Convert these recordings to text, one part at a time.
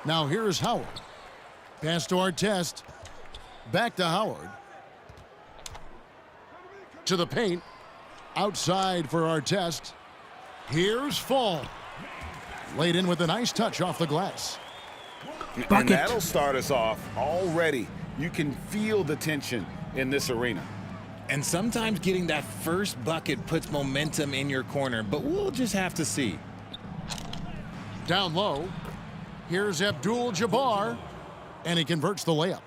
Now here's Howard. Pass to Artest. Back to Howard. To the paint. Outside for Artest. Here's Fall. Laid in with a nice touch off the glass. And that'll start us off already. You can feel the tension in this arena. And sometimes getting that first bucket puts momentum in your corner, but we'll just have to see. Down low. Here's Abdul-Jabbar. And he converts the layup.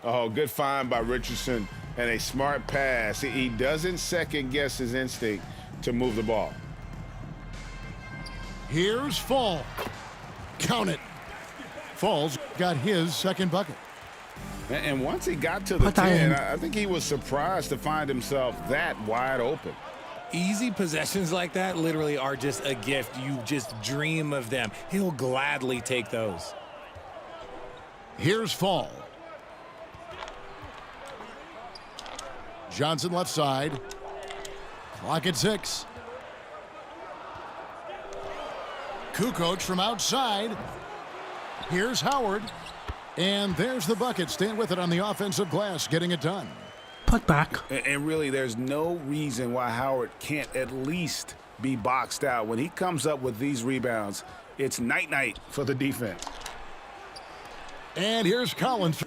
Oh, good find by Richardson and a smart pass. He doesn't second guess his instinct to move the ball. Here's Fall. Count it. Fall's got his second bucket. And once he got to the 10, I think he was surprised to find himself that wide open. Easy possessions like that literally are just a gift. You just dream of them. He'll gladly take those. Here's Fall. Johnson left side. Clock at 6. Kukoc from outside. Here's Howard. And there's the bucket. Staying with it on the offensive glass, getting it done. Put back. And really, there's no reason why Howard can't at least be boxed out. When he comes up with these rebounds, it's night-night for the defense. And here's Collins.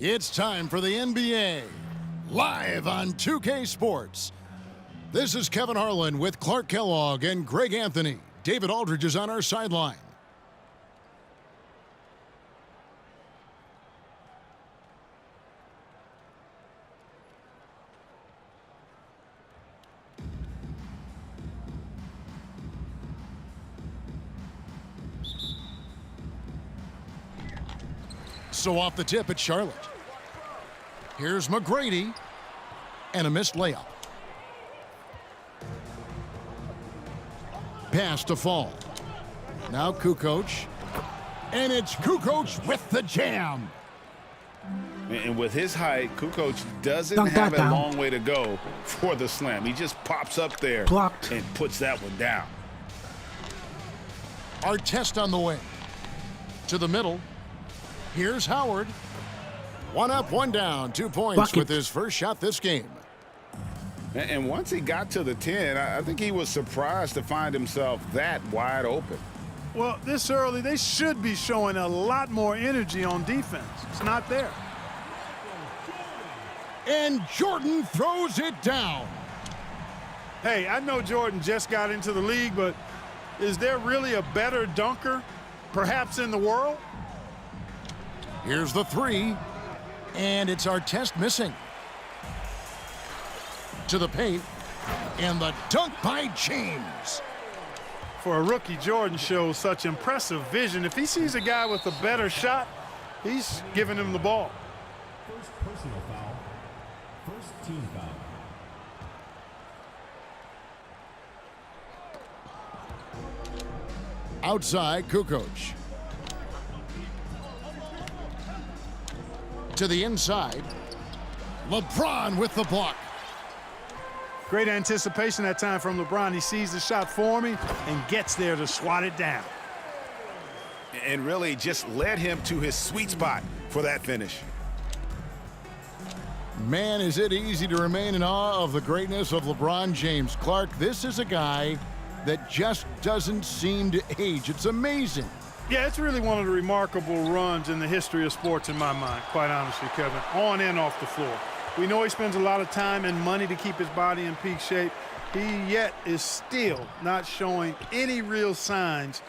It's time for the NBA, live on 2K Sports. This is Kevin Harlan with Clark Kellogg and Greg Anthony. David Aldridge is on our sideline. So off the tip, it's Charlotte. Here's McGrady, and a missed layup. Pass to Fall. Now Kukoc, and it's Kukoc with the jam. And with his height, Kukoc doesn't have a long way to go for the slam. He just pops up there and puts that one down. Artest on the wing. To the middle. Here's Howard. One up, one down. 2 points with his first shot this game. And once he got to the 10, I think he was surprised to find himself that wide open. Well, this early, they should be showing a lot more energy on defense. It's not there. And Jordan throws it down. Hey, I know Jordan just got into the league, but is there really a better dunker, perhaps in the world? Here's the 3, and it's Artest missing. To the paint, and the dunk by James. For a rookie, Jordan shows such impressive vision. If he sees a guy with a better shot, he's giving him the ball. First personal foul. First team foul. Outside, Kukoc. To the inside. LeBron with the block. Great anticipation that time from LeBron. He sees the shot forming and gets there to swat it down. And really just led him to his sweet spot for that finish. Man, is it easy to remain in awe of the greatness of LeBron James. Clark, this is a guy that just doesn't seem to age. It's amazing. Yeah, it's really one of the remarkable runs in the history of sports in my mind, quite honestly, Kevin, on and off the floor. We know he spends a lot of time and money to keep his body in peak shape. He yet is still not showing any real signs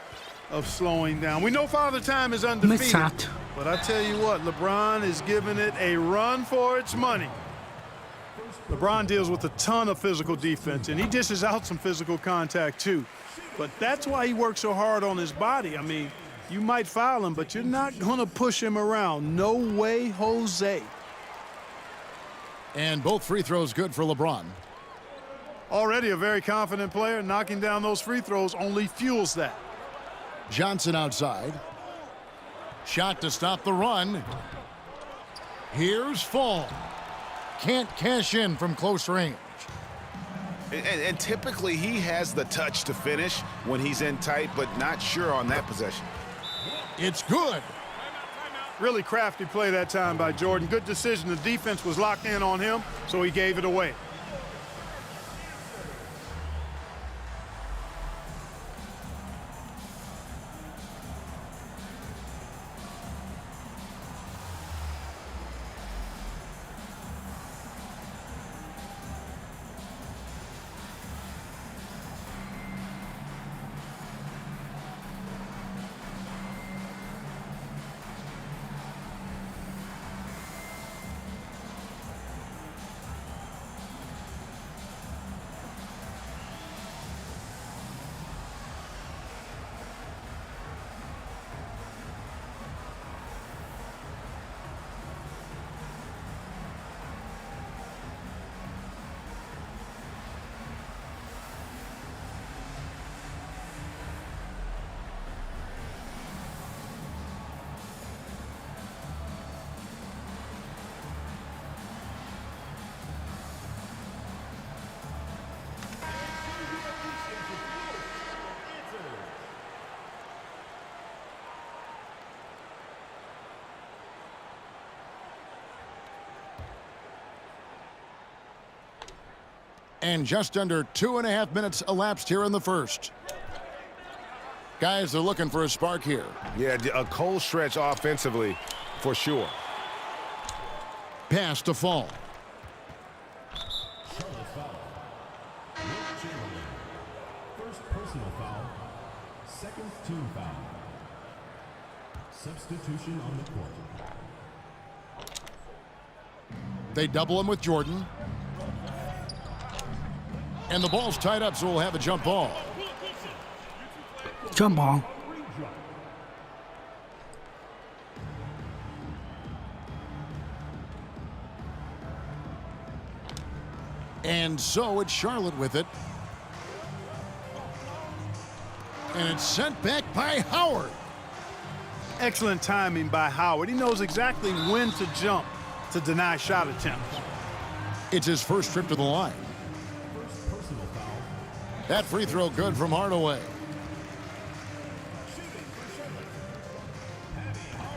of slowing down. We know Father Time is undefeated, but I tell you what, LeBron is giving it a run for its money. LeBron deals with a ton of physical defense, and he dishes out some physical contact too. But that's why he works so hard on his body. I mean, you might foul him, but you're not going to push him around. No way, Jose. And both free throws good for LeBron. Already a very confident player. Knocking down those free throws only fuels that. Johnson outside. Shot to stop the run. Here's Fall. Can't cash in from close range. And typically he has the touch to finish when he's in tight, but not sure on that possession. It's good. Really crafty play that time by Jordan. Good decision. The defense was locked in on him, so he gave it away. And just under 2.5 minutes elapsed here in the first. Guys, they're looking for a spark here. Yeah, a cold stretch offensively, for sure. Pass to Fall. Charlotte foul. Wilt Chamberlain. First personal foul. Second team foul. Substitution on the court. They double him with Jordan. And the ball's tied up, so we'll have a jump ball. Jump ball. And so it's Charlotte with it. And it's sent back by Howard. Excellent timing by Howard. He knows exactly when to jump to deny shot attempts. It's his first trip to the line. That free throw good from Hardaway.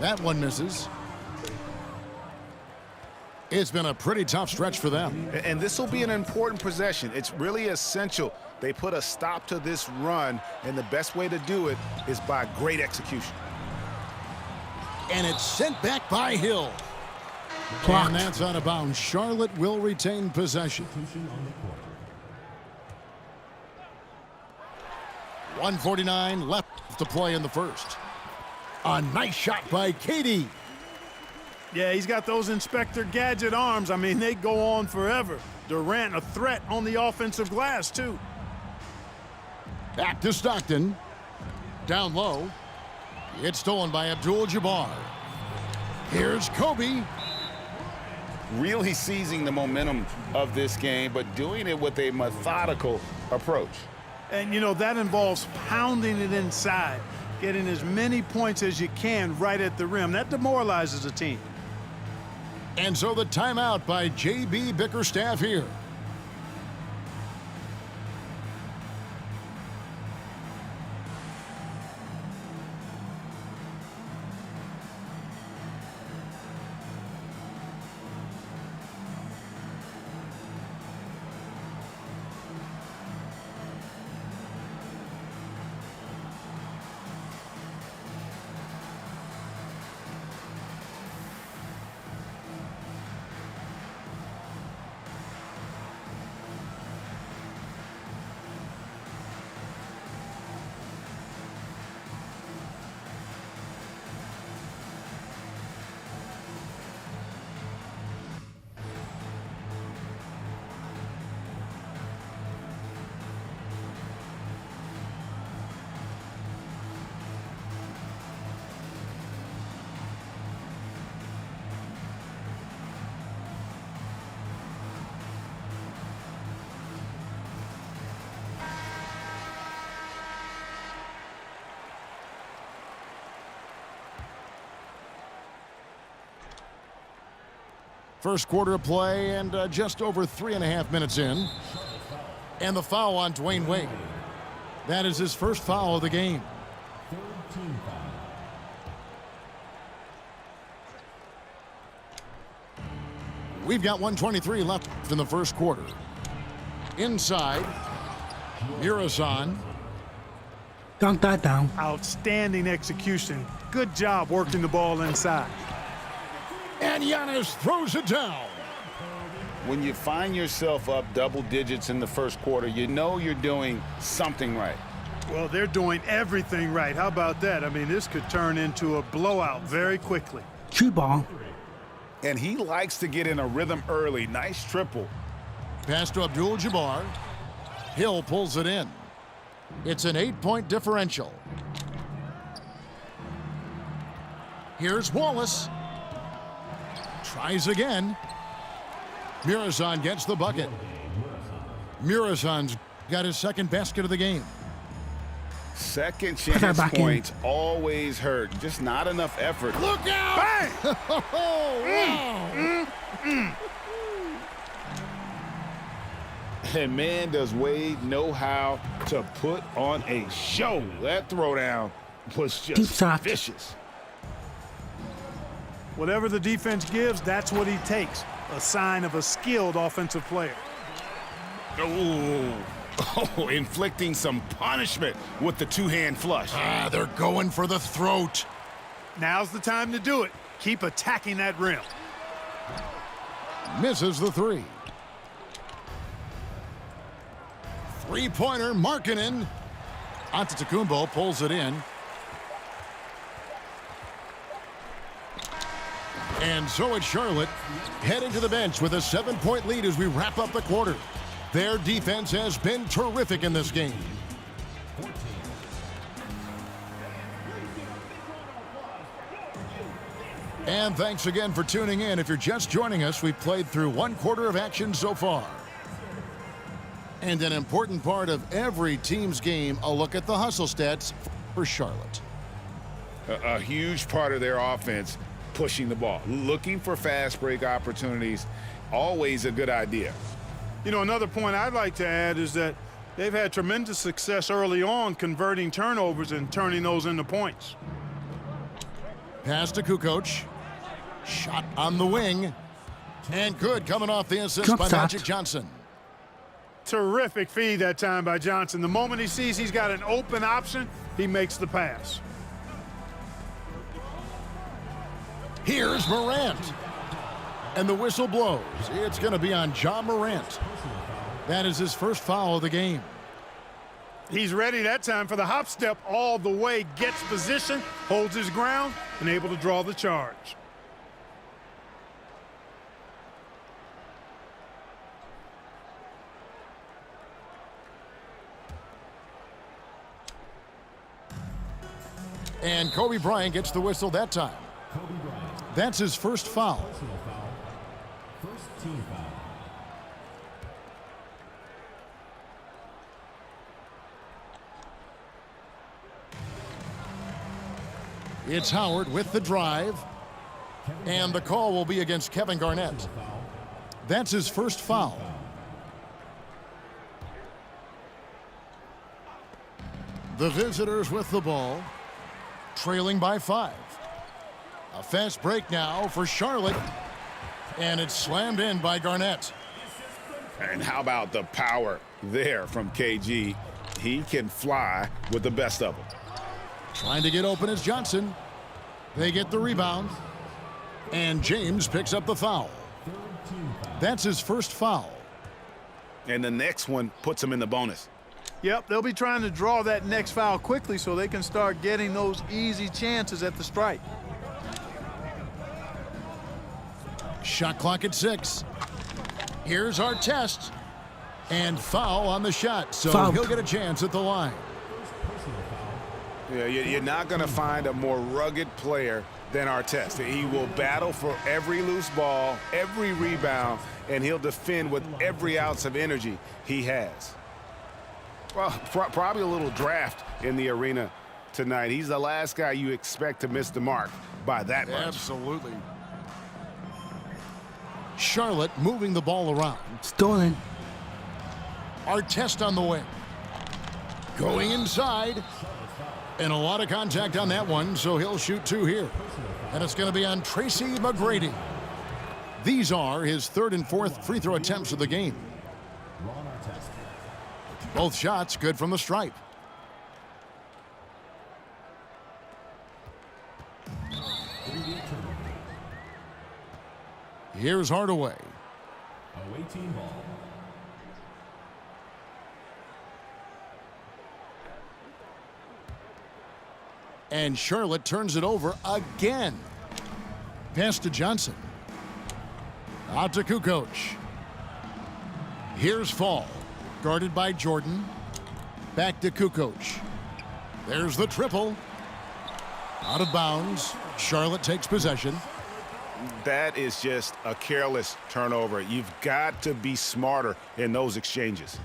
That one misses. It's been a pretty tough stretch for them. And this will be an important possession. It's really essential they put a stop to this run, and the best way to do it is by great execution. And it's sent back by Hill. Blocked. And that's out of bounds. Charlotte will retain possession. 1:49 left to play in the first. A nice shot by Katie. Yeah, he's got those Inspector Gadget arms. I mean, they go on forever. Durant, a threat on the offensive glass, too. Back to Stockton. Down low. It's stolen by Abdul-Jabbar. Here's Kobe. Really seizing the momentum of this game, but doing it with a methodical approach. And, you know, that involves pounding it inside, getting as many points as you can right at the rim. That demoralizes a team. And so the timeout by J.B. Bickerstaff here. First quarter of play and just over 3.5 minutes in. And the foul on Dwayne Wade. That is his first foul of the game. Third team foul. We've got 1:23 left in the first quarter. Inside, Murazan. Dunk that down. Outstanding execution. Good job working the ball inside. And Giannis throws it down. When you find yourself up double digits in the first quarter, you know you're doing something right. Well, they're doing everything right. How about that? I mean, this could turn into a blowout very quickly. True ball. And he likes to get in a rhythm early. Nice triple. Pass to Abdul-Jabbar. Hill pulls it in. It's an 8-point differential. Here's Wallace. Tries again. Murazan gets the bucket. Murazan's got his second basket of the game. Second chance points always hurt. Just not enough effort. Look out! Bang! Oh, wow. And man, does Wade know how to put on a show. That throwdown was just vicious. Whatever the defense gives, that's what he takes. A sign of a skilled offensive player. Oh, inflicting some punishment with the two-hand flush. They're going for the throat. Now's the time to do it. Keep attacking that rim. Misses the three. Three-pointer, Markkanen. Antetokounmpo pulls it in. And so it's Charlotte heading to the bench with a 7-point lead as we wrap up the quarter. Their defense has been terrific in this game. And thanks again for tuning in. If you're just joining us, we've played through one quarter of action so far. And an important part of every team's game, a look at the hustle stats for Charlotte. A huge part of their offense, pushing the ball, looking for fast break opportunities, always a good idea. You know, another point I'd like to add is that they've had tremendous success early on converting turnovers and turning those into points. Pass to Kukoc. Shot on the wing. And good, coming off the assist by Magic Johnson. Terrific feed that time by Johnson. The moment he sees he's got an open option, he makes the pass. Here's Morant. And the whistle blows. It's going to be on Ja Morant. That is his first foul of the game. He's ready that time for the hop step all the way, gets position, holds his ground, and able to draw the charge. And Kobe Bryant gets the whistle that time. That's his first foul. First team foul. It's Howard with the drive. And the call will be against Kevin Garnett. That's his first foul. The visitors with the ball, trailing by 5. A fast break now for Charlotte, and it's slammed in by Garnett. And how about the power there from KG? He can fly with the best of them. Trying to get open is Johnson. They get the rebound, and James picks up the foul. That's his first foul. And the next one puts him in the bonus. Yep, they'll be trying to draw that next foul quickly so they can start getting those easy chances at the strike. Shot clock at 6. Here's our test. And foul on the shot, so Foul. he'll get a chance at the line. Yeah, you're not going to find a more rugged player than Artest. He will battle for every loose ball, every rebound, and he'll defend with every ounce of energy he has. Well, probably a little draft in the arena tonight. He's the last guy you expect to miss the mark by that much. Absolutely. Charlotte moving the ball around. Stolen. Artest on the wing. Going inside. And a lot of contact on that one, so he'll shoot 2 here. And it's going to be on Tracy McGrady. These are his 3rd and 4th free throw attempts of the game. Both shots good from the stripe. Here's Hardaway. Away team ball. And Charlotte turns it over again. Pass to Johnson. Out to Kukoc. Here's Fall. Guarded by Jordan. Back to Kukoc. There's the triple. Out of bounds. Charlotte takes possession. That is just a careless turnover. You've got to be smarter in those exchanges.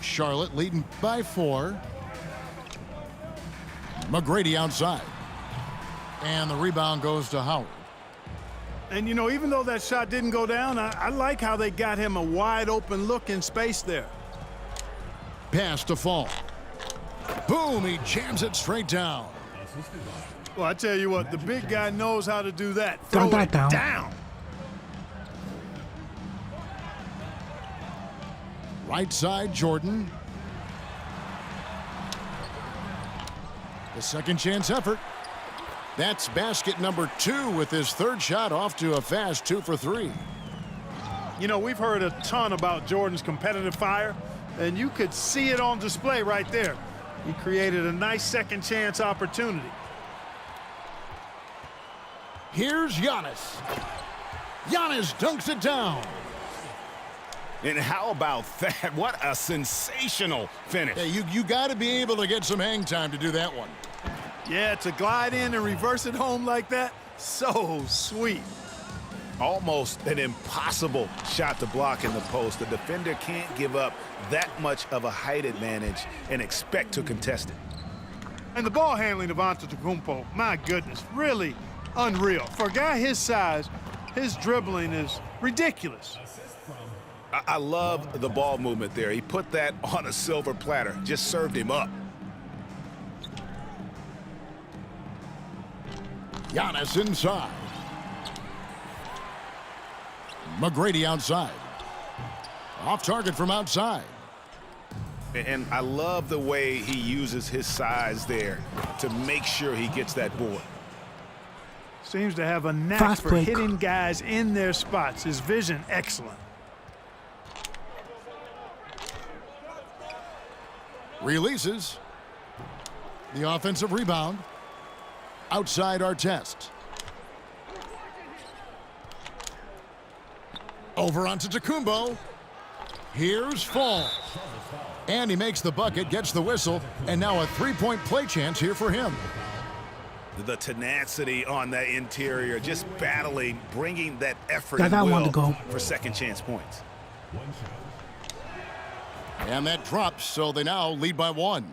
Charlotte leading by 4. McGrady outside. And the rebound goes to Howard. And, you know, even though that shot didn't go down, I like how they got him a wide-open look in space there. Pass to Fall. Boom, he jams it straight down. Well, I tell you what, the big guy knows how to do that. Throw Throw that it down. down. Right side, Jordan. The second chance effort. That's basket number 2 with his 3rd shot off to a fast 2 for 3. You know, we've heard a ton about Jordan's competitive fire, and you could see it on display right there. He created a nice second chance opportunity. Here's Giannis. Giannis dunks it down. And how about that? What a sensational finish. Hey, you got to be able to get some hang time to do that one. Yeah, to glide in and reverse it home like that, so sweet. Almost an impossible shot to block in the post. The defender can't give up that much of a height advantage and expect to contest it. And the ball handling of Antetokounmpo, my goodness, really unreal. For a guy his size, his dribbling is ridiculous. I love the ball movement there. He put that on a silver platter, just served him up. Giannis inside. McGrady outside. Off target from outside. And I love the way he uses his size there to make sure he gets that board. Seems to have a knack Fast for break. hitting guys in their spots. His vision, excellent. Releases. The offensive rebound. Outside Artest. Over onto Tacumbo. Here's Fall. And he makes the bucket, gets the whistle, and now a three-point play chance here for him. The tenacity on that interior, just battling, bringing that effort Got that and one will to go. for second chance points. And that drops, so they now lead by 1.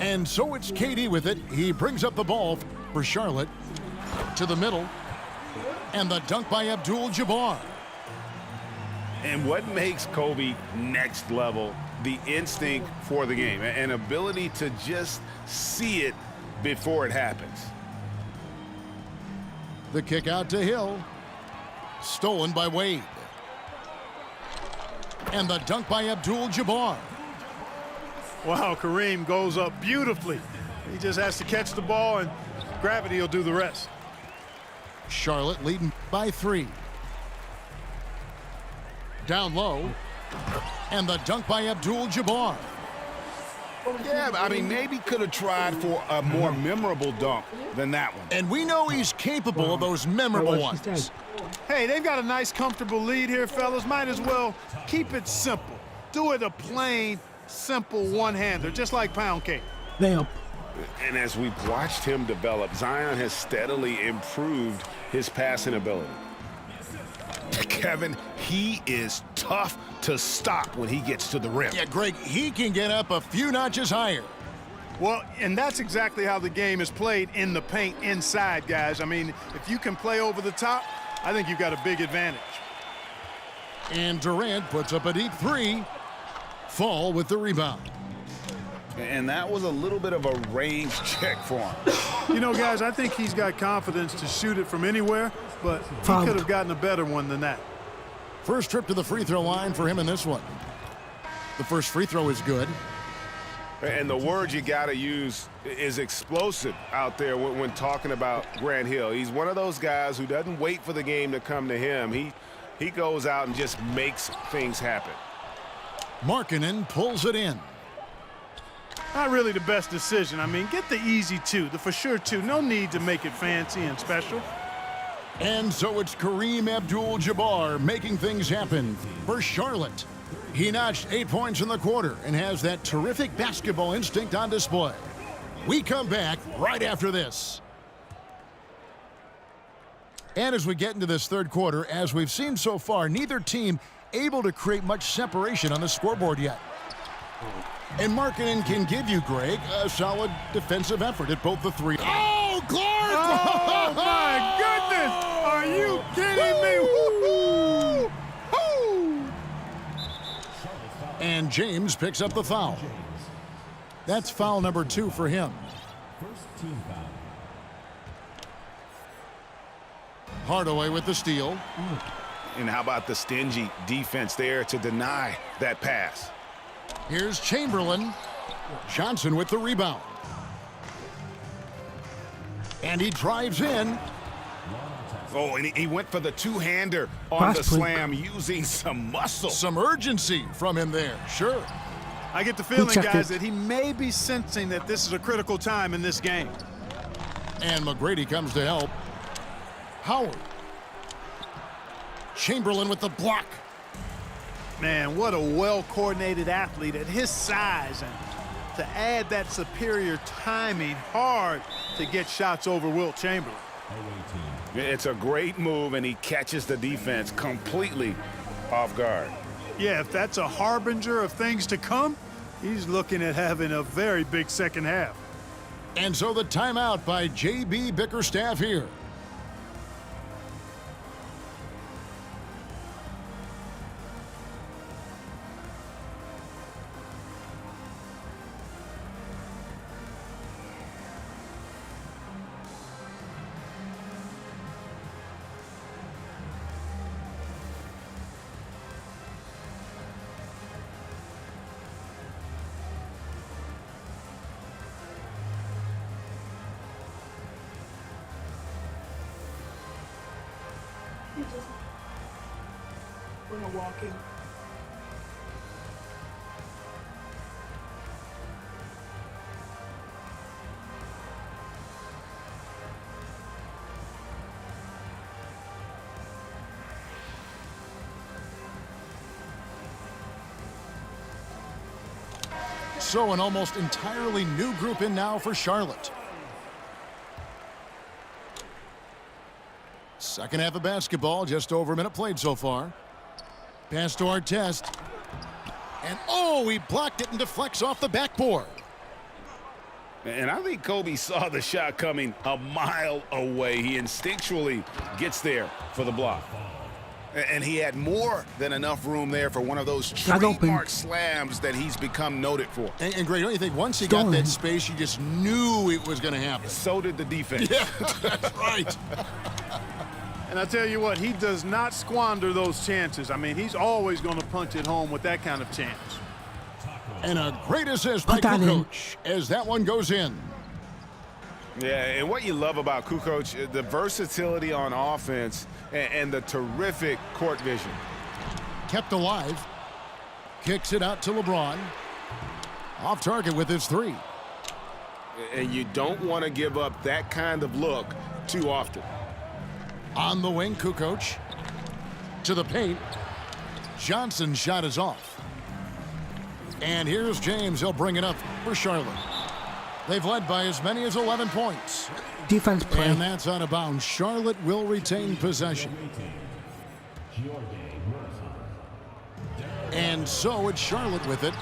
And so it's KD with it. He brings up the ball for Charlotte to the middle. And the dunk by Abdul-Jabbar. And what makes Kobe next level? The instinct for the game, an ability to just see it before it happens. The kick out to Hill. Stolen by Wade. And the dunk by Abdul-Jabbar. Wow, Kareem goes up beautifully. He just has to catch the ball, and gravity will do the rest. Charlotte leading by 3. Down low. And the dunk by Abdul-Jabbar. Yeah, I mean, maybe could have tried for a more memorable dunk than that one. And we know he's capable of those memorable ones. Hey, they've got a nice, comfortable lead here, fellas. Might as well keep it simple. Do it a plain, simple one-hander, just like pound cake. Layup. And as we've watched him develop, Zion has steadily improved his passing ability. Kevin, he is tough to stop when he gets to the rim. Yeah, Greg, he can get up a few notches higher. Well, and that's exactly how the game is played in the paint inside, guys. I mean, if you can play over the top, I think you've got a big advantage. And Durant puts up a deep 3. Fall with the rebound. And that was a little bit of a range check for him. You know, guys, I think he's got confidence to shoot it from anywhere, but he Fouled. could have gotten a better one than that. First trip to the free throw line for him in this one. The first free throw is good. And the word you got to use is explosive out there when talking about Grant Hill. He's one of those guys who doesn't wait for the game to come to him. He goes out and just makes things happen. Markkanen pulls it in. Not really the best decision. I mean, get the easy 2, the for sure 2. No need to make it fancy and special. And so it's Kareem Abdul-Jabbar making things happen for Charlotte. He notched 8 points in the quarter and has that terrific basketball instinct on display. We come back right after this. And as we get into this third quarter, as we've seen so far, neither team able to create much separation on the scoreboard yet. And Markkanen can give you, Greg, a solid defensive effort at both the 3. Oh, Clark! Oh, my goodness! Are you kidding me? Woo-hoo! And James picks up the foul. That's foul number 2 for him. First team foul. Hardaway with the steal. And how about the stingy defense there to deny that pass? Here's Chamberlain. Johnson with the rebound. And he drives in. Oh, and he went for the two-hander on Fast the break. slam using some muscle. Some urgency from him there. Sure. I get the feeling, check guys, it. that he may be sensing that this is a critical time in this game. And McGrady comes to help. Howard. Chamberlain with the block. Man, what a well-coordinated athlete at his size, and to add that superior timing, hard to get shots over Wilt Chamberlain. It's a great move, and he catches the defense completely off guard. Yeah, if that's a harbinger of things to come, he's looking at having a very big second half. And so the timeout by J.B. Bickerstaff here. When I'm walking. So an almost entirely new group in now for Charlotte. Second half of basketball, just over a minute played so far. Pass to Artest. And oh, he blocked it and deflects off the backboard. And I think Kobe saw the shot coming a mile away. He instinctually gets there for the block. And he had more than enough room there for one of those trademark slams that he's become noted for. And Greg, don't you think once he got that space, you just knew it was going to happen? So did the defense. Yeah, that's right. And I tell you what, he does not squander those chances. I mean, he's always going to punch it home with that kind of chance. And a great assist by Kukoc as that one goes in. Yeah, and what you love about Kukoc, the versatility on offense and the terrific court vision. Kept alive. Kicks it out to LeBron. Off target with his three. And you don't want to give up that kind of look too often. On the wing, Kukoc. To the paint. Johnson's shot is off. And here's James. He'll bring it up for Charlotte. They've led by as many as 11 points. Defense play. And that's out of bounds. Charlotte will retain possession. And so it's Charlotte with it.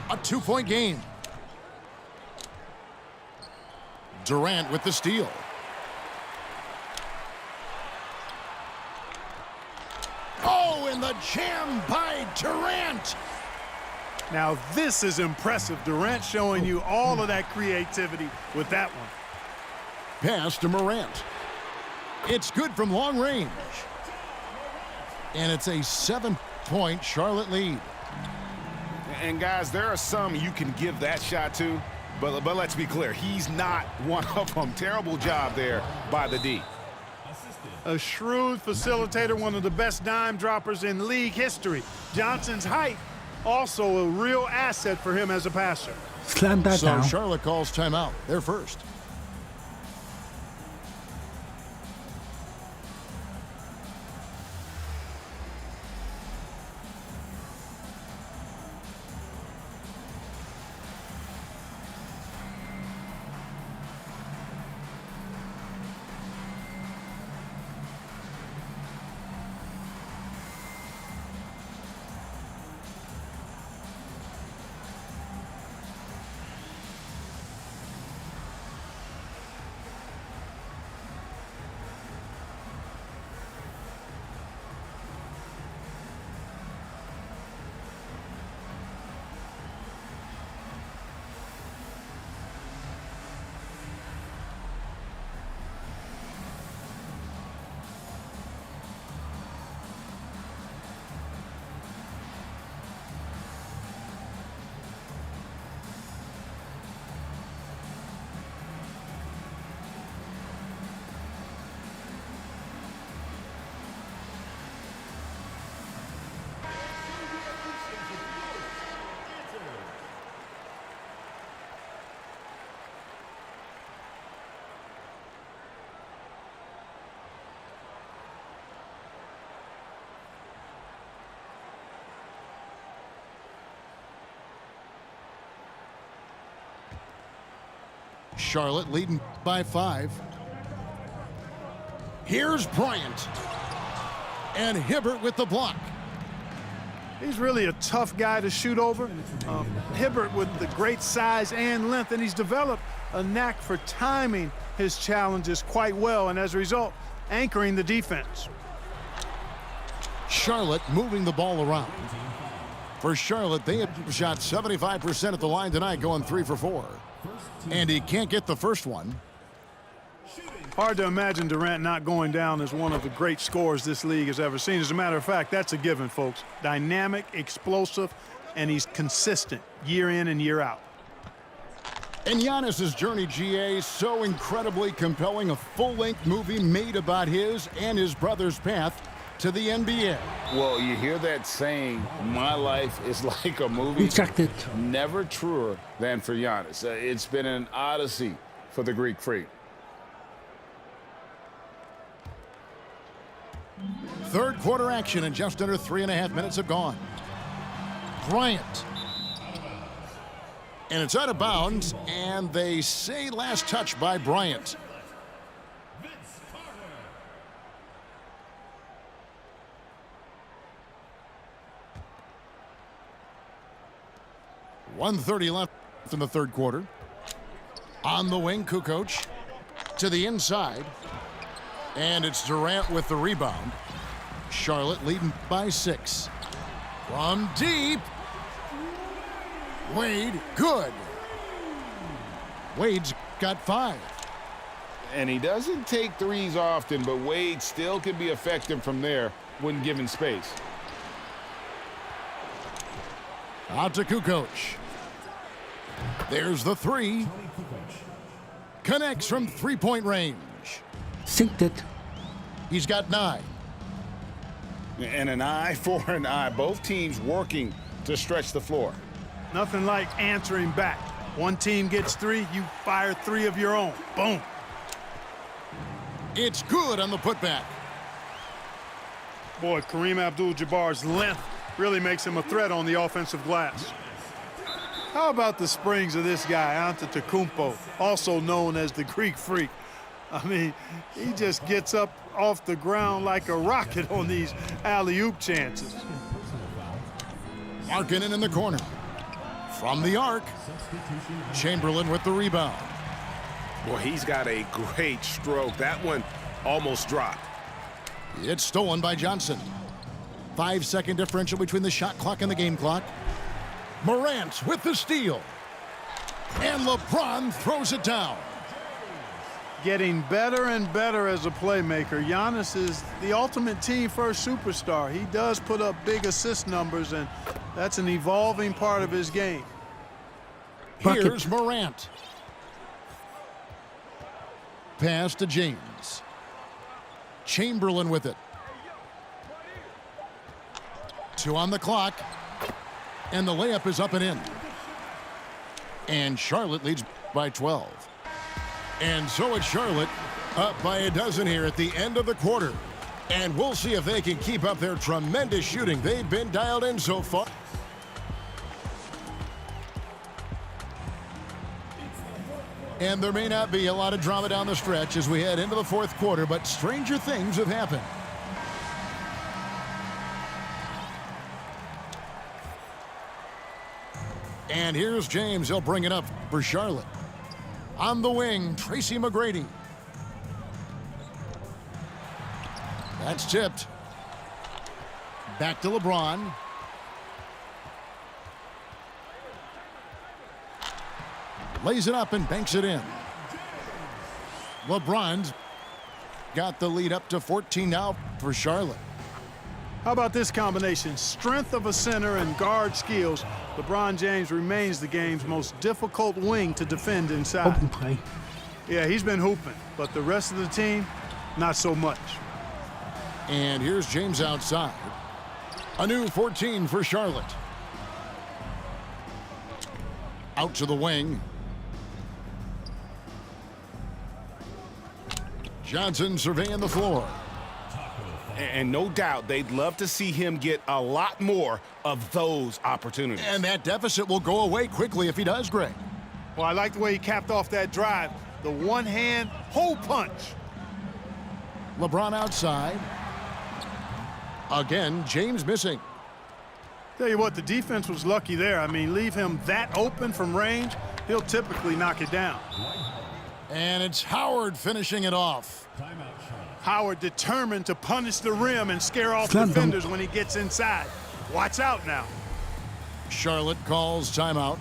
A 2-point game. Durant with the steal. Oh, and the jam by Durant. Now this is impressive. Durant showing you all of that creativity with that one. Pass to Morant. It's good from long range. And it's a 7-point Charlotte lead. And guys, there are some you can give that shot to, but let's be clear, he's not one of them. Terrible job there by the D. A shrewd facilitator, one of the best dime droppers in league history. Johnson's height, also a real asset for him as a passer. Slam that So down. Charlotte calls timeout. They're first. Charlotte leading by 5. Here's Bryant. And Hibbert with the block. He's really a tough guy to shoot over. Hibbert with the great size and length, and he's developed a knack for timing his challenges quite well, and as a result, anchoring the defense. Charlotte moving the ball around. For Charlotte, they have shot 75% at the line tonight, going 3 for 4. And he can't get the first one. Hard to imagine Durant not going down as one of the great scorers this league has ever seen. As a matter of fact, that's a given, folks. Dynamic, explosive, and he's consistent year in and year out. And Giannis's journey, GA, so incredibly compelling. A full-length movie made about his and his brother's path to the NBA. Well, you hear that saying, my life is like a movie. Rejected. Never truer than for Giannis. It's been an odyssey for the Greek Freak. Third quarter action, and just under 3.5 minutes have gone. Bryant. And it's out of bounds, and they say last touch by Bryant. 1:30 left in the third quarter. On the wing, Kukoc to the inside. And it's Durant with the rebound. Charlotte leading by 6. From deep. Wade, good. Wade's got 5. And he doesn't take threes often, but Wade still can be effective from there when given space. Out to Kukoc. There's the 3. Connects from three-point range. Synced it. He's got 9. And an eye for an eye. Both teams working to stretch the floor. Nothing like answering back. One team gets 3, you fire 3 of your own. Boom. It's good on the putback. Boy, Kareem Abdul-Jabbar's length really makes him a threat on the offensive glass. How about the springs of this guy, Antetokounmpo, also known as the Greek Freak? I mean, he just gets up off the ground like a rocket on these alley-oop chances. Markkanen in the corner. From the arc, Chamberlain with the rebound. Boy, he's got a great stroke. That one almost dropped. It's stolen by Johnson. 5-second differential between the shot clock and the game clock. Morant with the steal. And LeBron throws it down. Getting better and better as a playmaker. Giannis is the ultimate team-first superstar. He does put up big assist numbers, and that's an evolving part of his game. Bucket. Here's Morant. Pass to James. Chamberlain with it. 2 on the clock. And the layup is up and in. And Charlotte leads by 12. And so it's Charlotte up by a dozen here at the end of the quarter. And we'll see if they can keep up their tremendous shooting. They've been dialed in so far. And there may not be a lot of drama down the stretch as we head into the fourth quarter, but stranger things have happened. And here's James. He'll bring it up for Charlotte. On the wing, Tracy McGrady. That's tipped. Back to LeBron. Lays it up and banks it in. LeBron's got the lead up to 14 now for Charlotte. How about this combination? Strength of a center and guard skills. LeBron James remains the game's most difficult wing to defend inside. Open play. Yeah, he's been hooping, but the rest of the team, not so much. And here's James outside. A new 14 for Charlotte. Out to the wing. Johnson surveying the floor. And no doubt they'd love to see him get a lot more of those opportunities. And that deficit will go away quickly if he does, Greg. Well, I like the way he capped off that drive. The one-hand hole punch. LeBron outside. Again, James missing. Tell you what, the defense was lucky there. I mean, leave him that open from range, he'll typically knock it down. And it's Howard finishing it off. Howard determined to punish the rim and scare off Slam dunk. defenders when he gets inside. Watch out now. Charlotte calls timeout.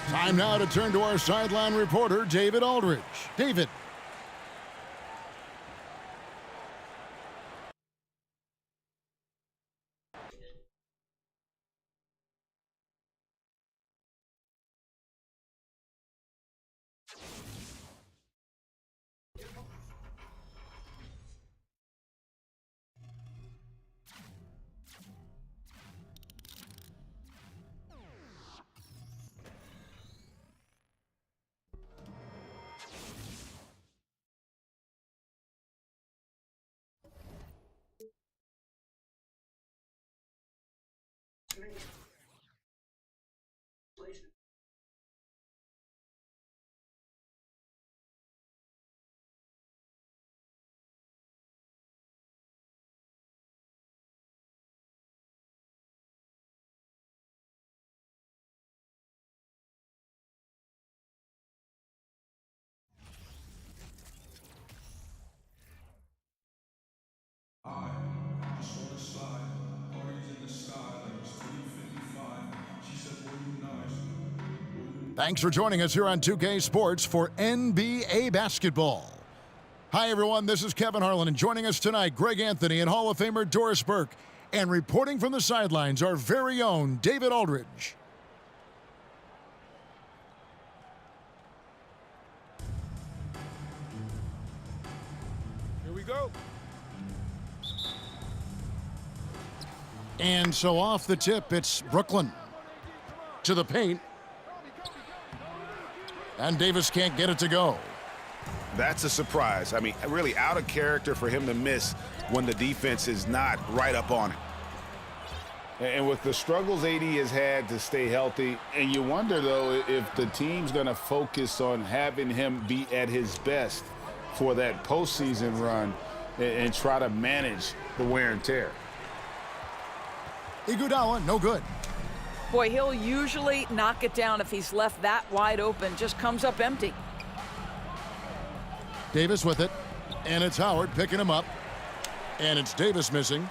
Time now to turn to our sideline reporter, David Aldridge. David. Thanks for joining us here on 2K Sports for NBA basketball. Hi, everyone. This is Kevin Harlan, and joining us tonight, Greg Anthony and Hall of Famer Doris Burke. And reporting from the sidelines, our very own David Aldridge. Here we go. And so off the tip, it's Brooklyn to the paint. And Davis can't get it to go. That's a surprise. I mean, really out of character for him to miss when the defense is not right up on him. And with the struggles AD has had to stay healthy, and you wonder, though, if the team's going to focus on having him be at his best for that postseason run and try to manage the wear and tear. Iguodala, no good. Boy, he'll usually knock it down if he's left that wide open. Just comes up empty. Davis with it. And it's Howard picking him up. And it's Davis missing.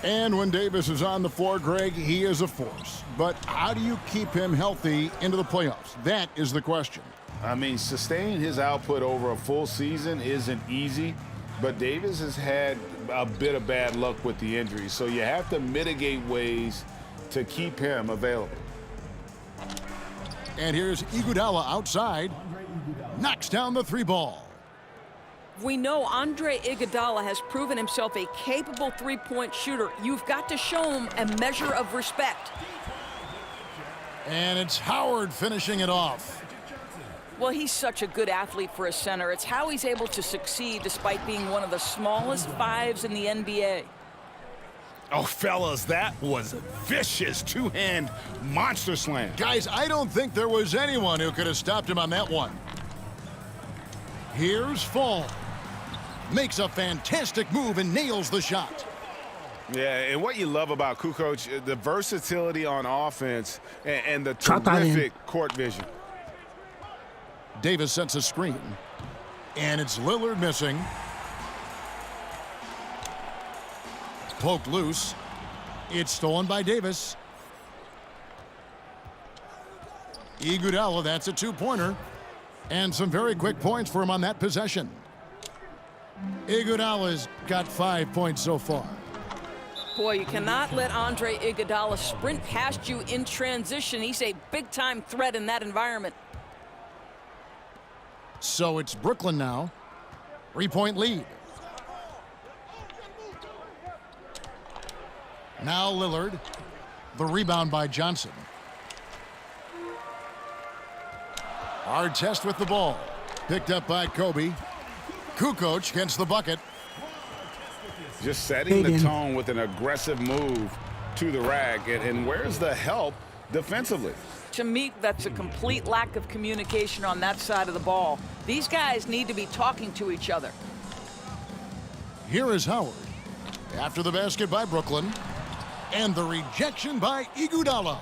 And when Davis is on the floor, Greg, he is a force. But how do you keep him healthy into the playoffs? That is the question. I mean, sustaining his output over a full season isn't easy, but Davis has had a bit of bad luck with the injuries, so you have to mitigate ways to keep him available. And here's Iguodala outside. Knocks down the three ball. We know Andre Iguodala has proven himself a capable three-point shooter. You've got to show him a measure of respect. And it's Howard finishing it off. Well, he's such a good athlete for a center. It's how he's able to succeed despite being one of the smallest fives in the NBA. Oh, fellas, that was a vicious two-hand monster slam. Guys, I don't think there was anyone who could have stopped him on that one. Here's Fall. Makes a fantastic move and nails the shot. Yeah, and what you love about Kukoc, the versatility on offense and the Shot terrific court vision. Davis sets a screen. And it's Lillard missing. Poked loose. It's stolen by Davis. Iguodala, that's a two-pointer. And some very quick points for him on that possession. Iguodala's got 5 points so far. Boy, you cannot let Andre Iguodala sprint past you in transition. He's a big-time threat in that environment. So it's Brooklyn now. 3-point lead. Now Lillard. The rebound by Johnson. Artest with the ball. Picked up by Kobe. Kukoc gets the bucket. Just setting the tone with an aggressive move to the rack. And where's the help defensively? To me, that's a complete lack of communication on that side of the ball. These guys need to be talking to each other. Here is Howard. After the basket by Brooklyn. And the rejection by Iguodala.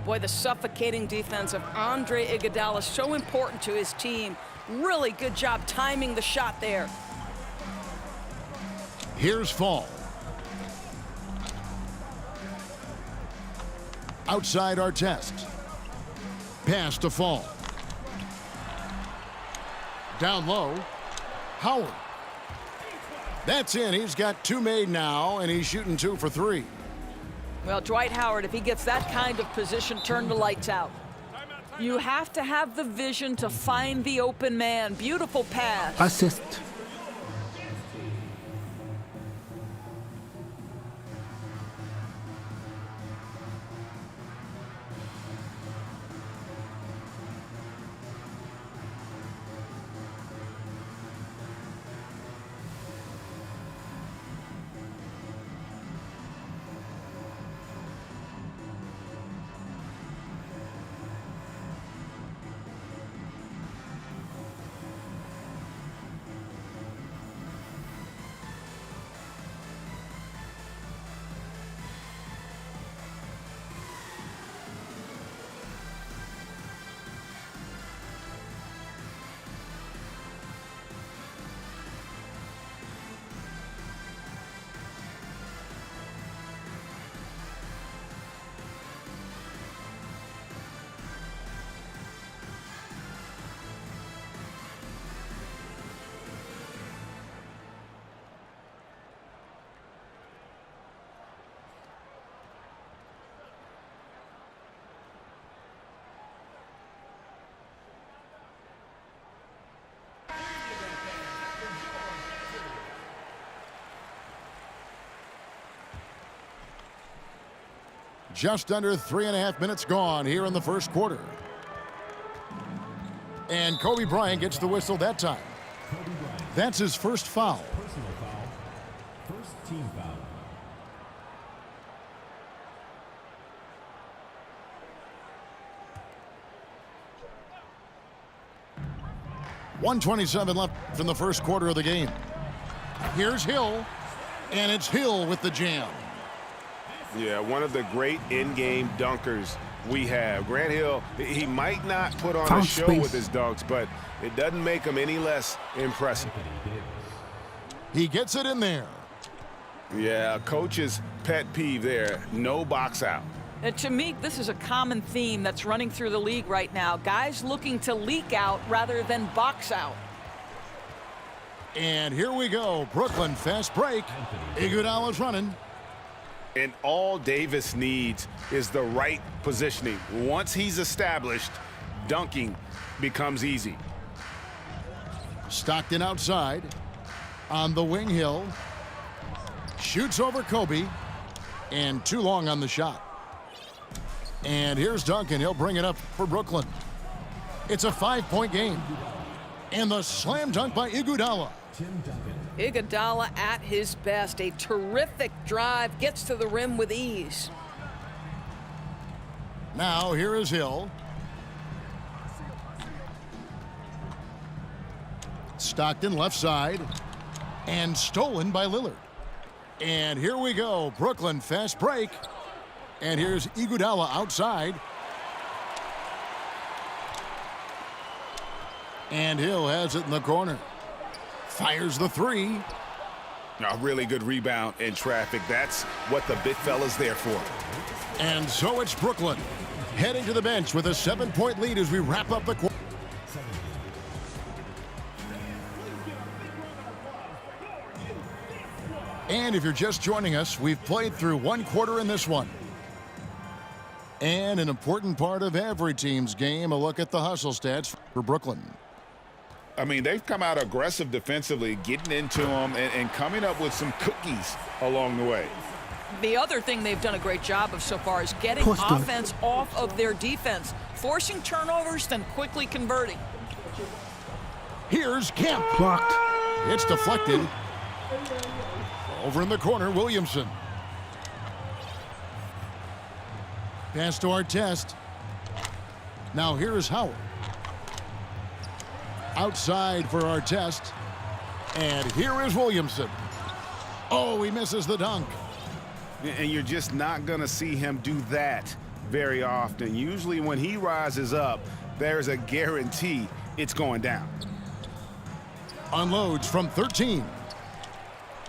Boy, the suffocating defense of Andre Iguodala, so important to his team. Really good job timing the shot there. Here's Fall. Outside Artest. pass to fall. Down low, Howard. That's in. He's got 2 made now, and he's shooting 2 for 3. Well, Dwight Howard, if he gets that kind of position, turn the lights out. You have to have the vision to find the open man. Beautiful pass. Assist. Just under 3.5 minutes gone here in the first quarter. And Kobe Bryant gets the whistle that time. That's his first foul. Personal foul. First team foul. .127 left in the first quarter of the game. Here's Hill, and it's Hill with the jam. Yeah, one of the great in-game dunkers we have. Grant Hill, he might not put on Found a show space with his dunks, but it doesn't make him any less impressive. He gets it in there. Yeah, coach's pet peeve there, no box out. And to me, this is a common theme that's running through the league right now. Guys looking to leak out rather than box out. And here we go. Brooklyn, fast break. Iguodala's running. And all Davis needs is the right positioning. Once he's established, dunking becomes easy. Stockton outside. On the wing, Hill. Shoots over Kobe. And too long on the shot. And here's Duncan. He'll bring it up for Brooklyn. It's a 5-point game. And the slam dunk by Iguodala. Tim Duncan. Iguodala at his best. A terrific drive. Gets to the rim with ease. Now here is Hill. Stockton left side. And stolen by Lillard. And here we go. Brooklyn fast break. And here's Iguodala outside. And Hill has it in the corner. Fires the three. A really good rebound in traffic. That's what the big fella's there for. And so it's Brooklyn heading to the bench with a 7-point lead as we wrap up the quarter. And if you're just joining us, we've played through one quarter in this one. And an important part of every team's game, a look at the hustle stats for Brooklyn. I mean, they've come out aggressive defensively, getting into them and coming up with some cookies along the way. The other thing they've done a great job of so far is getting Post up. offense off of their defense, forcing turnovers, then quickly converting. Here's Kemp. Blocked. It's deflected. Over in the corner, Williamson. Pass to Artest. Now here is Howard. Outside for Artest. And here is Williamson. Oh, he misses the dunk. And you're just not going to see him do that very often. Usually when he rises up, there's a guarantee it's going down. Unloads from 13.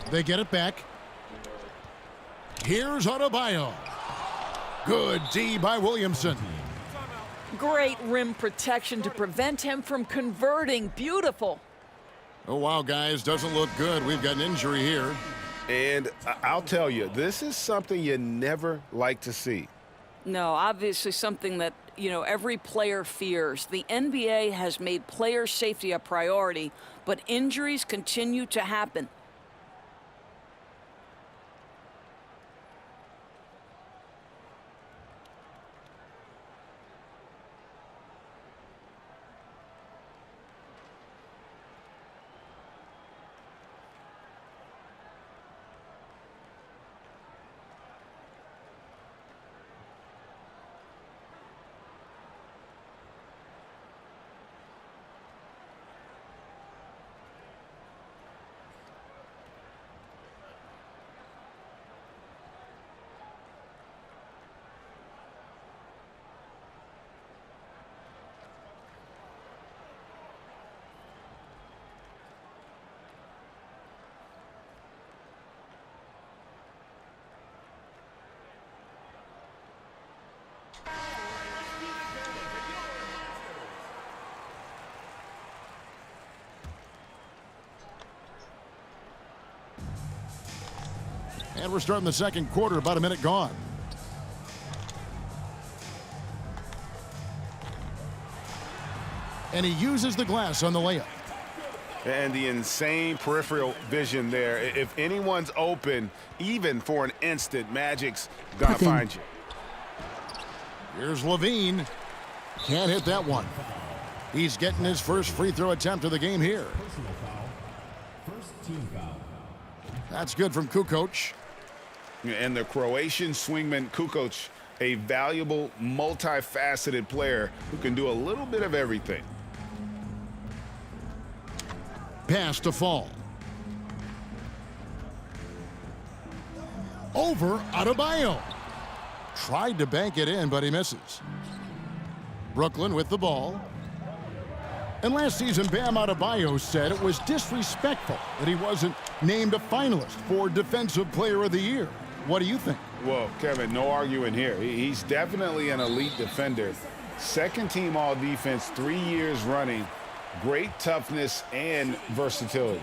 They get it back. Here's Adebayo. Good D by Williamson. Great rim protection to prevent him from converting. Beautiful. Oh, wow, guys, doesn't look good. We've got an injury here. And I'll tell you, this is something you never like to see. No, obviously something that, every player fears. The NBA has made player safety a priority, but injuries continue to happen. And we're starting the second quarter, about a minute gone. And he uses the glass on the layup. And the insane peripheral vision there. If anyone's open, even for an instant, Magic's gonna find you. Here's Levine. Can't hit that one. He's getting his first free throw attempt of the game here. Personal foul. First team foul. That's good from Kukoc. And the Croatian swingman Kukoc, a valuable, multifaceted player who can do a little bit of everything. Pass to Fall. Over Adebayo. Tried to bank it in, but he misses. Brooklyn with the ball. And last season, Bam Adebayo said it was disrespectful that he wasn't named a finalist for Defensive Player of the Year. What do you think? Well, Kevin, no arguing here. He's definitely an elite defender. Second team all defense 3 years running. Great toughness and versatility.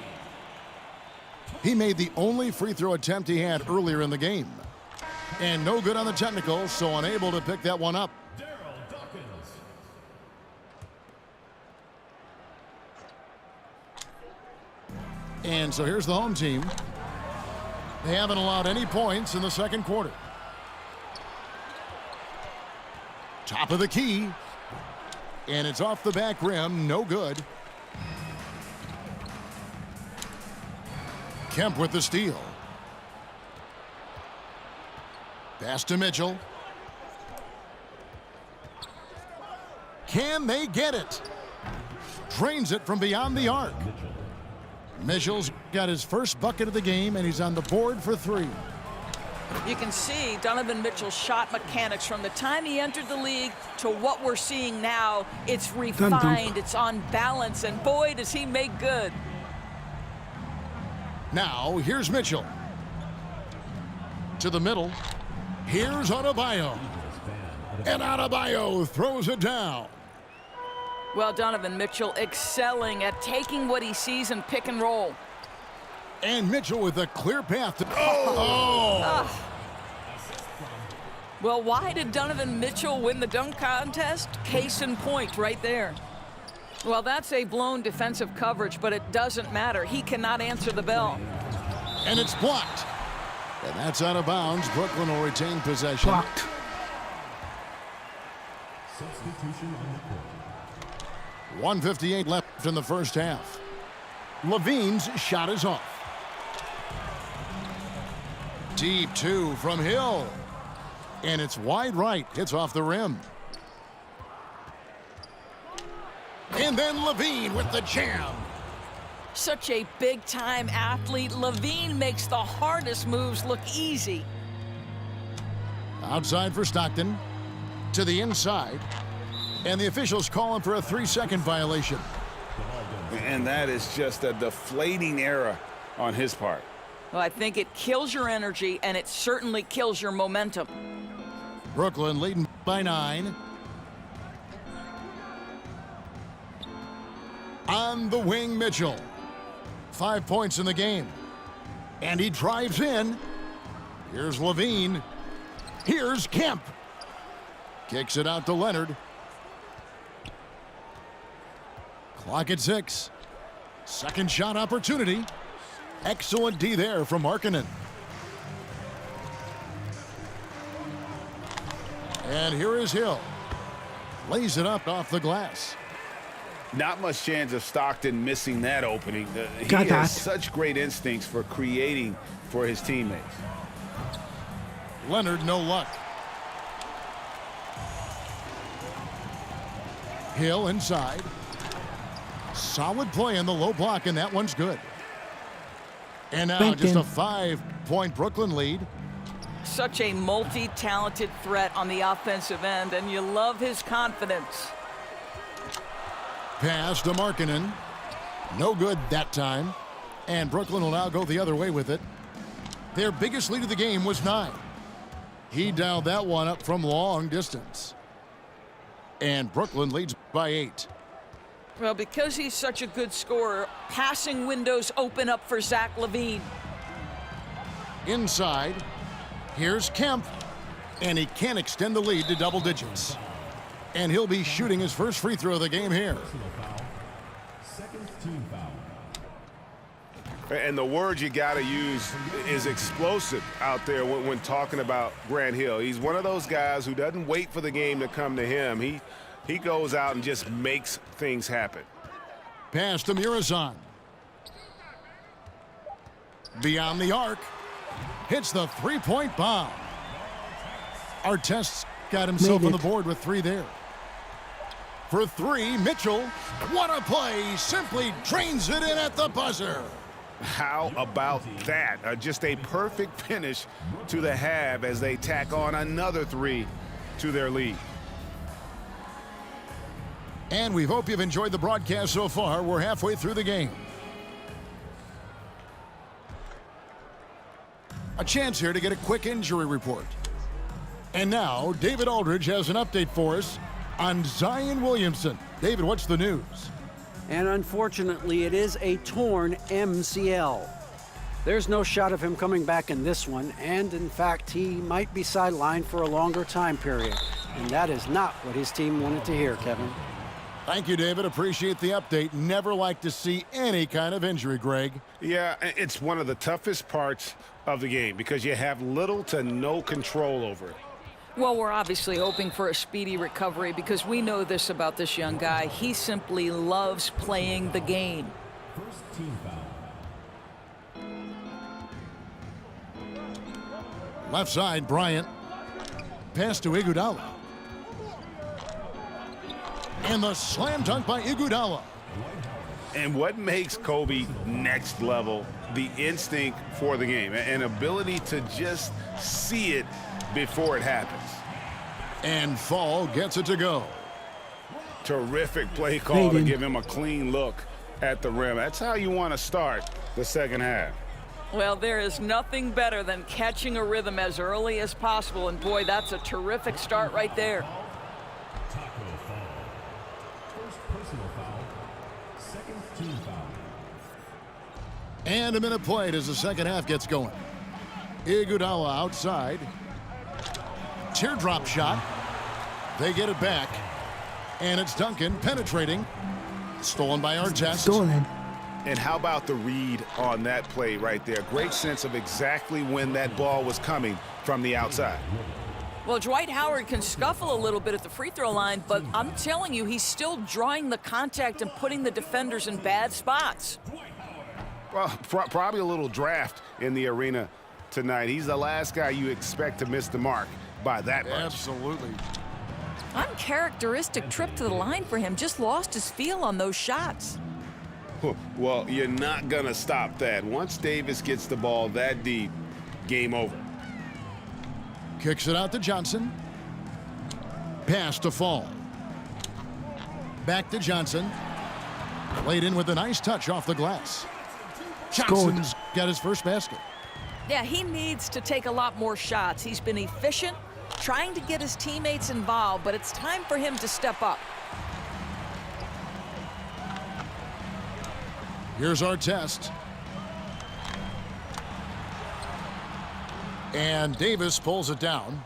He made the only free throw attempt he had earlier in the game. And no good on the technical, so unable to pick that one up. Daryl Dawkins. And so here's the home team. They haven't allowed any points in the second quarter. Top of the key. And it's off the back rim, no good. Kemp with the steal. Pass to Mitchell. Can they get it? Drains it from beyond the arc. Mitchell's got his first bucket of the game, and he's on the board for three. You can see Donovan Mitchell's shot mechanics from the time he entered the league to what we're seeing now. It's refined, it's on balance, and boy, does he make good. Now, here's Mitchell. To the middle. Here's Adebayo. And Adebayo throws it down. Well, Donovan Mitchell excelling at taking what he sees in pick and roll. And Mitchell with a clear path to... Well, why did Donovan Mitchell win the dunk contest? Case in point right there. Well, that's a blown defensive coverage, but it doesn't matter. He cannot answer the bell. And it's blocked. And that's out of bounds. Brooklyn will retain possession. Blocked. Substitution on the court. 1:58 left in the first half. Levine's shot is off. Deep two from Hill. And it's wide right. Hits off the rim. And then Levine with the jam. Such a big-time athlete. Levine makes the hardest moves look easy. Outside for Stockton. To the inside. And the officials call him for a 3-second violation. And that is just a deflating error on his part. Well, I think it kills your energy, and it certainly kills your momentum. Brooklyn leading by 9. On the wing, Mitchell. 5 points in the game. And he drives in. Here's Levine. Here's Kemp. Kicks it out to Leonard. Clock at 6. Second shot opportunity. Excellent D there from Markkanen. And here is Hill. Lays it up off the glass. Not much chance of Stockton missing that opening. He Got that. has such great instincts for creating for his teammates. Leonard, no luck. Hill inside. Solid play in the low block, and that one's good. And now Thank just you. a 5-point Brooklyn lead. Such a multi-talented threat on the offensive end, and you love his confidence. Pass to Markkanen. No good that time. And Brooklyn will now go the other way with it. Their biggest lead of the game was 9. He dialed that one up from long distance. And Brooklyn leads by 8. Well, because he's such a good scorer, passing windows open up for Zach LaVine. Inside, here's Kemp. And he can't extend the lead to double digits. And he'll be shooting his first free throw of the game here. Personal foul. Second team foul. And the word you got to use is explosive out there when talking about Grant Hill. He's one of those guys who doesn't wait for the game to come to him. He goes out and just makes things happen. Pass to Murazan. Beyond the arc. Hits the three-point bomb. Artest's got himself on the board with 3 there. For 3, Mitchell. What a play. Simply drains it in at the buzzer. How about that? Just a perfect finish to the half as they tack on another 3 to their lead. And we hope you've enjoyed the broadcast so far. We're halfway through the game. A chance here to get a quick injury report. And now, David Aldridge has an update for us on Zion Williamson. David, what's the news? And unfortunately, it is a torn MCL. There's no shot of him coming back in this one, and in fact, he might be sidelined for a longer time period. And that is not what his team wanted to hear, Kevin. Thank you, David. Appreciate the update. Never like to see any kind of injury, Greg. Yeah, it's one of the toughest parts of the game because you have little to no control over it. Well, we're obviously hoping for a speedy recovery because we know this about this young guy. He simply loves playing the game. First team foul. Left side, Bryant. Pass to Iguodala. And the slam dunk by Iguodala. And what makes Kobe next level, the instinct for the game, an ability to just see it before it happens. And Fall gets it to go. Terrific play call to Hayden. give him a clean look at the rim. That's how you want to start the second half. Well, there is nothing better than catching a rhythm as early as possible, and boy, that's a terrific start right there. Taco foul. First personal foul. Second team foul. And a minute played as the second half gets going. Iguodala outside. Teardrop shot. They get it back. And it's Duncan penetrating. Stolen by Artest. Stolen. And how about the read on that play right there? Great sense of exactly when that ball was coming from the outside. Well, Dwight Howard can scuffle a little bit at the free throw line, but I'm telling you, he's still drawing the contact and putting the defenders in bad spots. Well, probably a little draft in the arena tonight. He's the last guy you expect to miss the mark by that much. Absolutely. Uncharacteristic trip to the line for him. Just lost his feel on those shots. Well, you're not going to stop that. Once Davis gets the ball that deep, game over. Kicks it out to Johnson. Pass to Fall. Back to Johnson. Played in with a nice touch off the glass. Johnson's got his first basket. Yeah, he needs to take a lot more shots. He's been efficient, trying to get his teammates involved, but it's time for him to step up. Here's our test. And Davis pulls it down.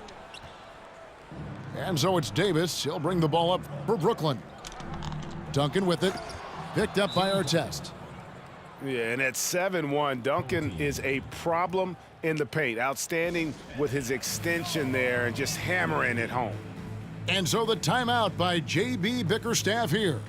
And so it's Davis. He'll bring the ball up for Brooklyn. Duncan with it. Picked up by Artest. Yeah, and at 7-1, Duncan is a problem in the paint. Outstanding with his extension there and just hammering it home. And so the timeout by J.B. Bickerstaff here.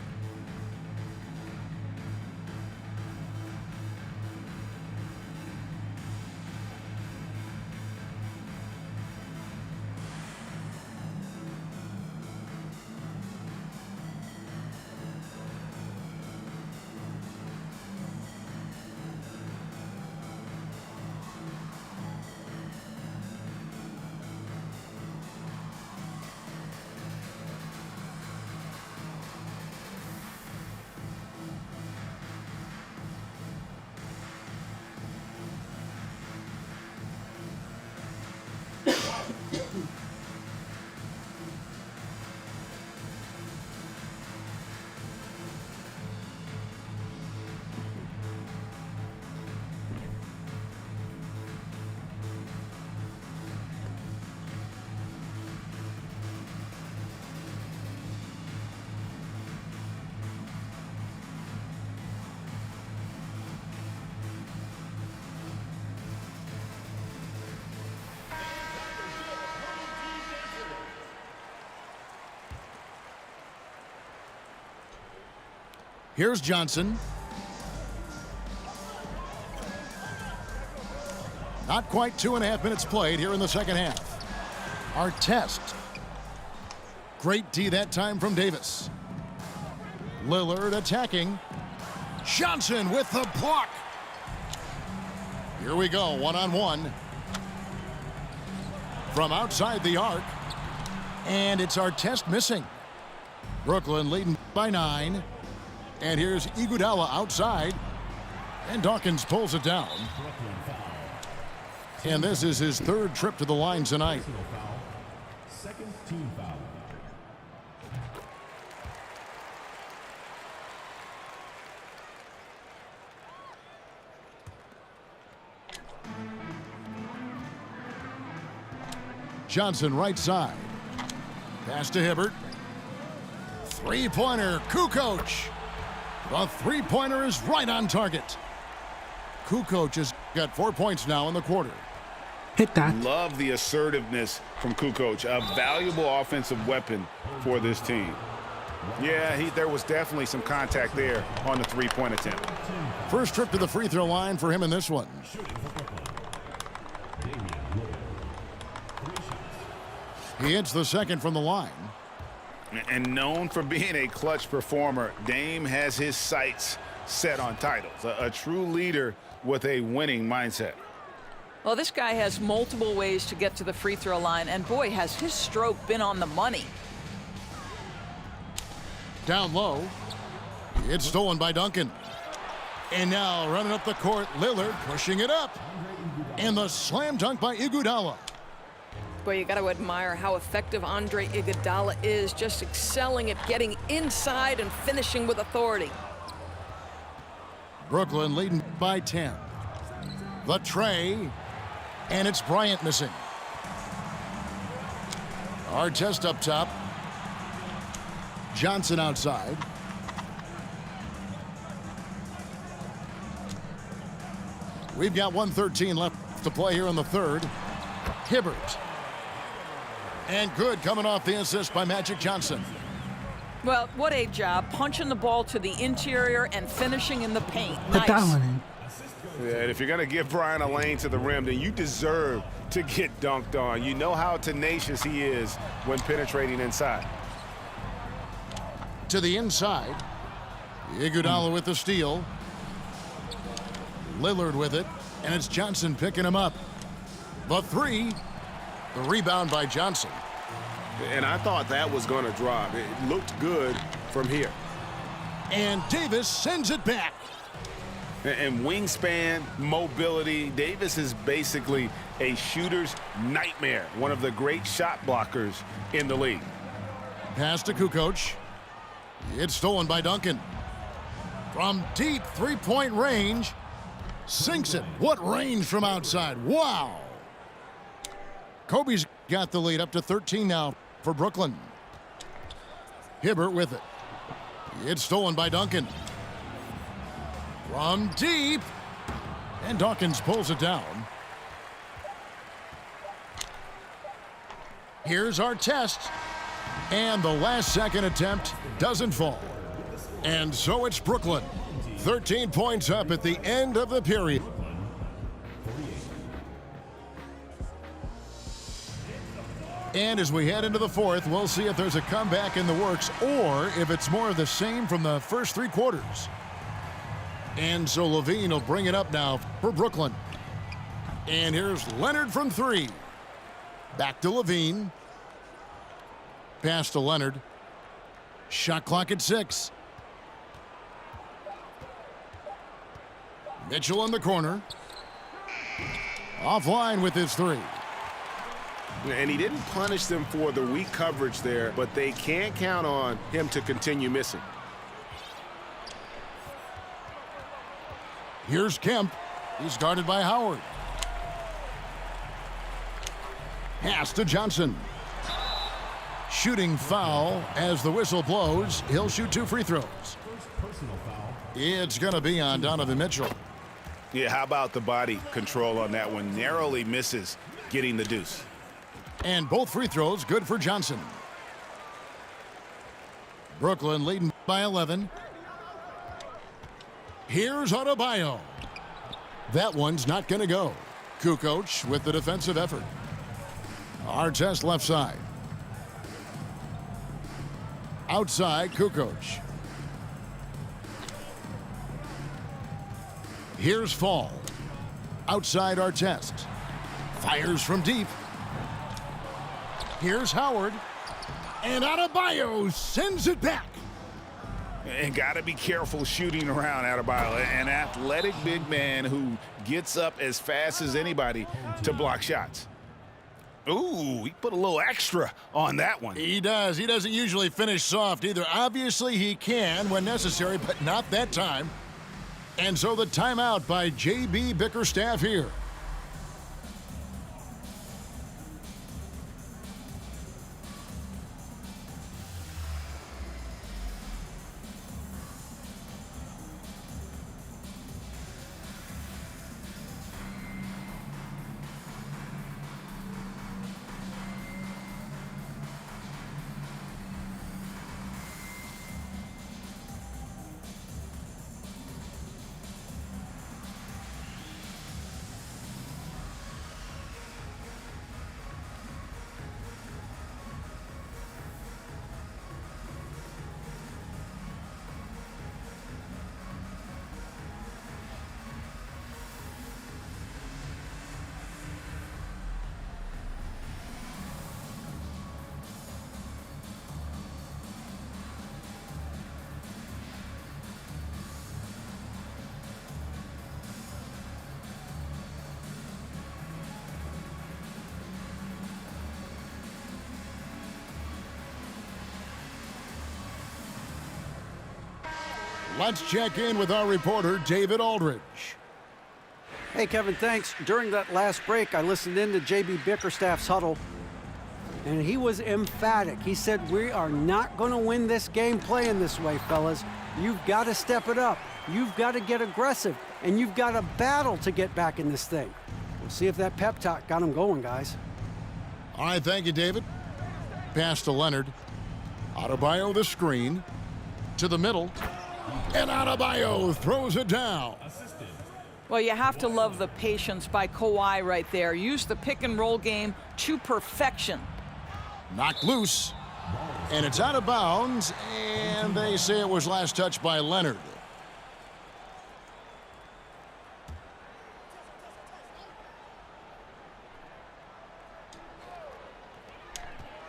Here's Johnson. Not quite 2.5 minutes played here in the second half. Artest. Great D that time from Davis. Lillard attacking. Johnson with the block. Here we go, one-on-one. From outside the arc. And it's Artest missing. Brooklyn leading by 9. And here's Iguodala outside. And Dawkins pulls it down. And this is his third trip to the line tonight. Second team foul. Johnson right side. Pass to Hibbert. Three-pointer, Kukoc. The three-pointer is right on target. Kukoc has got 4 points now in the quarter. Hit that. Love the assertiveness from Kukoc, a valuable offensive weapon for this team. Yeah, there was definitely some contact there on the three-point attempt. First trip to the free throw line for him in this one. He hits the second from the line. And known for being a clutch performer, Dame has his sights set on titles. A true leader with a winning mindset. Well, this guy has multiple ways to get to the free throw line, and boy, has his stroke been on the money. Down low. It's stolen by Duncan. And now running up the court, Lillard pushing it up. And the slam dunk by Iguodala. Boy, you got to admire how effective Andre Iguodala is, just excelling at getting inside and finishing with authority. Brooklyn leading by 10. The tray, and it's Bryant missing. Artest up top. Johnson outside. We've got 1:13 left to play here in the third. Hibbert. And good coming off the assist by Magic Johnson. Well, what a job punching the ball to the interior and finishing in the paint. Put that one in. Yeah, and if you're going to give Brian a lane to the rim, then you deserve to get dunked on. You know how tenacious he is when penetrating inside. To the inside. Iguodala with the steal. Lillard with it. And it's Johnson picking him up. The three. The rebound by Johnson. And I thought that was going to drop. It looked good from here. And Davis sends it back. And wingspan, mobility, Davis is basically a shooter's nightmare. One of the great shot blockers in the league. Pass to Kukoc. It's stolen by Duncan. From deep three-point range, sinks it. What range from outside. Wow. Kobe's got the lead up to 13 now for Brooklyn. Hibbert with it. It's stolen by Duncan. From deep. And Dawkins pulls it down. Here's our test. And the last second attempt doesn't fall. And so it's Brooklyn. 13 points up at the end of the period. And as we head into the fourth, we'll see if there's a comeback in the works or if it's more of the same from the first three quarters. And so Levine will bring it up now for Brooklyn. And here's Leonard from three. Back to Levine. Pass to Leonard. Shot clock at 6. Mitchell in the corner. Offline with his 3. And he didn't punish them for the weak coverage there, but they can't count on him to continue missing. Here's Kemp. He's guarded by Howard. Pass to Johnson. Shooting foul as the whistle blows. He'll shoot 2 free throws. It's going to be on Donovan Mitchell. Yeah, how about the body control on that one? Narrowly misses getting the deuce. And both free throws good for Johnson. Brooklyn leading by 11. Here's Adebayo. That one's not going to go. Kukoc with the defensive effort. Artest left side. Outside, Kukoc. Here's Fall. Outside Artest. Fires from deep. Here's Howard. And Adebayo sends it back. And got to be careful shooting around Adebayo, an athletic big man who gets up as fast as anybody to block shots. Ooh, he put a little extra on that one. He does. He doesn't usually finish soft either. Obviously, he can when necessary, but not that time. And so the timeout by J.B. Bickerstaff here. Let's check in with our reporter, David Aldridge. Hey, Kevin, thanks. During that last break, I listened in to J.B. Bickerstaff's huddle, and he was emphatic. He said, we are not going to win this game playing this way, fellas. You've got to step it up. You've got to get aggressive, and you've got to battle to get back in this thing. We'll see if that pep talk got him going, guys. All right, thank you, David. Pass to Leonard. Adebayo the screen. To the middle. And Adebayo throws it down. Well, you have to love the patience by Kawhi right there. Use the pick and roll game to perfection. Knocked loose. And it's out of bounds. And they say it was last touched by Leonard.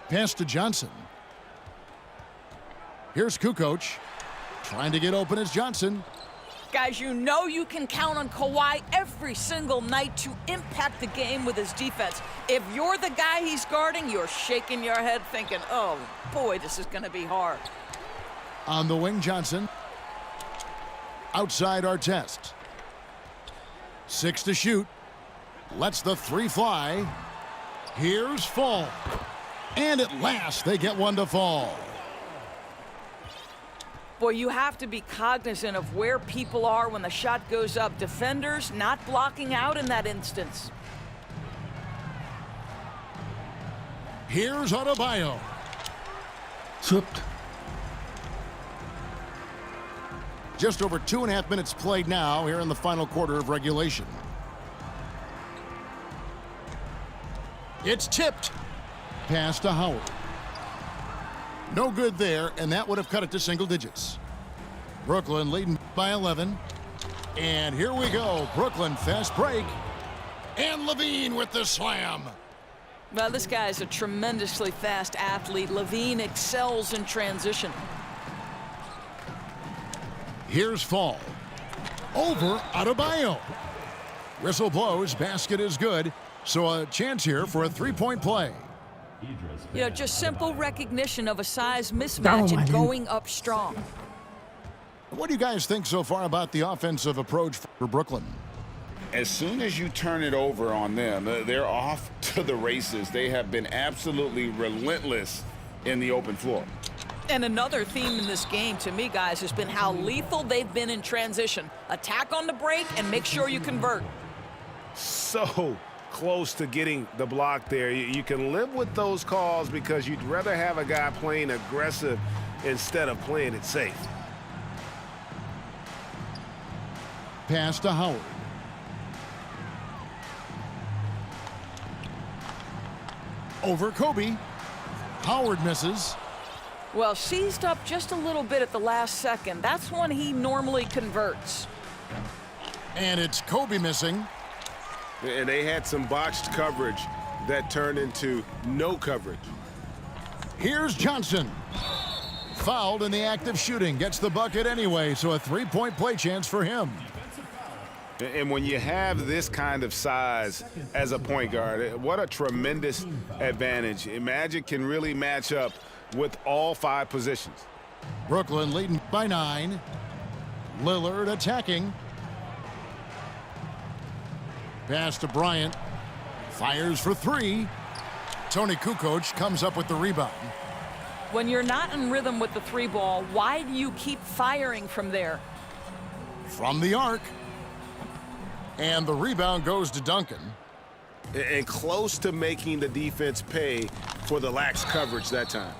Pass to Johnson. Here's Kukoc. Trying to get open as Johnson. Guys, you know you can count on Kawhi every single night to impact the game with his defense. If you're the guy he's guarding, you're shaking your head thinking, oh, boy, this is going to be hard. On the wing, Johnson. outside Artest. 6 to shoot. Lets the 3 fly. Here's Fall. And at last, they get one to fall. Boy, you have to be cognizant of where people are when the shot goes up. Defenders not blocking out in that instance. Here's Adebayo. Slipped. Just over 2.5 minutes played now here in the final quarter of regulation. It's tipped. Pass to Howard. No good there, and that would have cut it to single digits. Brooklyn leading by 11. And here we go. Brooklyn fast break. And Levine with the slam. Well, this guy is a tremendously fast athlete. Levine excels in transition. Here's Fall. Over Adebayo. Whistle blows. Basket is good. So a chance here for a three-point play. You know, just simple recognition of a size mismatch and going up strong. What do you guys think so far about the offensive approach for Brooklyn? As soon as you turn it over on them, they're off to the races. They have been absolutely relentless in the open floor. And another theme in this game, to me, guys, has been how lethal they've been in transition. Attack on the break and make sure you convert. So close to getting the block there. You can live with those calls because you'd rather have a guy playing aggressive instead of playing it safe. Pass to Howard. Over Kobe. Howard misses. Well, seized up just a little bit at the last second. That's when he normally converts. And it's Kobe missing. And they had some botched coverage that turned into no coverage. Here's Johnson. Fouled in the act of shooting. Gets the bucket anyway, so a three-point play chance for him. And when you have this kind of size as a point guard, what a tremendous advantage. Magic can really match up with all 5 positions. Brooklyn leading by 9. Lillard attacking. Pass to Bryant. Fires for 3. Tony Kukoc comes up with the rebound. When you're not in rhythm with the 3 ball, why do you keep firing from there? From the arc. And the rebound goes to Duncan. And close to making the defense pay for the lax coverage that time.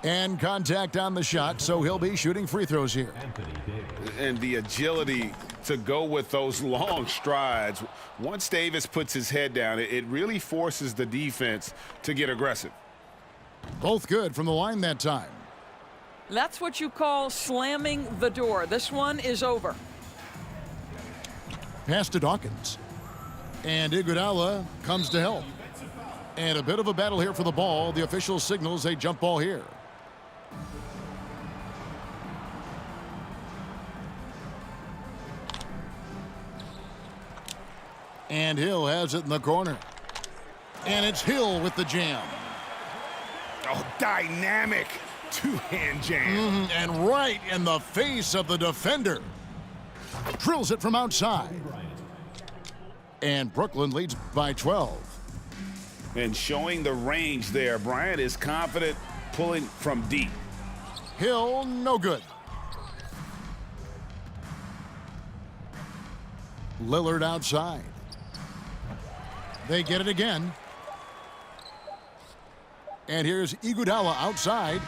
And contact on the shot, so he'll be shooting free throws here. And the agility to go with those long strides. Once Davis puts his head down, it really forces the defense to get aggressive. Both good from the line that time. That's what you call slamming the door. This one is over. Pass to Dawkins. And Iguodala comes to help. And a bit of a battle here for the ball. The official signals a jump ball here. And Hill has it in the corner. And it's Hill with the jam. Oh, dynamic two-hand jam. And right in the face of the defender. Drills it from outside. And Brooklyn leads by 12. And showing the range there, Bryant is confident pulling from deep. Hill, no good. Lillard outside. They get it again. And here's Iguodala outside.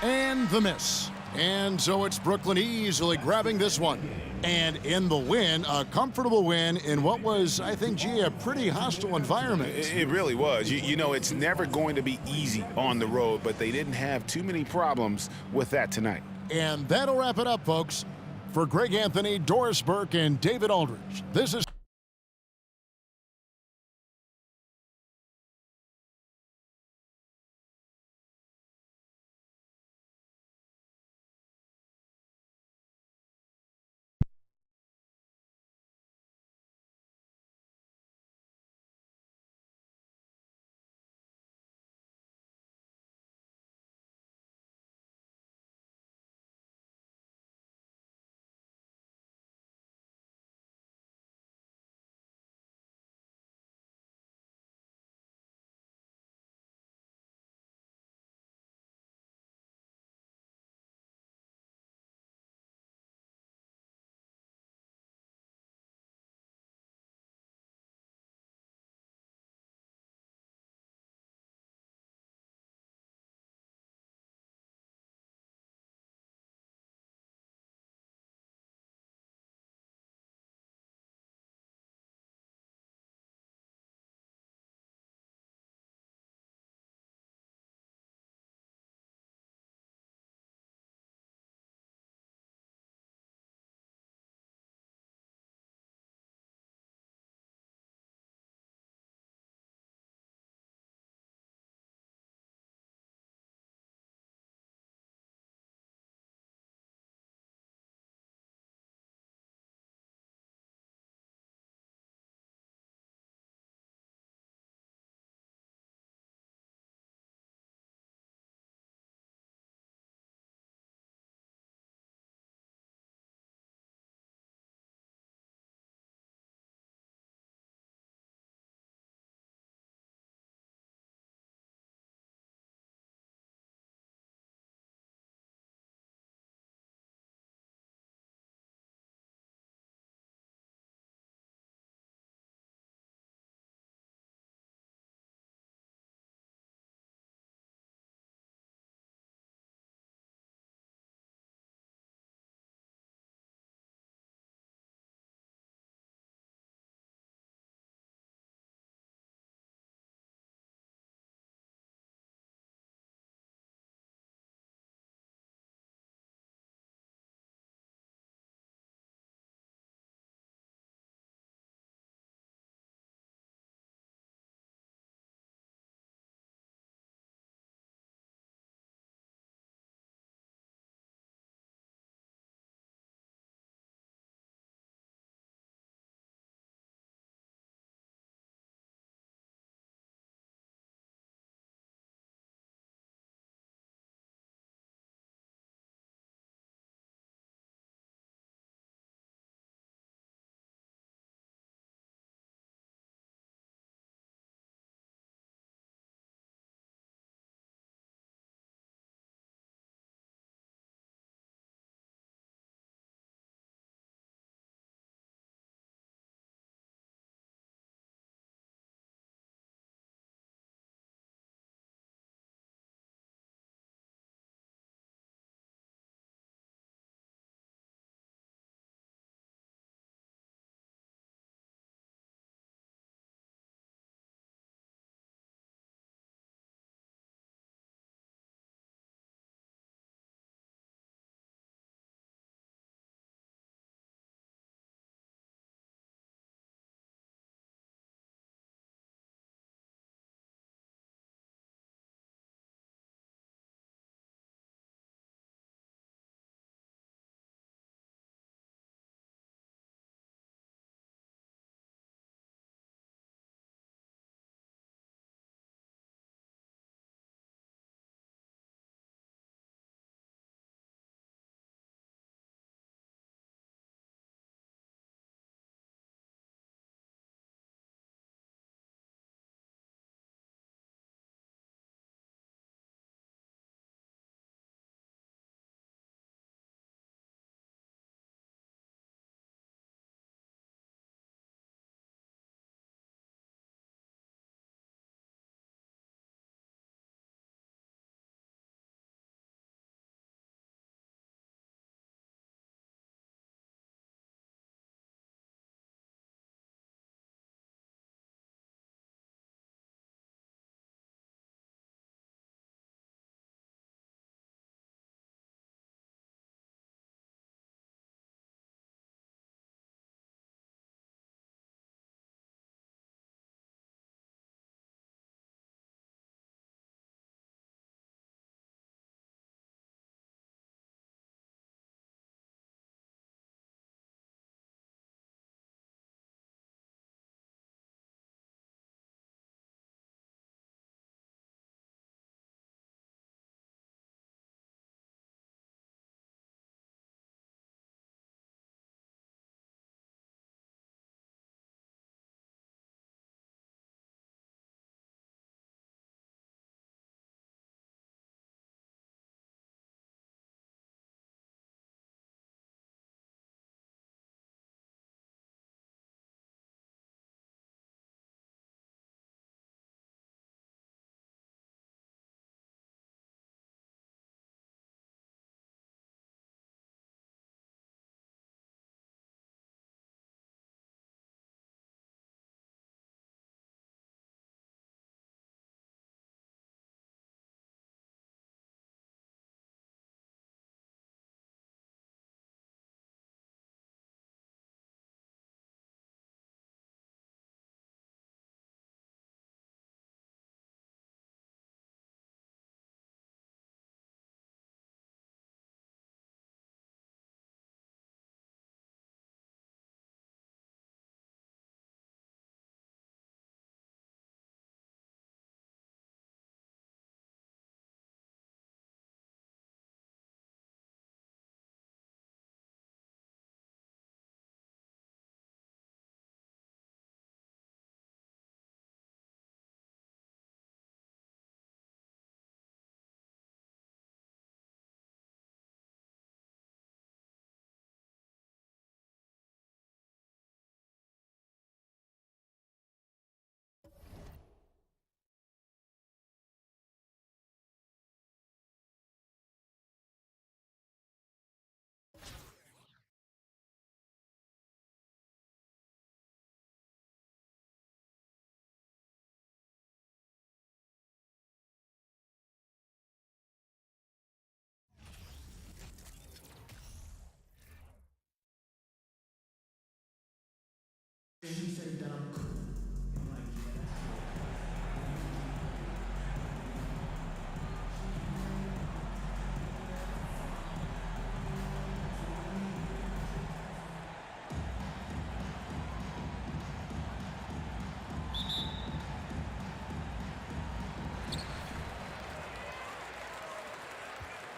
And the miss. And so it's Brooklyn easily grabbing this one. And in the win, a comfortable win in what was, I think, gee, a pretty hostile environment. It really was. You know, it's never going to be easy on the road, but they didn't have too many problems with that tonight. And that'll wrap it up, folks. For Greg Anthony, Doris Burke, and David Aldridge, this is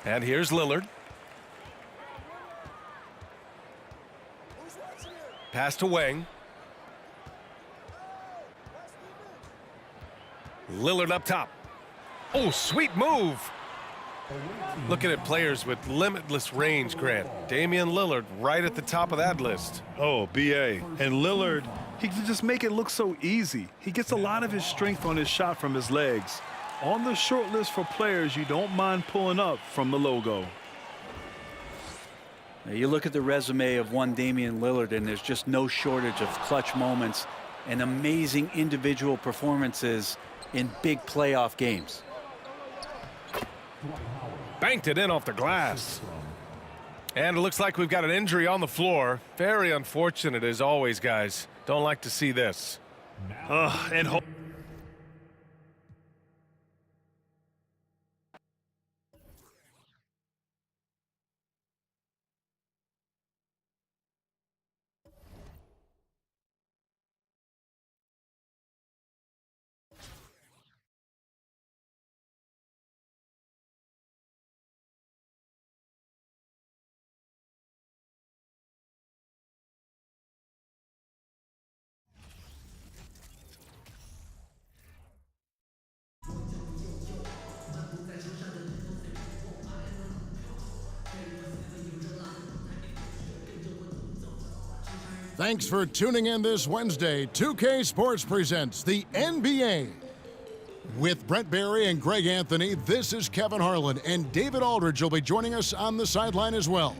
And here's Lillard. Pass to Wang. Lillard up top. Oh, sweet move. Looking at players with limitless range, Grant. Damian Lillard right at the top of that list. Oh, B.A. And Lillard, he can just make it look so easy. He gets a lot of his strength on his shot from his legs. On the short list for players you don't mind pulling up from the logo. Now you look at the resume of one Damian Lillard, and there's just no shortage of clutch moments and amazing individual performances in big playoff games. Banked it in off the glass. And it looks like we've got an injury on the floor. Very unfortunate as always, guys. Don't like to see this. Thanks for tuning in this Wednesday. 2K Sports presents the NBA. With Brent Barry and Greg Anthony, this is Kevin Harlan, and David Aldridge will be joining us on the sideline as well.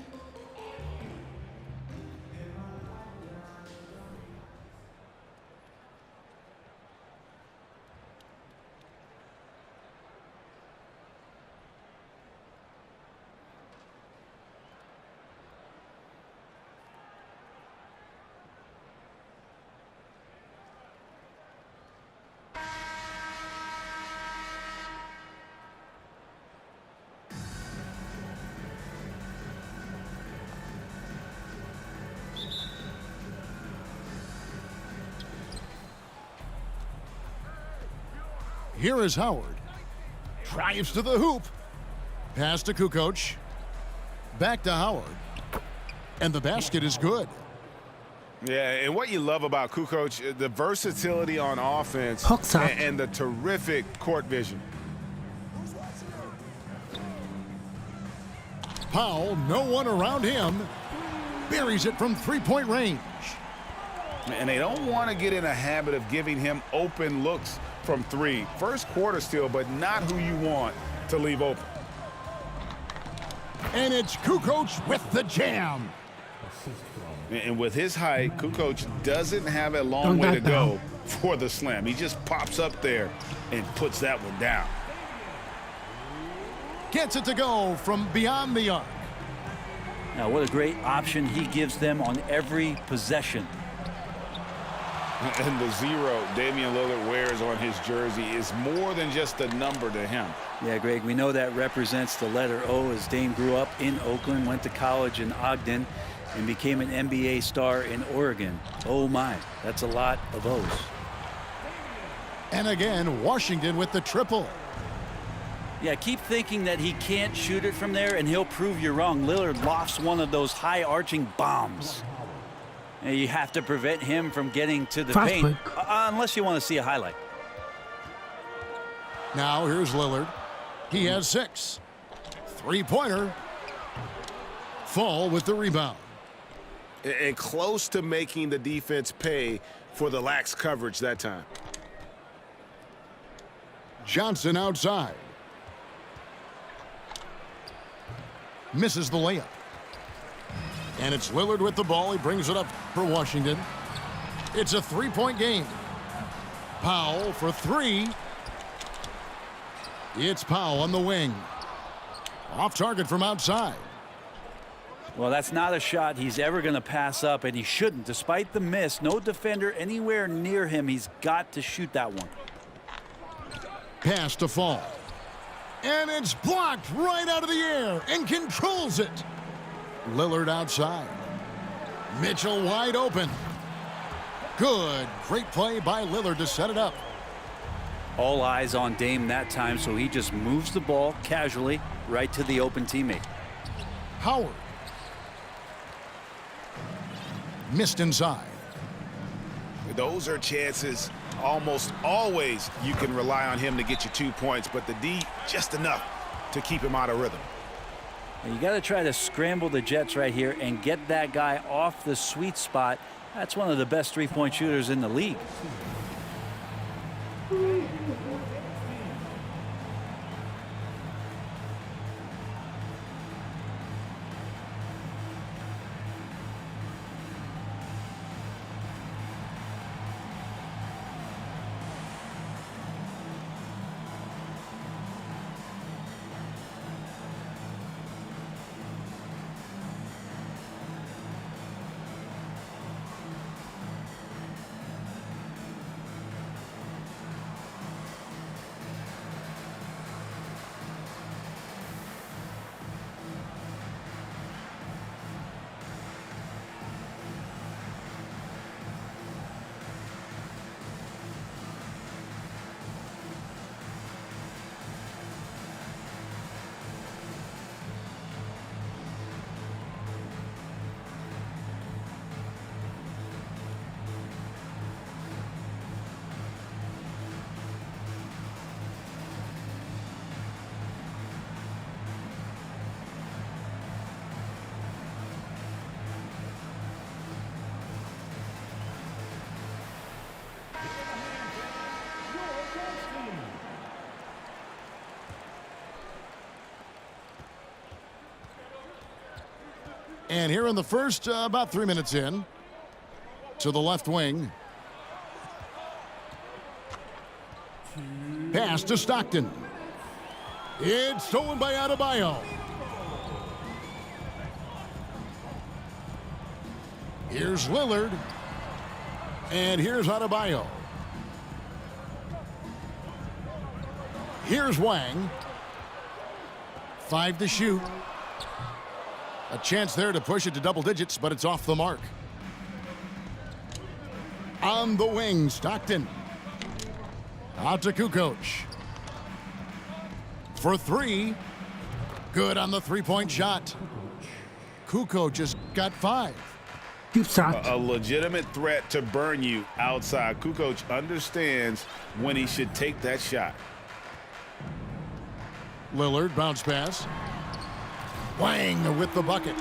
Here is Howard. Drives to the hoop. Pass to Kukoc. Back to Howard. And the basket is good. Yeah, and what you love about Kukoc, the versatility on offense and the terrific court vision. Powell, no one around him. Buries it from three-point range. And they don't want to get in a habit of giving him open looks from three. First quarter still, but not who you want to leave open. And it's Kukoc with the jam. And with his height, Kukoc doesn't have a long way to go for the slam. He just pops up there and puts that one down. Gets it to go from beyond the arc. Now, what a great option he gives them on every possession. And the zero Damian Lillard wears on his jersey is more than just a number to him. Yeah, Greg, we know that represents the letter O, as Dame grew up in Oakland, went to college in Ogden, and became an NBA star in Oregon. Oh my, that's a lot of O's. And again, Washington with the triple. Yeah, keep thinking that he can't shoot it from there, and he'll prove you wrong. Lillard lofts one of those high-arching bombs. And you have to prevent him from getting to the paint, unless you want to see a highlight. Now here's Lillard. He has 6. Three-pointer. Fall with the rebound. And close to making the defense pay for the lax coverage that time. Johnson outside. Misses the layup. And it's Lillard with the ball. He brings it up for Washington. It's a three-point game. Powell for 3. It's Powell on the wing. Off target from outside. Well, that's not a shot he's ever going to pass up, and he shouldn't. Despite the miss, no defender anywhere near him. He's got to shoot that one. Pass to Fall. And it's blocked right out of the air and controls it. Lillard outside. Mitchell wide open. Good. Great play by Lillard to set it up. All eyes on Dame that time, so he just moves the ball casually, right to the open teammate. Howard. Missed inside. Those are chances almost always you can rely on him to get you 2 points, but the D just enough to keep him out of rhythm. And you got to try to scramble the Jets right here and get that guy off the sweet spot. That's one of the best three-point shooters in the league. And here in the first, about 3 minutes in, to the left wing. Pass to Stockton. It's stolen by Adebayo. Here's Lillard. And here's Adebayo. Here's Wang. 5 to shoot. A chance there to push it to double digits, but it's off the mark. On the wing, Stockton. Out to Kukoc. For 3. Good on the three-point shot. Kukoc just got 5. A legitimate threat to burn you outside. Kukoc understands when he should take that shot. Lillard, bounce pass. Wang with the bucket.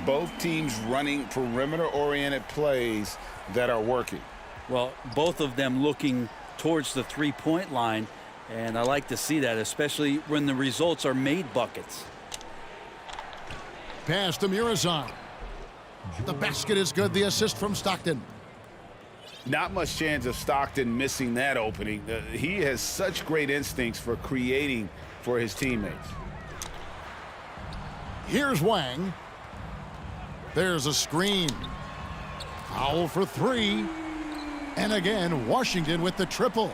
Both teams running perimeter-oriented plays that are working. Well, both of them looking towards the three-point line, and I like to see that, especially when the results are made buckets. Pass to Murazan. The basket is good. The assist from Stockton. Not much chance of Stockton missing that opening. He has such great instincts for creating for his teammates. Here's Wang. There's a screen. Foul for 3. And again, Washington with the triple.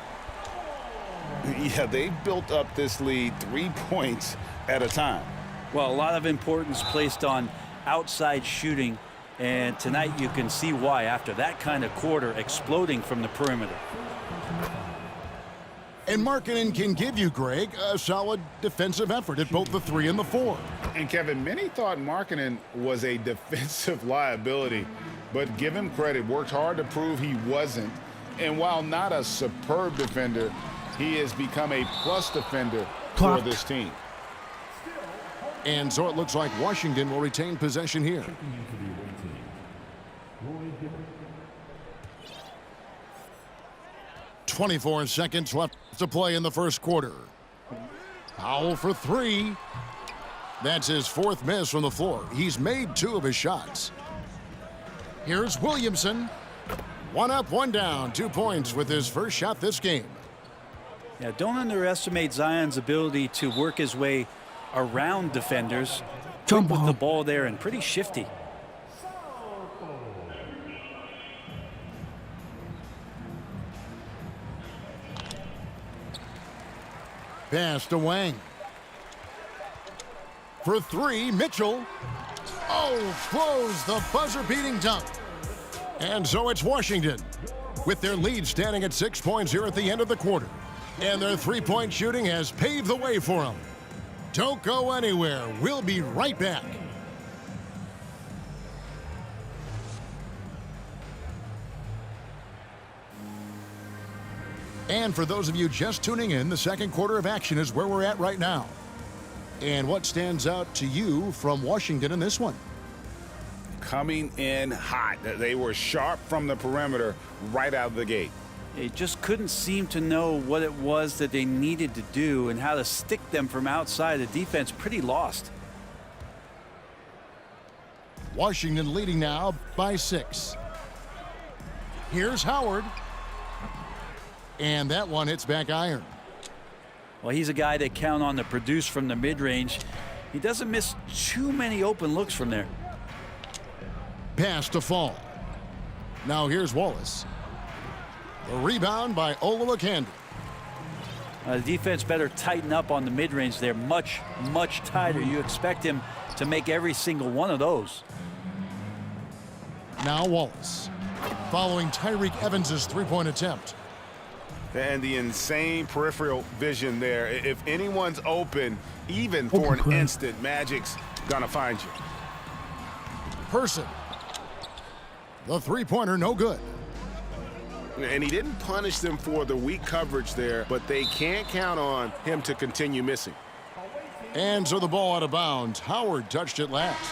Yeah, they built up this lead 3 points at a time. Well, a lot of importance placed on outside shooting, and tonight you can see why after that kind of quarter exploding from the perimeter. And Markkanen can give you, Greg, a solid defensive effort at both the 3 and the 4. And Kevin, many thought Markkanen was a defensive liability, but give him credit, worked hard to prove he wasn't. And while not a superb defender, he has become a plus defender for this team. And so it looks like Washington will retain possession here. 24 seconds left to play in the first quarter. Powell for 3. That's his 4th miss from the floor. He's made 2 of his shots. Here's Williamson. 1 up, 1 down. 2 points with his first shot this game. Yeah, don't underestimate Zion's ability to work his way around defenders. Quick with the ball there and pretty shifty. Pass to Wang. For 3, Mitchell. Oh, flows the buzzer-beating dunk. And so it's Washington with their lead standing at 6 points here at the end of the quarter. And their three-point shooting has paved the way for them. Don't go anywhere. We'll be right back. And for those of you just tuning in, the second quarter of action is where we're at right now. And what stands out to you from Washington in this one? Coming in hot. They were sharp from the perimeter right out of the gate. They just couldn't seem to know what it was that they needed to do and how to stick them from outside. The defense pretty lost. Washington leading now by 6. Here's Howard. And that one hits back iron. Well, he's a guy that count on to produce from the mid-range. He doesn't miss too many open looks from there. Pass to Fall. Now here's Wallace. The rebound by Olowokandi. The defense better tighten up on the mid-range there. Much, much tighter. You expect him to make every single one of those. Now Wallace. Following Tyreek Evans' three-point attempt. And the insane peripheral vision there. If anyone's open, even for an instant, Magic's gonna find you. Person. The three-pointer no good. And he didn't punish them for the weak coverage there, but they can't count on him to continue missing. And so the ball out of bounds. Howard touched it last.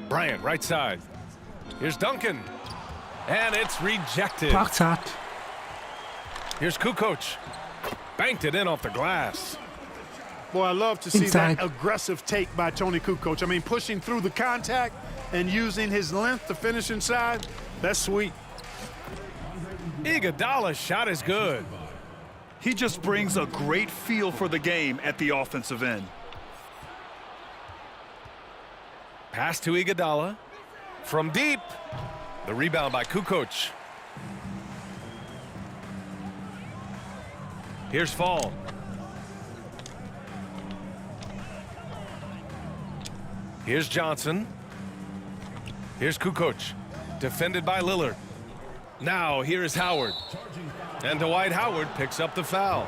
Bryant, right side. Here's Duncan. And it's rejected. Park's hot. Here's Kukoc. Banked it in off the glass. Boy, I love to see Inside. that aggressive take by Toni Kukoc. I mean, pushing through the contact and using his length to finish inside. That's sweet. Iguodala's shot is good. He just brings a great feel for the game at the offensive end. Pass to Iguodala. From deep. The rebound by Kukoc. Here's Fall. Here's Johnson. Here's Kukoc, defended by Lillard. Now here is Howard. And Dwight Howard picks up the foul.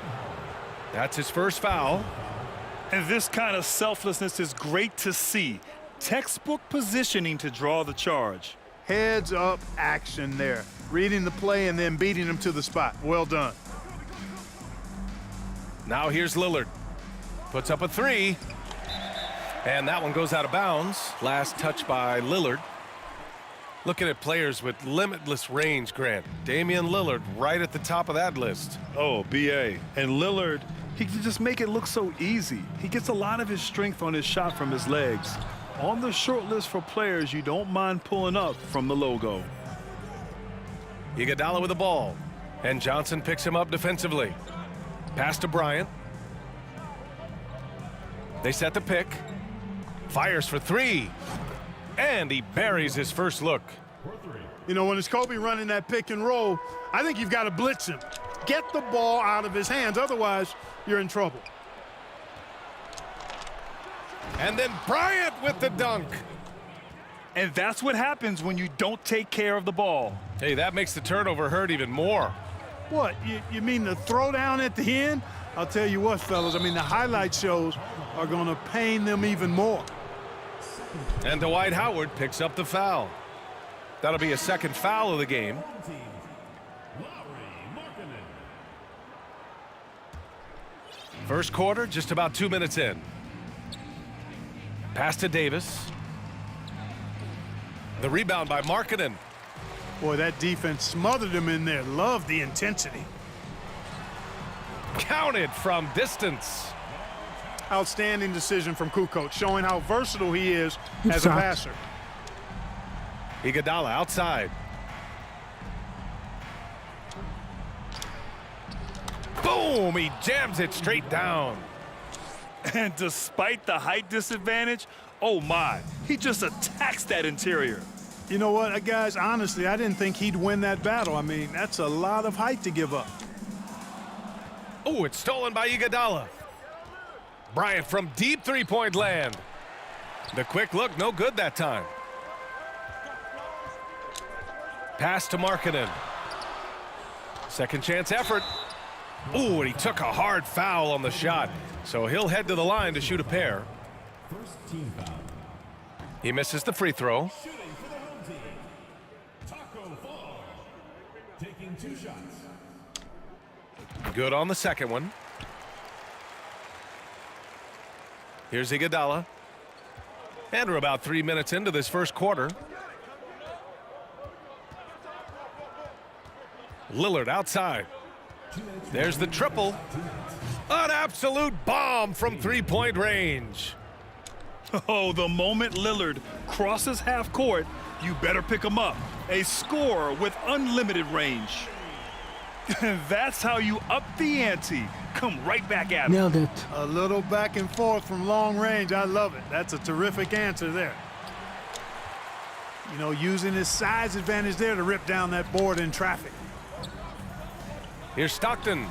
That's his first foul. And this kind of selflessness is great to see. Textbook positioning to draw the charge. Heads up action there. Reading the play and then beating him to the spot. Well done. Now here's Lillard. Puts up a three. And that one goes out of bounds. Last touch by Lillard. Looking at players with limitless range, Grant. Damian Lillard right at the top of that list. Oh, BA. And Lillard, he can just make it look so easy. He gets a lot of his strength on his shot from his legs. On the short list for players you don't mind pulling up from the logo. Iguodala with the ball. And Johnson picks him up defensively. Pass to Bryant. They set the pick. Fires for three. And he buries his first look. You know, when it's Kobe running that pick and roll, I think you've got to blitz him. Get the ball out of his hands. Otherwise, you're in trouble. And then Bryant with the dunk. And that's what happens when you don't take care of the ball. Hey, that makes the turnover hurt even more. What, you mean the throwdown at the end? I'll tell you what, fellas, I mean, the highlight shows are going to pain them even more. And Dwight Howard picks up the foul. That'll be a second foul of the game. First quarter, just about 2 minutes in. Pass to Davis. The rebound by Markkanen. Boy, that defense smothered him in there. Love the intensity. Counted from distance. Outstanding decision from Kukoc, showing how versatile he is as a passer. Iguodala outside. Boom! He jams it straight down. And despite the height disadvantage, oh my, he just attacks that interior. You know what, guys, honestly, I didn't think he'd win that battle. I mean, that's a lot of height to give up. Oh, it's stolen by Iguodala. Bryant from deep three-point land. The quick look, no good that time. Pass to Markkanen. Second chance effort. Ooh, and he took a hard foul on the shot. So he'll head to the line to shoot a pair. First team foul. He misses the free throw. Shooting for the home team. Taco Fall. Taking 2 shots. Good on the second one. Here's Iguodala. And we're about 3 minutes into this first quarter. Lillard outside. There's the triple. An absolute bomb from three-point range. Oh, the moment Lillard crosses half court, you better pick him up. A scorer with unlimited range. That's how you up the ante. Come right back at him. Nailed it. A little back and forth from long range. I love it. That's a terrific answer there. You know, using his size advantage there to rip down that board in traffic. Here's Stockton.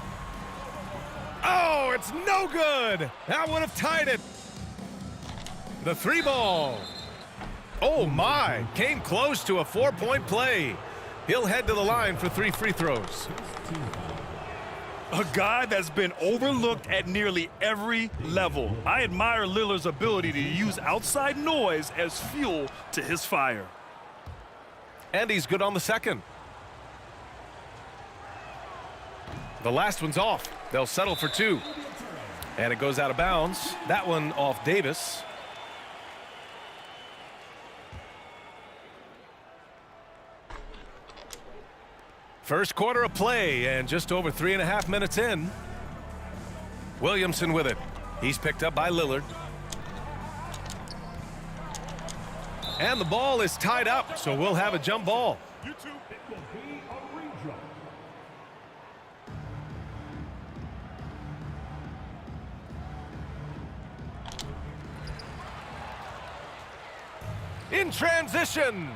Oh, it's no good. That would have tied it. The three ball. Oh, my. Came close to a 4-point play. He'll head to the line for 3 free throws. A guy that's been overlooked at nearly every level. I admire Lillard's ability to use outside noise as fuel to his fire. And he's good on the second. The last one's off. They'll settle for 2. And it goes out of bounds. That one off Davis. First quarter of play, and just over 3.5 minutes in. Williamson with it. He's picked up by Lillard. And the ball is tied up, so we'll have a jump ball. In transition.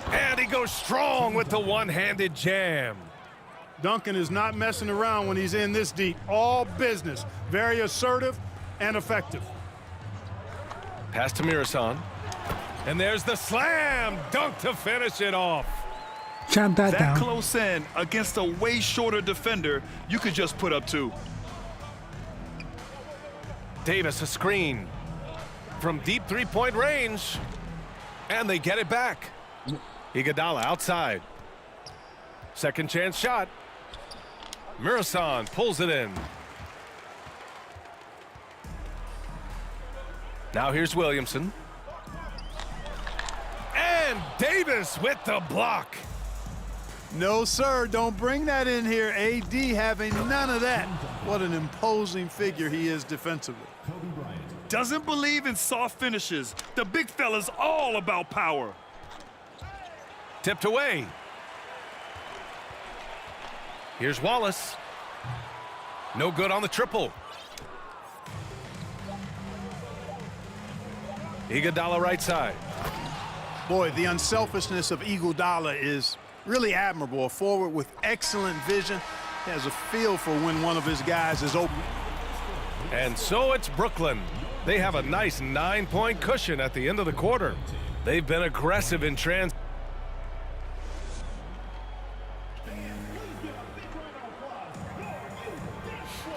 And he goes strong with the one-handed jam. Duncan is not messing around when he's in this deep. All business. Very assertive and effective. Pass to Mirasan. And there's the slam dunk to finish it off. Jab that down. Close in against a way shorter defender, you could just put up 2. Davis a screen from deep three-point range. And they get it back. Iguodala outside. Second chance shot. Murasan pulls it in. Now here's Williamson. And Davis with the block. No, sir, don't bring that in here. AD having none of that. What an imposing figure he is defensively. Doesn't believe in soft finishes. The big fella's all about power. Tipped away. Here's Wallace. No good on the triple. Iguodala right side. Boy, the unselfishness of Iguodala is really admirable. A forward with excellent vision. He has a feel for when one of his guys is open. And so it's Brooklyn. They have a nice 9-point cushion at the end of the quarter. They've been aggressive in trans.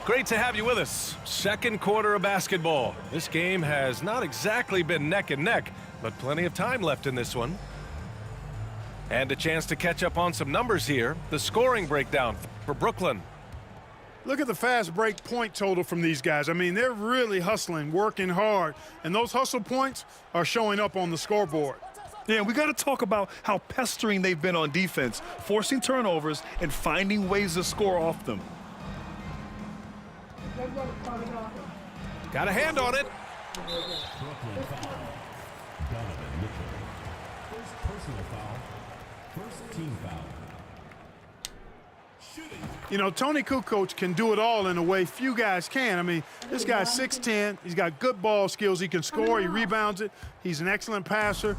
Great to have you with us. Second quarter of basketball. This game has not exactly been neck and neck, but plenty of time left in this one. And a chance to catch up on some numbers here. The scoring breakdown for Brooklyn. Look at the fast break point total from these guys. I mean, they're really hustling, working hard, and those hustle points are showing up on the scoreboard. Yeah, we got to talk about how pestering they've been on defense, forcing turnovers and finding ways to score off them. Got a hand on it. You know, Tony Kukoc can do it all in a way few guys can. I mean, this guy's 6'10". He's got good ball skills. He can score. He rebounds it. He's an excellent passer.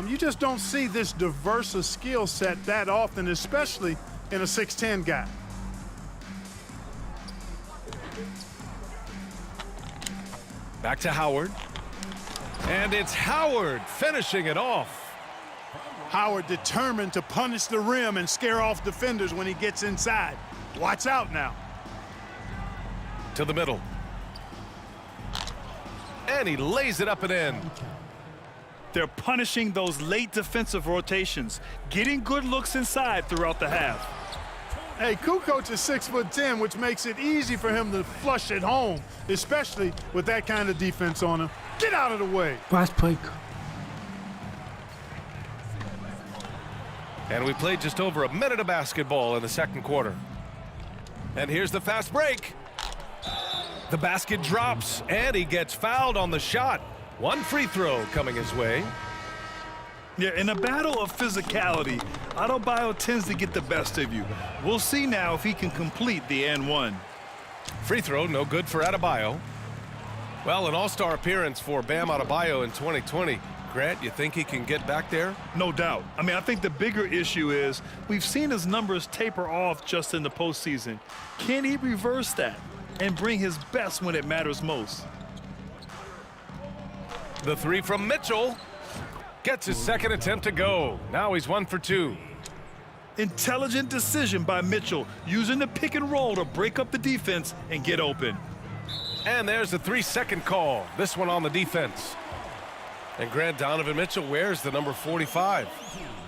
You just don't see this diverse a skill set that often, especially in a 6'10" guy. Back to Howard. And it's Howard finishing it off. Howard determined to punish the rim and scare off defenders when he gets inside. Watch out now. To the middle. And he lays it up and in. They're punishing those late defensive rotations, getting good looks inside throughout the half. Hey, Kukoc is 6'10", which makes it easy for him to flush it home, especially with that kind of defense on him. Get out of the way. Fast break. And we played just over a minute of basketball in the second quarter. And here's the fast break. The basket drops, and he gets fouled on the shot. One free throw coming his way. Yeah, in a battle of physicality, Adebayo tends to get the best of you. We'll see now if he can complete the and one. Free throw, no good for Adebayo. Well, an all-star appearance for Bam Adebayo in 2020. Grant, you think he can get back there? No doubt. I mean, I think the bigger issue is we've seen his numbers taper off just in the postseason. Can he reverse that and bring his best when it matters most? The three from Mitchell. Gets his second attempt to go. Now he's 1 for 2. Intelligent decision by Mitchell, using the pick and roll to break up the defense and get open. And there's a 3-second call. This one on the defense. And Grant, Donovan Mitchell wears the number 45.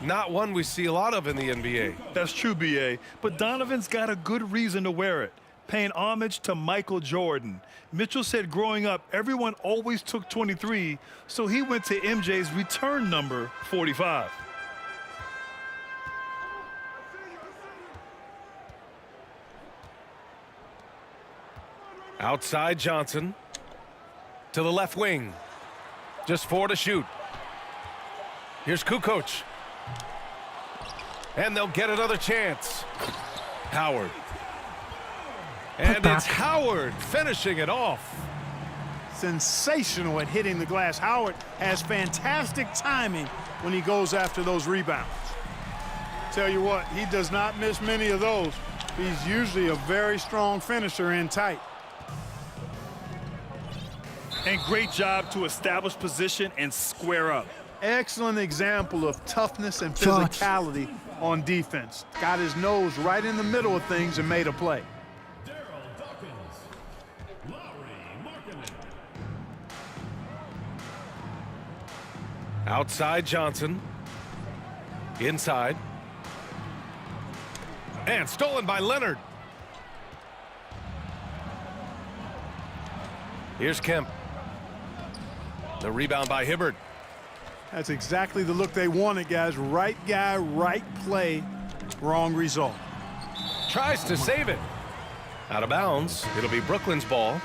Not one we see a lot of in the NBA. That's true, B.A., but Donovan's got a good reason to wear it, paying homage to Michael Jordan. Mitchell said growing up, everyone always took 23, so he went to MJ's return number 45. Outside Johnson. To the left wing. Just 4 to shoot. Here's Kukoc. And they'll get another chance. Howard. And it's Howard finishing it off. Sensational at hitting the glass. Howard has fantastic timing when he goes after those rebounds. Tell you what, he does not miss many of those. He's usually a very strong finisher in tight. And great job to establish position and square up. Excellent example of toughness and Shot. physicality on defense. Got his nose right in the middle of things and made a play. Outside Johnson. Inside. And stolen by Leonard. Here's Kemp. The rebound by Hibbert. That's exactly the look they wanted, guys. Right guy, right play, wrong result. Tries to save it. Out of bounds. It'll be Brooklyn's ball.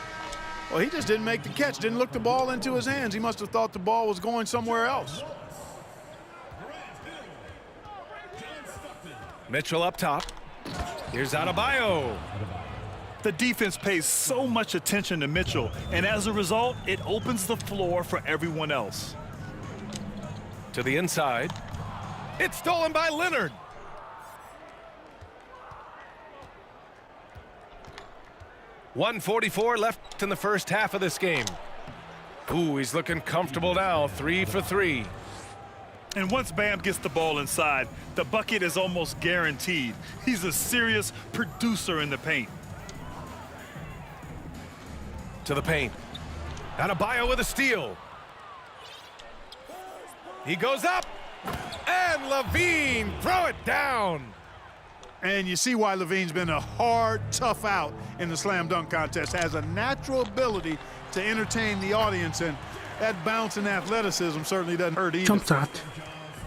Well, he just didn't make the catch, didn't look the ball into his hands. He must have thought the ball was going somewhere else. Mitchell up top. Here's Adebayo. The defense pays so much attention to Mitchell, and as a result, it opens the floor for everyone else. To the inside. It's stolen by Leonard. .144 left in the first half of this game. Ooh, he's looking comfortable now. 3 for 3. And once Bam gets the ball inside, the bucket is almost guaranteed. He's a serious producer in the paint. To the paint. Adebayo with a steal. He goes up. And Levine throw it down. And you see why Levine's been a hard, tough out in the slam dunk contest. Has a natural ability to entertain the audience, and that bounce and athleticism certainly doesn't hurt either. Jump shot.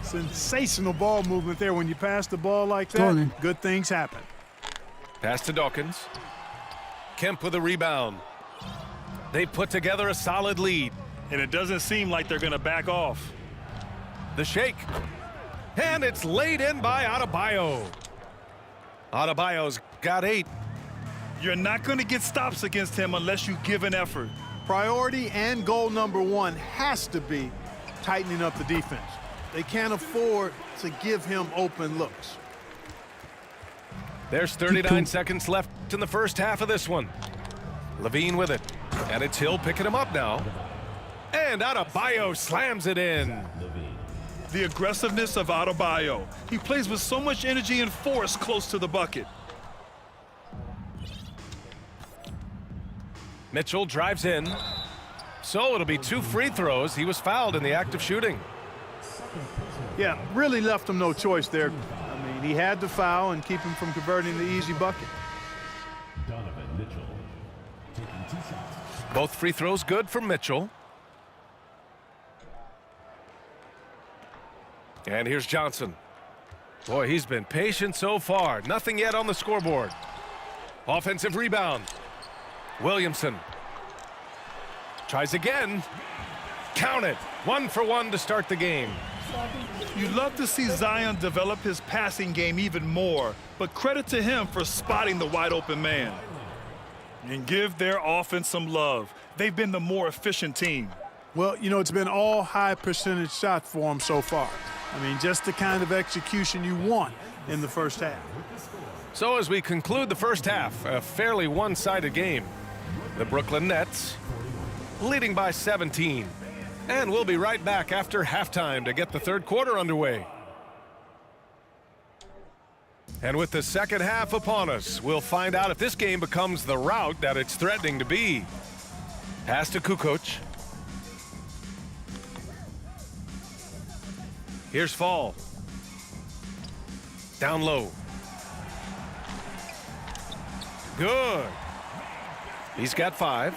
Sensational ball movement there. When you pass the ball like that, Stolen. good things happen. Pass to Dawkins. Kemp with a rebound. They put together a solid lead. And it doesn't seem like they're going to back off. The shake. And it's laid in by Adebayo. Adebayo's got 8. You're not going to get stops against him unless you give an effort. Priority and goal number one has to be tightening up the defense. They can't afford to give him open looks. There's 39 seconds left in the first half of this one. Levine with it. And it's Hill picking him up now. And Adebayo slams it in. The aggressiveness of Adebayo. He plays with so much energy and force close to the bucket. Mitchell drives in. So it'll be 2 free throws. He was fouled in the act of shooting. Yeah, really left him no choice there. I mean, he had to foul and keep him from converting the easy bucket. Donovan Mitchell taking 2 shots. Both free throws good for Mitchell. And here's Johnson. Boy, he's been patient so far. Nothing yet on the scoreboard. Offensive rebound. Williamson. Tries again. Count it. 1 for 1 to start the game. You'd love to see Zion develop his passing game even more, but credit to him for spotting the wide open man. And give their offense some love. They've been the more efficient team. Well, you know, it's been all high percentage shots for him so far. I mean, just the kind of execution you want in the first half. So as we conclude the first half, a fairly one-sided game. The Brooklyn Nets leading by 17. And we'll be right back after halftime to get the third quarter underway. And with the second half upon us, we'll find out if this game becomes the rout that it's threatening to be. Pass to Kukoc. Here's Fall. Down low. Good. He's got 5.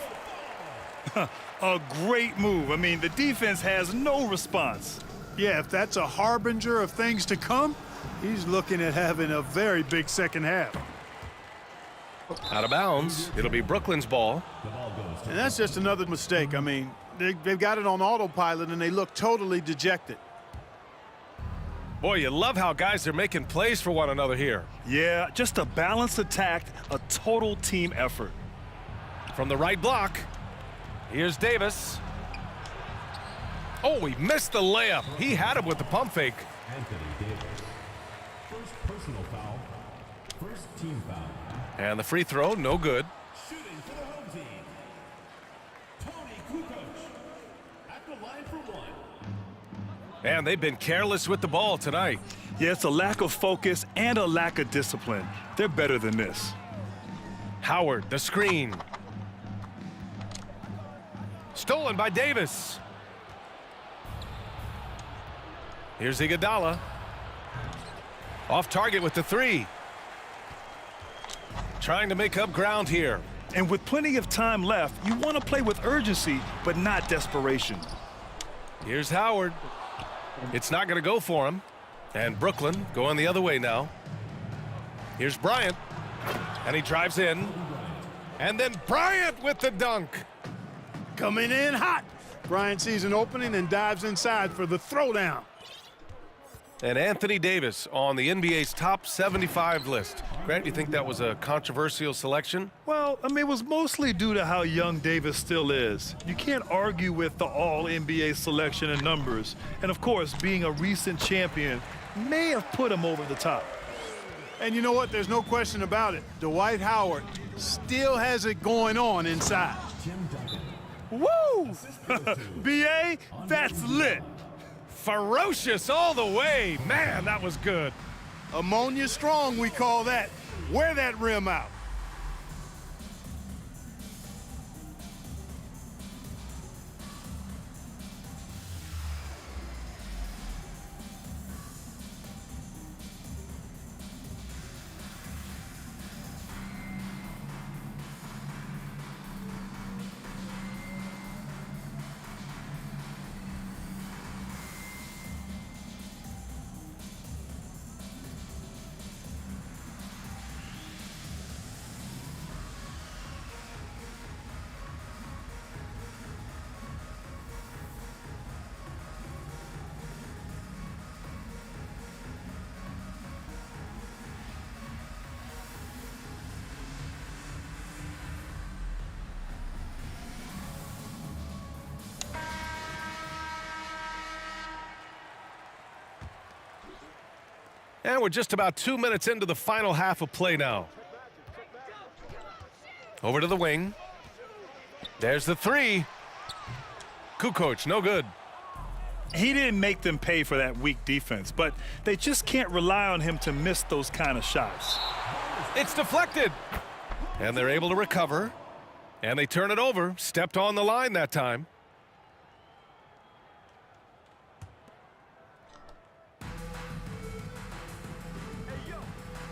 A great move. I mean, the defense has no response. Yeah, if that's a harbinger of things to come, he's looking at having a very big second half. Out of bounds. It'll be Brooklyn's ball. And that's just another mistake. I mean, they've got it on autopilot, and they look totally dejected. Boy, you love how guys are making plays for one another here. Yeah, just a balanced attack, a total team effort. From the right block, here's Davis. Oh, he missed the layup. He had him with the pump fake. Anthony Davis. First personal foul. First team foul. And the free throw, no good. Shooting for the home team. Tony Kukoc at the line for 1. And they've been careless with the ball tonight. Yeah, it's a lack of focus and a lack of discipline. They're better than this. Howard, the screen. Stolen by Davis. Here's Iguodala. Off target with the three. Trying to make up ground here. And with plenty of time left, you want to play with urgency, but not desperation. Here's Howard. It's not going to go for him. And Brooklyn going the other way now. Here's Bryant. And he drives in. And then Bryant with the dunk. Coming in hot. Bryant sees an opening and dives inside for the throwdown. And Anthony Davis on the NBA's top 75 list. Grant, you think that was a controversial selection? Well, I mean, it was mostly due to how young Davis still is. You can't argue with the all-NBA selection and numbers. And, of course, being a recent champion may have put him over the top. And you know what? There's no question about it. Dwight Howard still has it going on inside. Woo! B.A., that's lit. Ferocious all the way. Man, that was good. Ammonia strong, we call that. Wear that rim out. And we're just about 2 minutes into the final half of play now. Over to the wing. There's the three. Kukoc, no good. He didn't make them pay for that weak defense, but they just can't rely on him to miss those kind of shots. It's deflected. And they're able to recover. And they turn it over. Stepped on the line that time.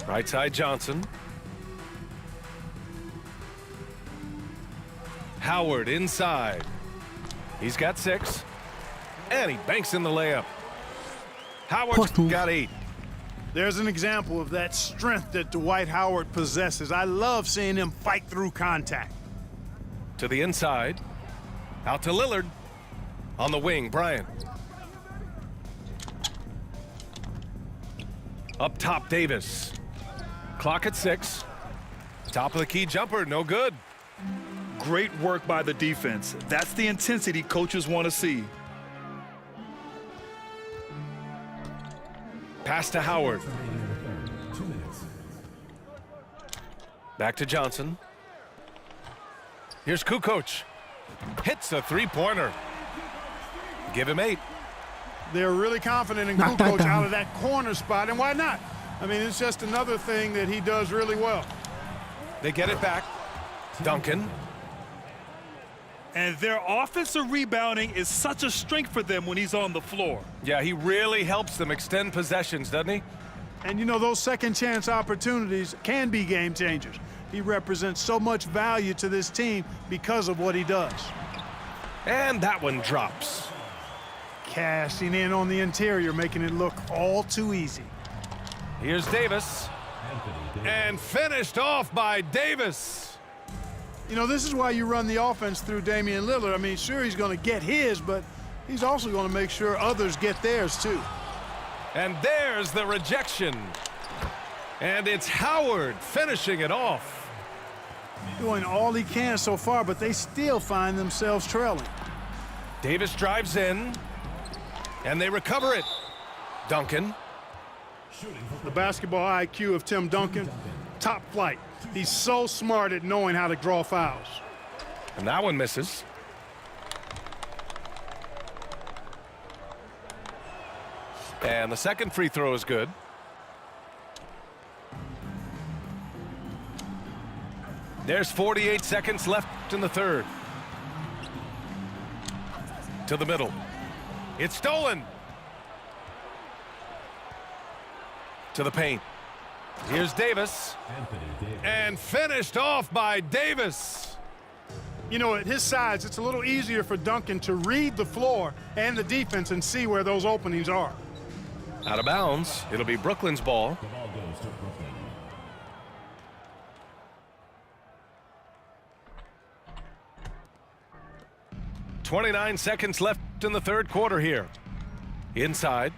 Right side Johnson. Howard inside. He's got 6. And he banks in the layup. Howard's got 8. There's an example of that strength that Dwight Howard possesses. I love seeing him fight through contact. To the inside. Out to Lillard. On the wing, Bryant. Up top, Davis. Clock at 6. Top of the key jumper, no good. Great work by the defense. That's the intensity coaches want to see. Pass to Howard. Back to Johnson. Here's Kukoc. Hits a three-pointer. Give him 8. They're really confident in Kukoc out of that corner spot, and why not? I mean, it's just another thing that he does really well. They get it back. Duncan. And their offensive rebounding is such a strength for them when he's on the floor. Yeah, he really helps them extend possessions, doesn't he? And you know, those second chance opportunities can be game changers. He represents so much value to this team because of what he does. And that one drops. Cashing in on the interior, making it look all too easy. Here's Davis. And finished off by Davis. You know, this is why you run the offense through Damian Lillard. I mean, sure, he's going to get his, but he's also going to make sure others get theirs, too. And there's the rejection. And it's Howard finishing it off. Doing all he can so far, but they still find themselves trailing. Davis drives in, and they recover it. Duncan. The basketball IQ of Tim Duncan, top flight. He's so smart at knowing how to draw fouls. And that one misses. And the second free throw is good. There's 48 seconds left in the third. To the middle. It's stolen. To the paint. Here's Davis. And finished off by Davis. You know, at his size, it's a little easier for Duncan to read the floor and the defense and see where those openings are. Out of bounds. It'll be Brooklyn's ball. The ball goes to Brooklyn. 29 seconds left in the third quarter here. Inside.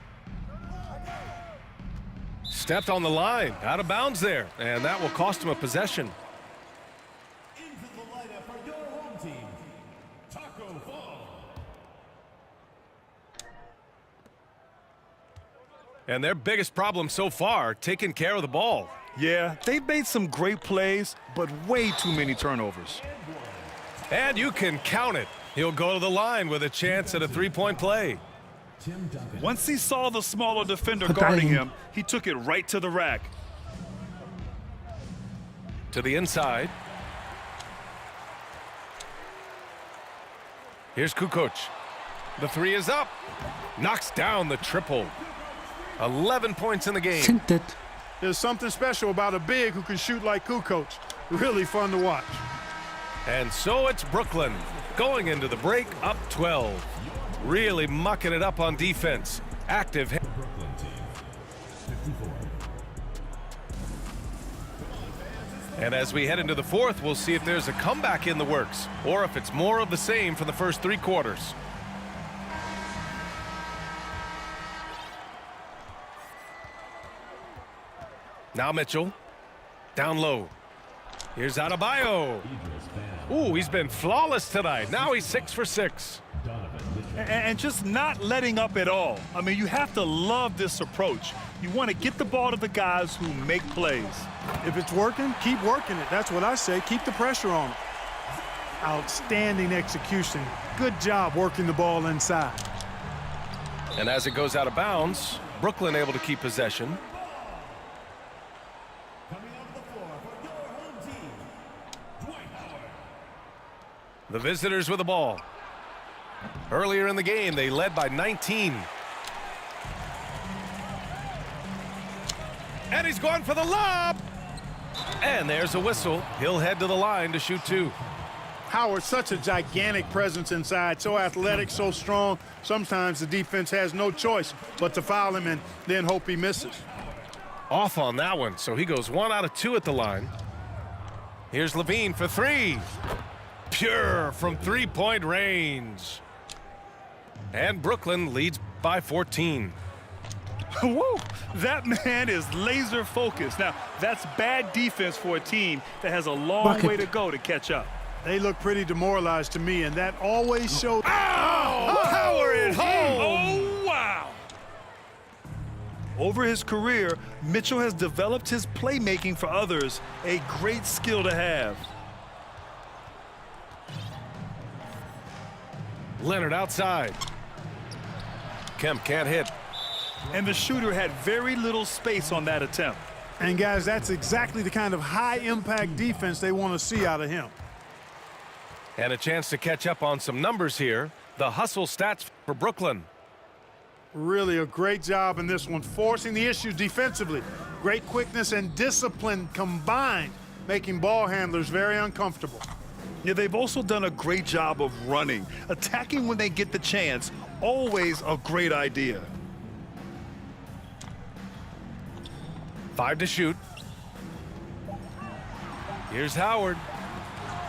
Stepped on the line. Out of bounds there. And that will cost him a possession. Into the lineup for your home team, Taco Fall. And their biggest problem so far, taking care of the ball. Yeah, they've made some great plays, but way too many turnovers. And you can count it. He'll go to the line with a chance at a three-point play. Once he saw the smaller defender guarding him, he took it right to the rack. To the inside. Here's Kukoc. The three is up. Knocks down the triple. 11 points in the game. Sintet. There's something special about a big who can shoot like Kukoc. Really fun to watch. And so it's Brooklyn going into the break up 12. Really mucking it up on defense. Active. Brooklyn team, 54. And as we head into the fourth, we'll see if there's a comeback in the works or if it's more of the same for the first three quarters. Now Mitchell. Down low. Here's Adebayo. Ooh, he's been flawless tonight. Now he's 6 for 6. And just not letting up at all. I mean, you have to love this approach. You want to get the ball to the guys who make plays. If it's working, keep working it. That's what I say. Keep the pressure on it. Outstanding execution. Good job working the ball inside. And as it goes out of bounds, Brooklyn able to keep possession. The visitors with the ball. Earlier in the game, they led by 19. And he's going for the lob. And there's a whistle. He'll head to the line to shoot two. Howard, such a gigantic presence inside, so athletic, so strong. Sometimes the defense has no choice but to foul him and then hope he misses. Off on that one, so he goes 1 out of 2 at the line. Here's Levine for three. Pure from three-point range. And Brooklyn leads by 14. Woo! That man is laser focused. Now, that's bad defense for a team that has a long way to go to catch up. They look pretty demoralized to me, and that always shows. Power it home! Oh, wow! Over his career, Mitchell has developed his playmaking for others, a great skill to have. Leonard outside. Kemp can't hit. And the shooter had very little space on that attempt. And guys, that's exactly the kind of high-impact defense they want to see out of him. And a chance to catch up on some numbers here. The hustle stats for Brooklyn. Really a great job in this one, forcing the issues defensively. Great quickness and discipline combined, making ball handlers very uncomfortable. Yeah, they've also done a great job of running. Attacking when they get the chance, always a great idea. 5 to shoot. Here's Howard.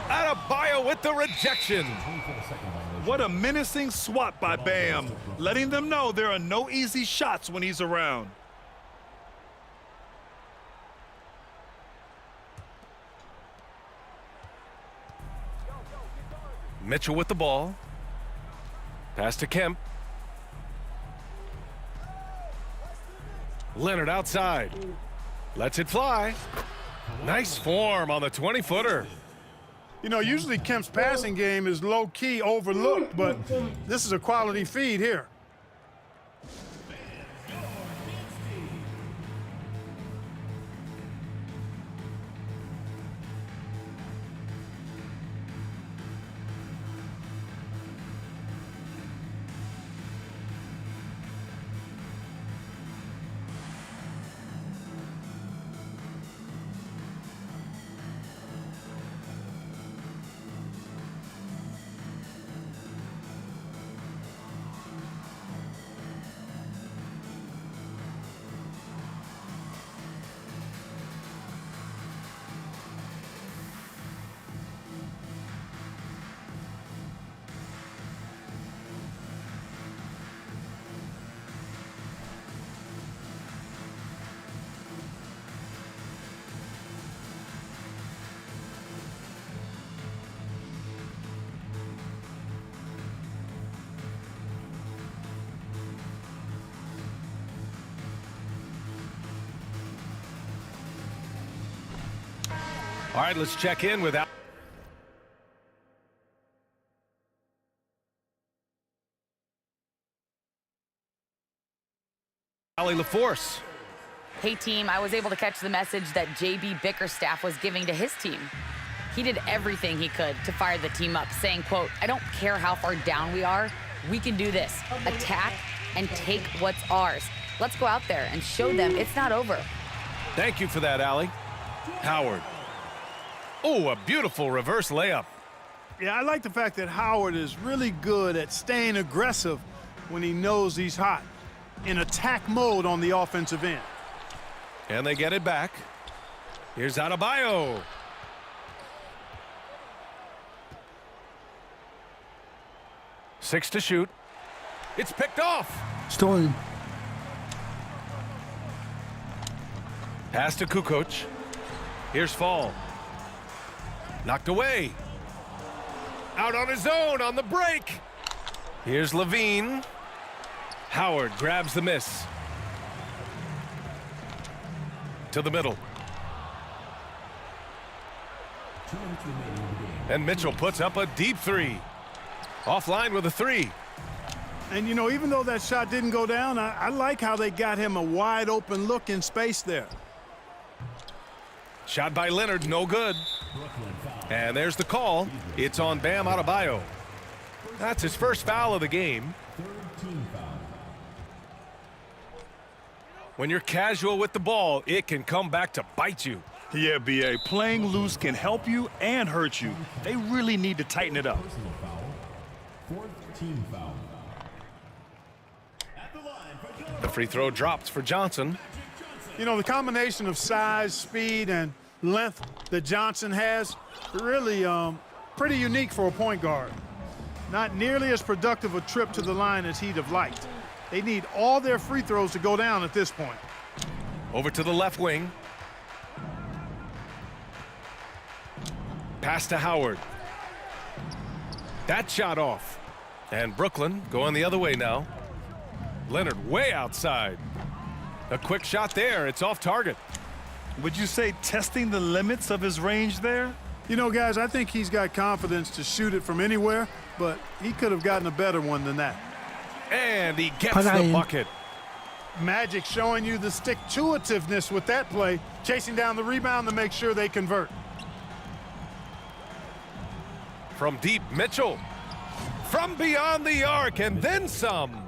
Adebayo with the rejection. What a menacing swat by Bam, letting them know there are no easy shots when he's around. Mitchell with the ball. Pass to Kemp. Leonard outside. Lets it fly. Nice form on the 20-footer. You know, usually Kemp's passing game is low-key overlooked, but this is a quality feed here. All right, let's check in with Allie LaForce. Hey team, I was able to catch the message that JB Bickerstaff was giving to his team. He did everything he could to fire the team up, saying, quote, "I don't care how far down we are, we can do this. Attack and take what's ours. Let's go out there and show them it's not over." Thank you for that, Allie. Howard. Oh, a beautiful reverse layup. Yeah, I like the fact that Howard is really good at staying aggressive when he knows he's hot, in attack mode on the offensive end. And they get it back. Here's Adebayo. Six to shoot. It's picked off. Stolen. Pass to Kukoc. Here's Fall. Knocked away. Out on his own on the break. Here's Levine. Howard grabs the miss. To the middle. And Mitchell puts up a deep three. Offline with a three. And, you know, even though that shot didn't go down, I like how they got him a wide open look in space there. Shot by Leonard, no good. And there's the call. It's on Bam Adebayo. That's his first foul of the game. When you're casual with the ball, it can come back to bite you. Yeah, B.A., playing loose can help you and hurt you. They really need to tighten it up. The free throw drops for Johnson. You know, the combination of size, speed, and length that Johnson has, really pretty unique for a point guard. Not nearly as productive a trip to the line as he'd have liked. They need all their free throws to go down at this point. Over to the left wing. Pass to Howard. That shot off. And Brooklyn going the other way now. Leonard way outside. A quick shot there. It's off target. Would you say testing the limits of his range there? You know, guys, I think he's got confidence to shoot it from anywhere, but he could have gotten a better one than that. And he gets the bucket. Magic showing you the stick-to-itiveness with that play, chasing down the rebound to make sure they convert. From deep, Mitchell. From beyond the arc, and then some.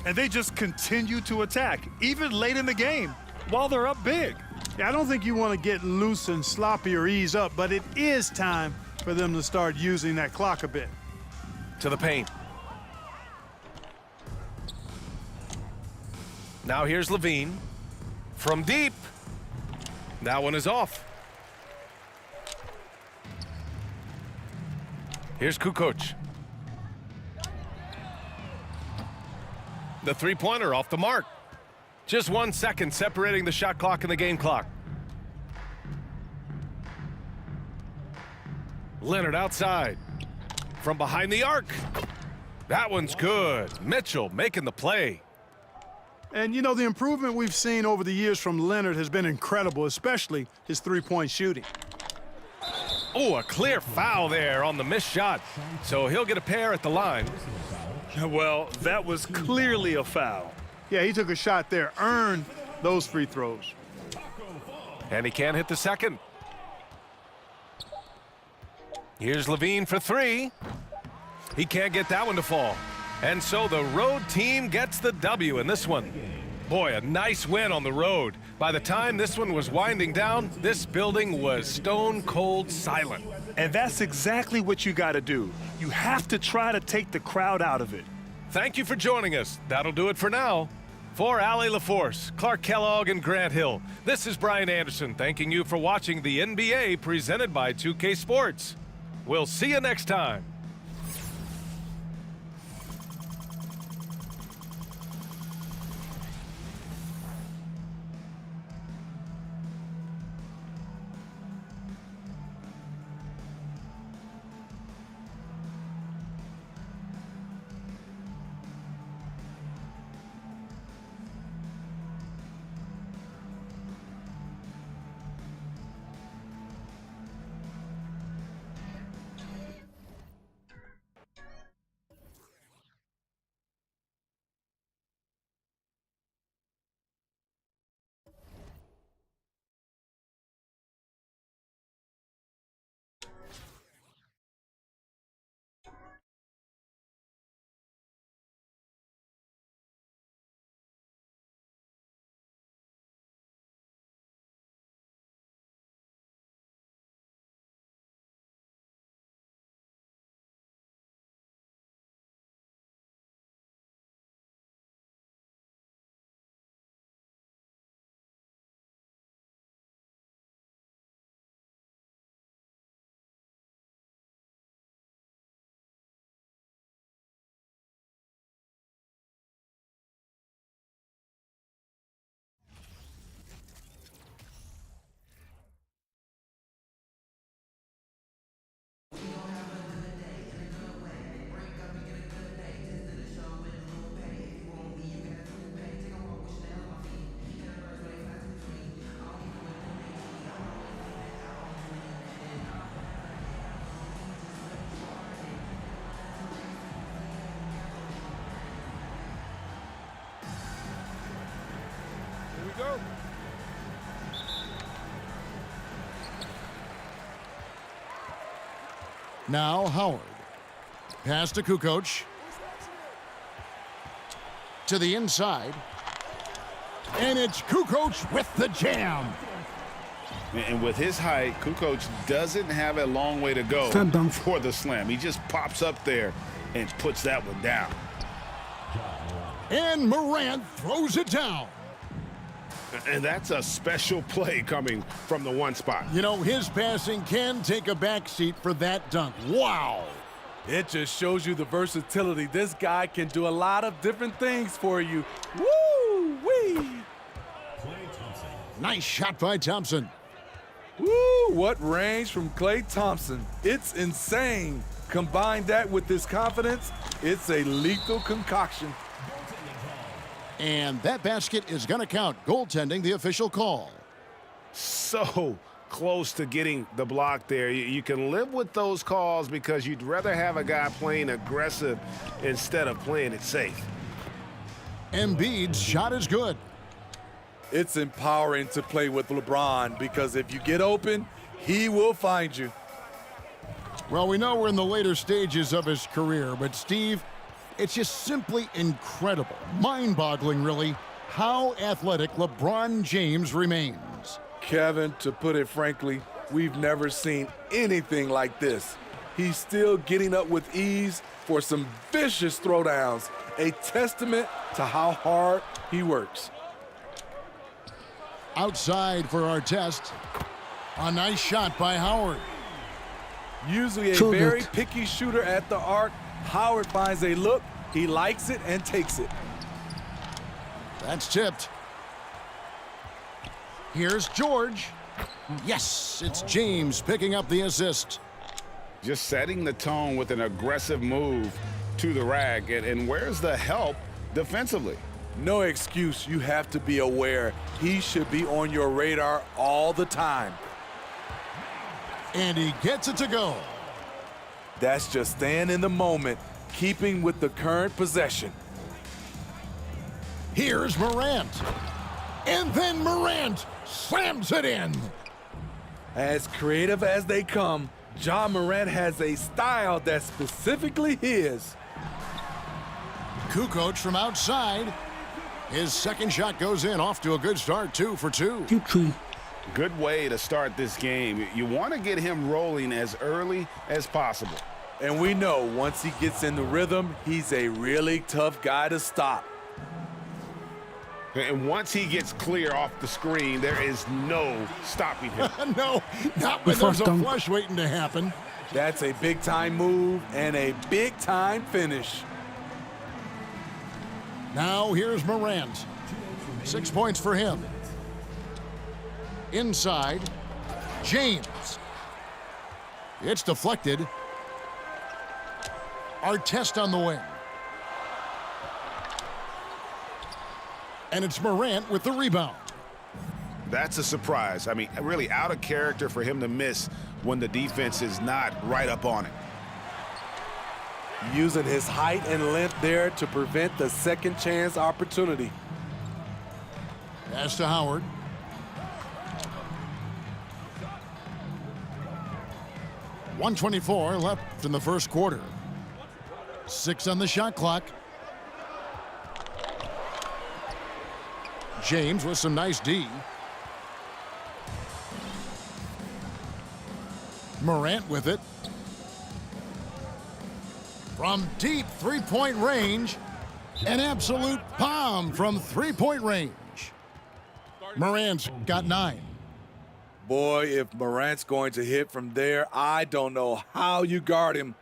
And they just continue to attack, even late in the game, while they're up big. Yeah, I don't think you want to get loose and sloppy or ease up, but it is time for them to start using that clock a bit. To the paint. Now here's Levine. From deep. That one is off. Here's Kukoc. The three-pointer off the mark. Just 1 second separating the shot clock and the game clock. Leonard outside. From behind the arc. That one's good. Mitchell making the play. And, you know, the improvement we've seen over the years from Leonard has been incredible, especially his three-point shooting. Oh, a clear foul there on the missed shot. So he'll get a pair at the line. Well, that was clearly a foul. Yeah, he took a shot there, earned those free throws. And he can't hit the second. Here's Levine for three. He can't get that one to fall. And so the road team gets the W in this one. Boy, a nice win on the road. By the time this one was winding down, this building was stone cold silent. And that's exactly what you got to do. You have to try to take the crowd out of it. Thank you for joining us. That'll do it for now. For Allie LaForce, Clark Kellogg, and Grant Hill, this is Brian Anderson thanking you for watching the NBA presented by 2K Sports. We'll see you next time. Now Howard. Pass to Kukoc. To the inside. And it's Kukoc with the jam. And with his height, Kukoc doesn't have a long way to go for the slam. He just pops up there and puts that one down. And Morant throws it down. And that's a special play coming from the one spot. You know, his passing can take a backseat for that dunk. Wow. It just shows you the versatility. This guy can do a lot of different things for you. Woo-wee! Nice shot by Thompson. Woo, what range from Klay Thompson. It's insane. Combine that with his confidence, it's a lethal concoction. And that basket is going to count. Goaltending, the official call. So close to getting the block there. You can live with those calls because you'd rather have a guy playing aggressive instead of playing it safe. Embiid's shot is good. It's empowering to play with LeBron because if you get open, he will find you. Well, we know we're in the later stages of his career, but Steve, it's just simply incredible, mind-boggling really, how athletic LeBron James remains. Kevin, to put it frankly, we've never seen anything like this. He's still getting up with ease for some vicious throwdowns, a testament to how hard he works. Outside for our test. A nice shot by Howard. Usually a very picky shooter at the arc, Howard finds a look, he likes it and takes it. That's tipped. Here's George. Yes, it's James picking up the assist. Just setting the tone with an aggressive move to the rack. And where's the help defensively? No excuse. You have to be aware. He should be on your radar all the time. And he gets it to go. That's just staying in the moment, keeping with the current possession. Here's Morant. And then Morant slams it in. As creative as they come, Ja Morant has a style that's specifically his. Kukoc from outside. His second shot goes in, off to a good start, 2 for 2. Good way to start this game. You want to get him rolling as early as possible. And we know once he gets in the rhythm, he's a really tough guy to stop. And once he gets clear off the screen, there is no stopping him. No, not when there's a flush waiting to happen. That's a big-time move and a big-time finish. Now here's Morant. 6 points for him. Inside, James. It's deflected. Artest on the wing. And it's Morant with the rebound. That's a surprise. I mean, really out of character for him to miss when the defense is not right up on it. Using his height and length there to prevent the second chance opportunity. Pass to Howard. .124 left in the first quarter. 6 on the shot clock. James with some nice D. Morant with it. From deep three-point range, an absolute bomb from three-point range. Morant's got 9. Boy, if Morant's going to hit from there, I don't know how you guard him.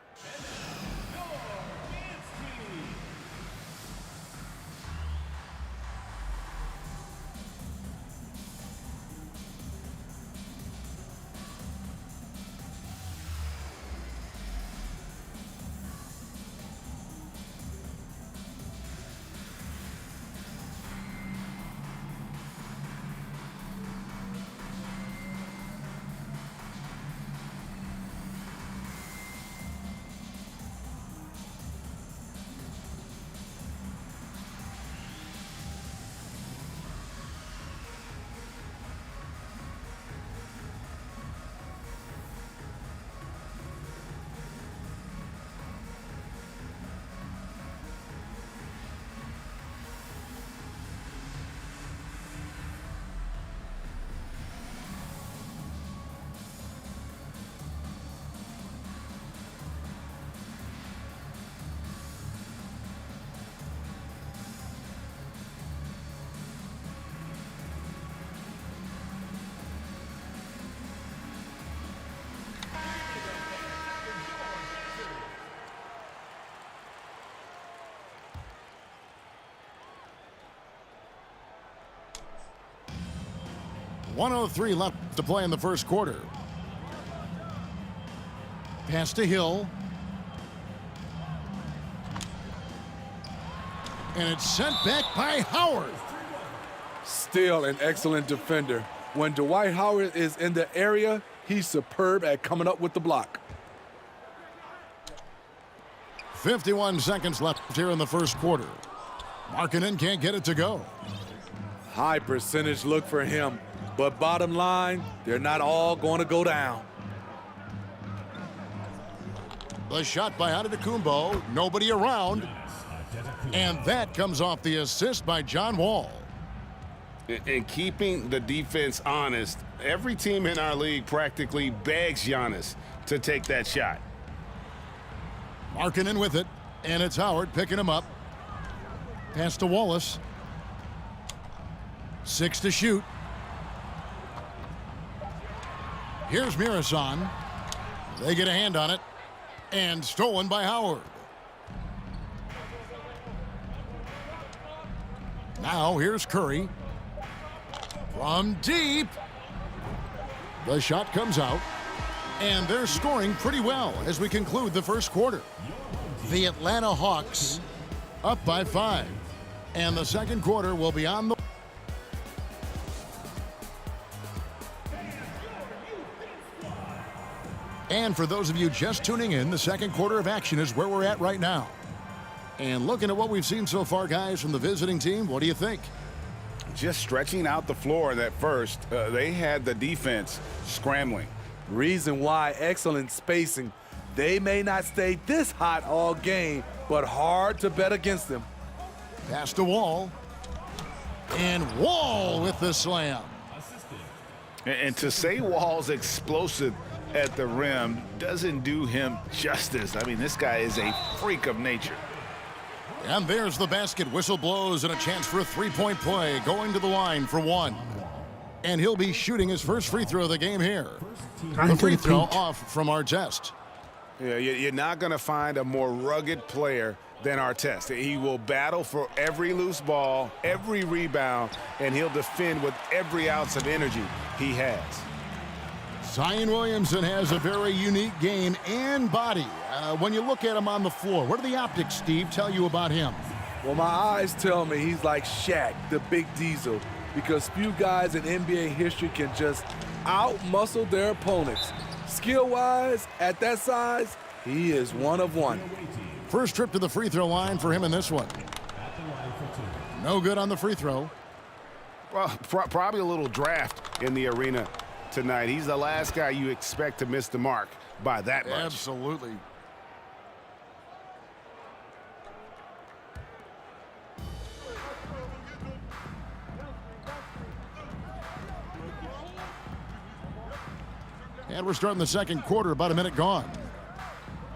1:03 left to play in the first quarter. Pass to Hill. And it's sent back by Howard. Still an excellent defender. When Dwight Howard is in the area, he's superb at coming up with the block. 51 seconds left here in the first quarter. Markkanen can't get it to go. High percentage look for him, but bottom line, they're not all going to go down. The shot by Antetokounmpo, nobody around. And that comes off the assist by John Wall. And keeping the defense honest, every team in our league practically begs Giannis to take that shot. Markkanen with it, and it's Howard picking him up. Pass to Wallace. 6 to shoot. Here's Mirasan. They get a hand on it, and stolen by Howard. Now here's Curry. From deep. The shot comes out. And they're scoring pretty well as we conclude the first quarter. The Atlanta Hawks up by 5. And the second quarter will be on the... And for those of you just tuning in, the second quarter of action is where we're at right now. And looking at what we've seen so far, guys, from the visiting team, what do you think? Just stretching out the floor at first, they had the defense scrambling. Reason why, excellent spacing. They may not stay this hot all game, but hard to bet against them. Pass to Wall. And Wall with the slam. And to say Wall's explosive at the rim doesn't do him justice. I mean, this guy is a freak of nature. And there's the basket. Whistle blows and a chance for a three-point play. Going to the line for one. And he'll be shooting his first free throw of the game here. The free throw off from Artest. Yeah, you're not going to find a more rugged player than Artest. He will battle for every loose ball, every rebound, and he'll defend with every ounce of energy he has. Zion Williamson has a very unique game and body. When you look at him on the floor, what do the optics, Steve, tell you about him? Well, my eyes tell me he's like Shaq, the big diesel, because few guys in NBA history can just out-muscle their opponents. Skill-wise, at that size, he is one of one. First trip to the free throw line for him in this one. No good on the free throw. Well, probably a little draft in the arena tonight. He's the last guy you expect to miss the mark by that much. Absolutely. And we're starting the second quarter, about a minute gone.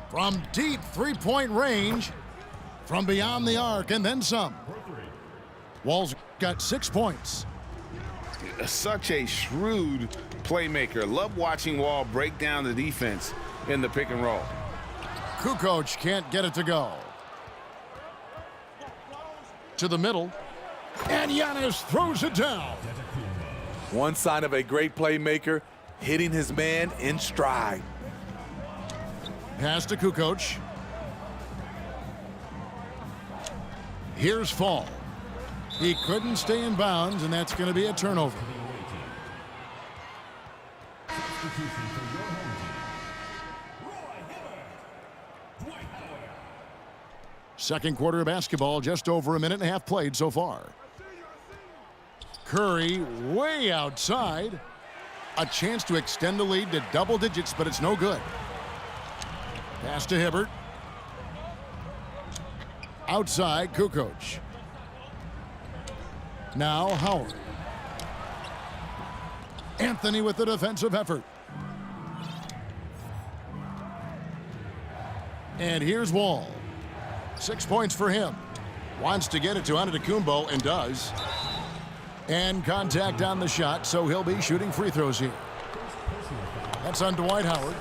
From deep three-point range, from beyond the arc, and then some. Wall's got 6 points. Such a shrewd playmaker. Love watching Wall break down the defense in the pick and roll. Kukoc can't get it to go. To the middle. And Giannis throws it down. One sign of a great playmaker, hitting his man in stride. Pass to Kukoc. Here's Fall. He couldn't stay in bounds, and that's going to be a turnover. Second quarter of basketball, just over a minute and a half played so far. Curry way outside. A chance to extend the lead to double digits, but it's no good. Pass to Hibbert. Outside, Kukoc. Now Howard. Anthony with the defensive effort. And here's Wall. 6 points for him. Wants to get it to Antetokounmpo and does. And contact on the shot, so he'll be shooting free throws here. That's on Dwight Howard.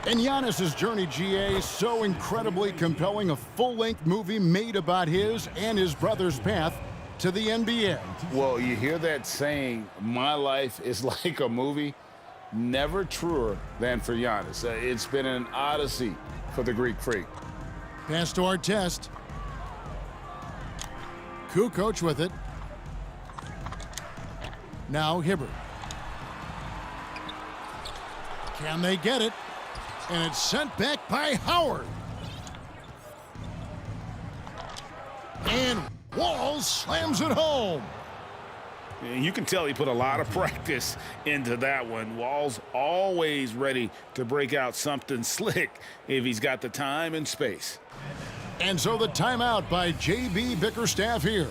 And Giannis's journey, GA, so incredibly compelling. A full-length movie made about his and his brother's path to the NBA. Well, you hear that saying, my life is like a movie? Never truer than for Giannis. It's been an odyssey for the Greek Freak. Pass to Artest. Kukoc with it. Now Hibbert. Can they get it? And it's sent back by Howard. And Walls slams it home. You can tell he put a lot of practice into that one. Wall's always ready to break out something slick if he's got the time and space. And so the timeout by J.B. Bickerstaff here.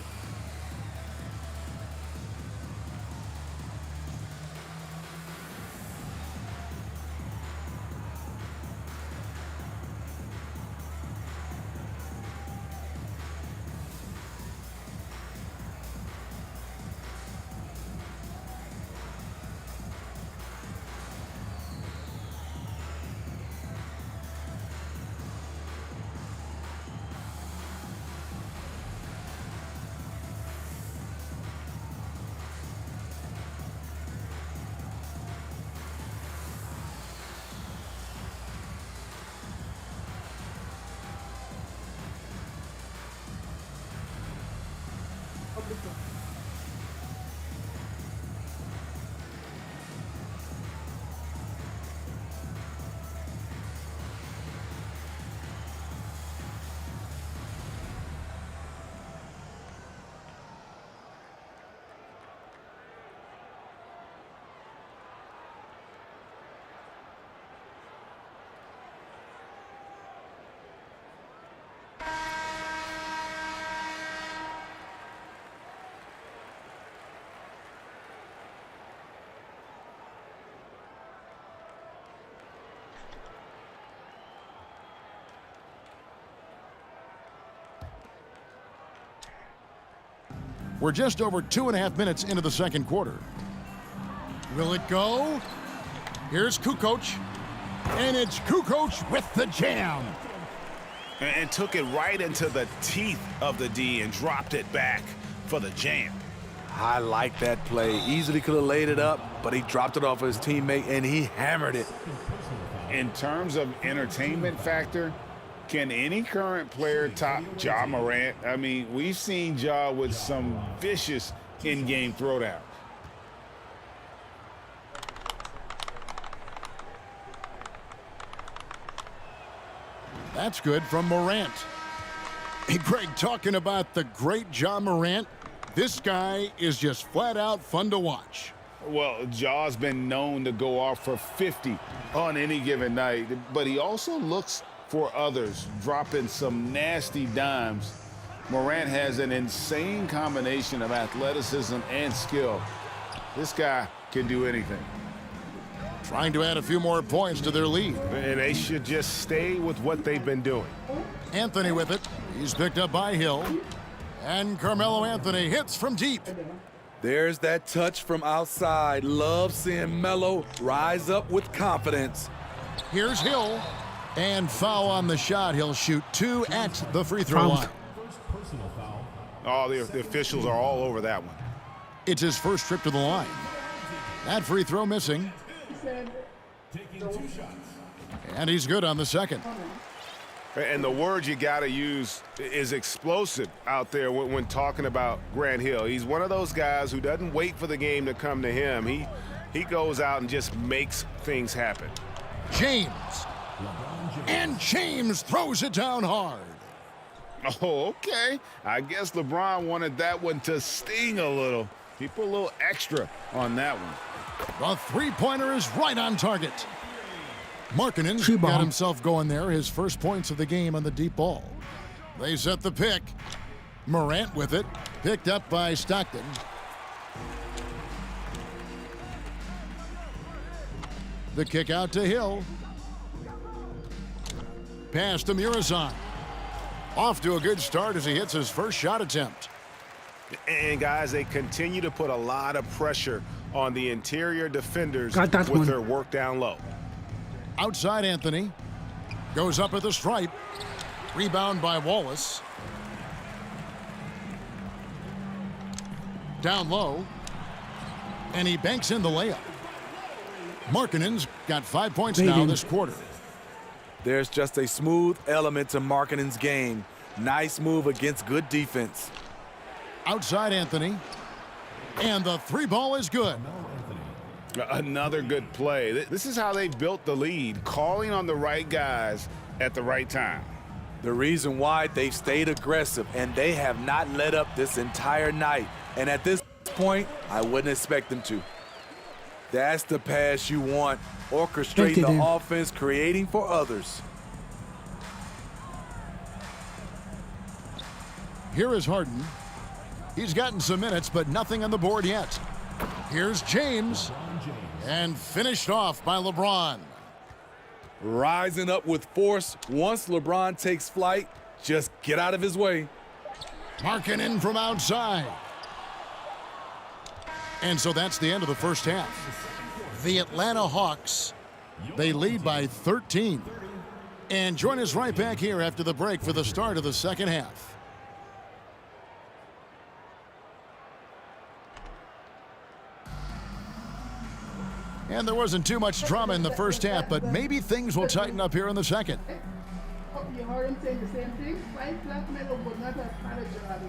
We're just over 2.5 minutes into the second quarter. Will it go? Here's Kukoc. And it's Kukoc with the jam. And took it right into the teeth of the D and dropped it back for the jam. I like that play. Easily could have laid it up, but he dropped it off his teammate, and he hammered it. In terms of entertainment factor, can any current player top Ja Morant? I mean, we've seen Ja with some vicious in-game throwdown. That's good from Morant. Hey, Greg, talking about the great Ja Morant, this guy is just flat out fun to watch. Well, Ja's been known to go off for 50 on any given night, but he also looks for others, dropping some nasty dimes. Morant has an insane combination of athleticism and skill. This guy can do anything. Trying to add a few more points to their lead. And they should just stay with what they've been doing. Anthony with it. He's picked up by Hill. And Carmelo Anthony hits from deep. There's that touch from outside. Love seeing Melo rise up with confidence. Here's Hill. And foul on the shot. He'll shoot 2 at the free throw line. Oh, the officials are all over that one. It's his first trip to the line. That free throw missing. And he's good on the second. And the word you got to use is explosive out there when talking about Grant Hill. He's one of those guys who doesn't wait for the game to come to him. He goes out and just makes things happen. James. And James throws it down hard. Oh, okay. I guess LeBron wanted that one to sting a little. He put a little extra on that one. The three-pointer is right on target. Markkanen got himself going there, his first points of the game on the deep ball. They set the pick. Morant with it, picked up by Stockton. The kick out to Hill. Pass to Muresan. Off to a good start as he hits his first shot attempt. And guys, they continue to put a lot of pressure on the interior defenders with their work down low. Outside Anthony. Goes up at the stripe. Rebound by Wallace. Down low. And he banks in the layup. Markkanen's got 5 points now this quarter. There's just a smooth element to Markkanen's game. Nice move against good defense. Outside Anthony. And the three ball is good. Another good play. This is how they built the lead, calling on the right guys at the right time. The reason why they've stayed aggressive, and they have not let up this entire night. And at this point, I wouldn't expect them to. That's the pass you want. Orchestrating the offense, creating for others. Here is Harden. He's gotten some minutes, but nothing on the board yet. Here's James. And finished off by LeBron. Rising up with force. Once LeBron takes flight, just get out of his way. Markkanen from outside. And so that's the end of the first half. The Atlanta Hawks, they lead by 13. And join us right back here after the break for the start of the second half. And there wasn't too much drama in the first half, but maybe things will tighten up here in the second. You heard him saying the same thing? White black metal would not have had a job.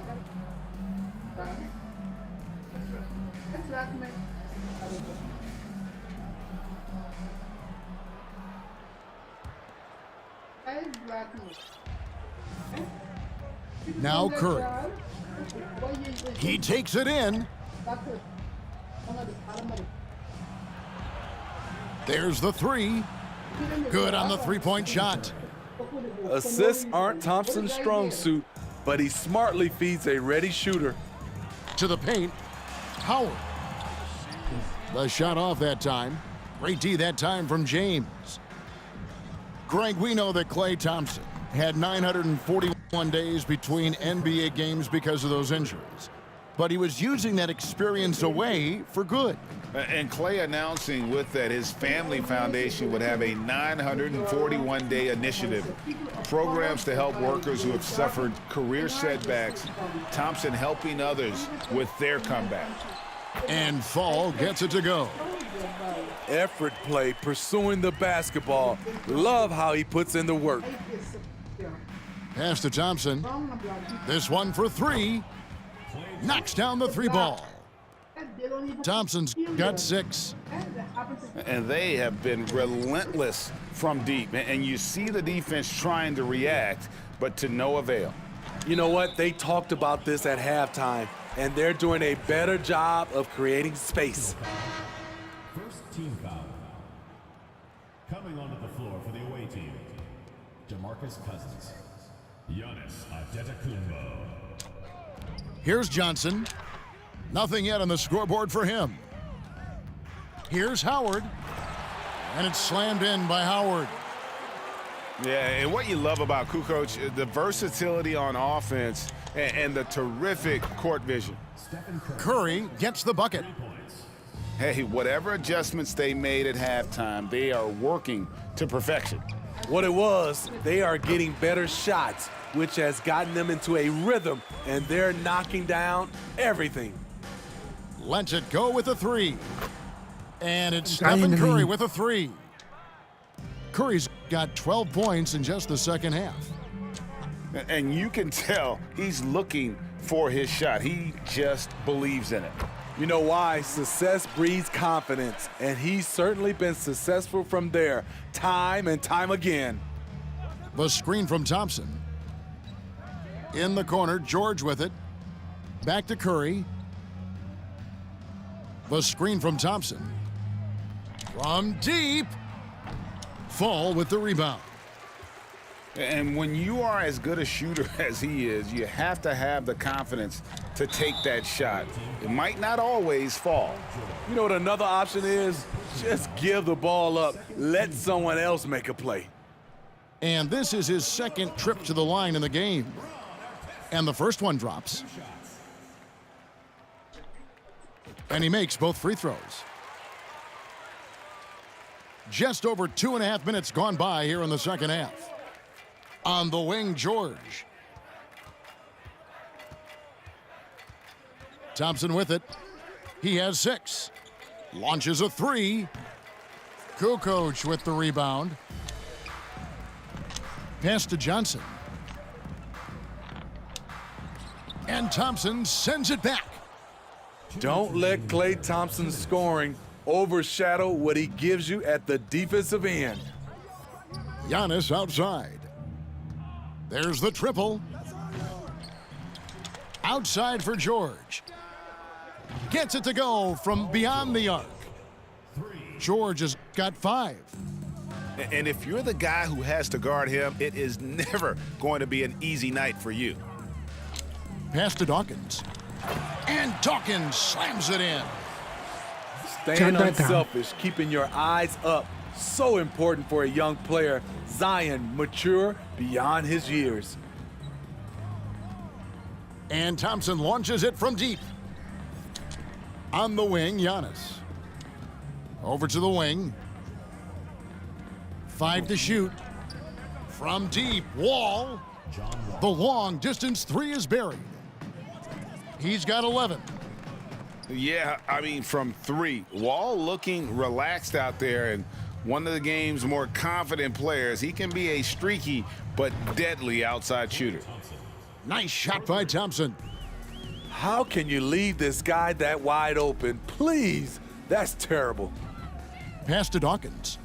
Black metal. Now Curry. He takes it in. There's the three. Good on the three-point shot. Assists aren't Thompson's strong suit, but he smartly feeds a ready shooter. To the paint, Howard. The shot off that time. Great D that time from James. Greg, we know that Klay Thompson had 941 days between NBA games because of those injuries. But he was using that experience away for good. And Klay announcing with that his family foundation would have a 941-day initiative. Programs to help workers who have suffered career setbacks. Thompson helping others with their comeback. And Fall gets it to go. Effort play, pursuing the basketball. Love how he puts in the work. Pass to Thompson. This one for three. Knocks down the three ball. Thompson's got 6. And they have been relentless from deep. And you see the defense trying to react, but to no avail. You know what? They talked about this at halftime, and they're doing a better job of creating space. First team foul. Coming onto the floor for the away team, DeMarcus Cousins, Giannis Antetokounmpo. Here's Johnson. Nothing yet on the scoreboard for him. Here's Howard. And it's slammed in by Howard. Yeah, and what you love about Kukoc, the versatility on offense and the terrific court vision. Curry gets the bucket. Hey, whatever adjustments they made at halftime, they are working to perfection. What it was, they are getting better shots, which has gotten them into a rhythm, and they're knocking down everything. Lets it go with a three. And it's Stephen Curry with a three. Curry's got 12 points in just the second half. And you can tell he's looking for his shot. He just believes in it. You know why? Success breeds confidence, and he's certainly been successful from there, time and time again. The screen from Thompson. In the corner, George with it. Back to Curry. The screen from Thompson. From deep. Fall with the rebound. And when you are as good a shooter as he is, you have to have the confidence to take that shot. It might not always fall. You know what another option is? Just give the ball up. Let someone else make a play. And this is his second trip to the line in the game. And the first one drops. And he makes both free throws. Just over 2.5 minutes gone by here in the second half. On the wing, George. Thompson with it. He has 6. Launches a 3. Kukoc with the rebound. Pass to Johnson. And Thompson sends it back. Don't let Klay Thompson's scoring overshadow what he gives you at the defensive end. Giannis outside. There's the triple. Outside for George. Gets it to go from beyond the arc. George has got 5. And if you're the guy who has to guard him, it is never going to be an easy night for you. Pass to Dawkins. And Dawkins slams it in. Staying unselfish, keeping your eyes up. So important for a young player. Zion, mature beyond his years. And Thompson launches it from deep. On the wing, Giannis. Over to the wing. 5 to shoot. From deep, Wall. The long distance 3 is buried. He's got 11. Yeah, I mean, from 3. Wall looking relaxed out there, and one of the game's more confident players. He can be a streaky but deadly outside shooter. Nice shot by Thompson. How can you leave this guy that wide open? Please, that's terrible. Pass to Dawkins.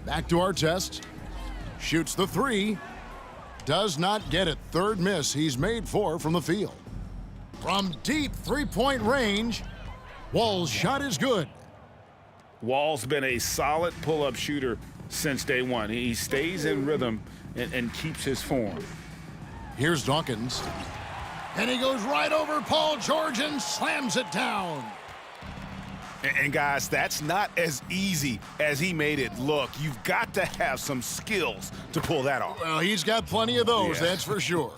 Back to Artest. Shoots the 3. Does not get it. 3rd miss. He's made 4 from the field. From deep 3-point range, Wall's shot is good. Wall's been a solid pull-up shooter since day one. He stays in rhythm and keeps his form. Here's Dawkins. And he goes right over Paul George and slams it down. And guys, that's not as easy as he made it look. You've got to have some skills to pull that off. Well, he's got plenty of those, that's for sure.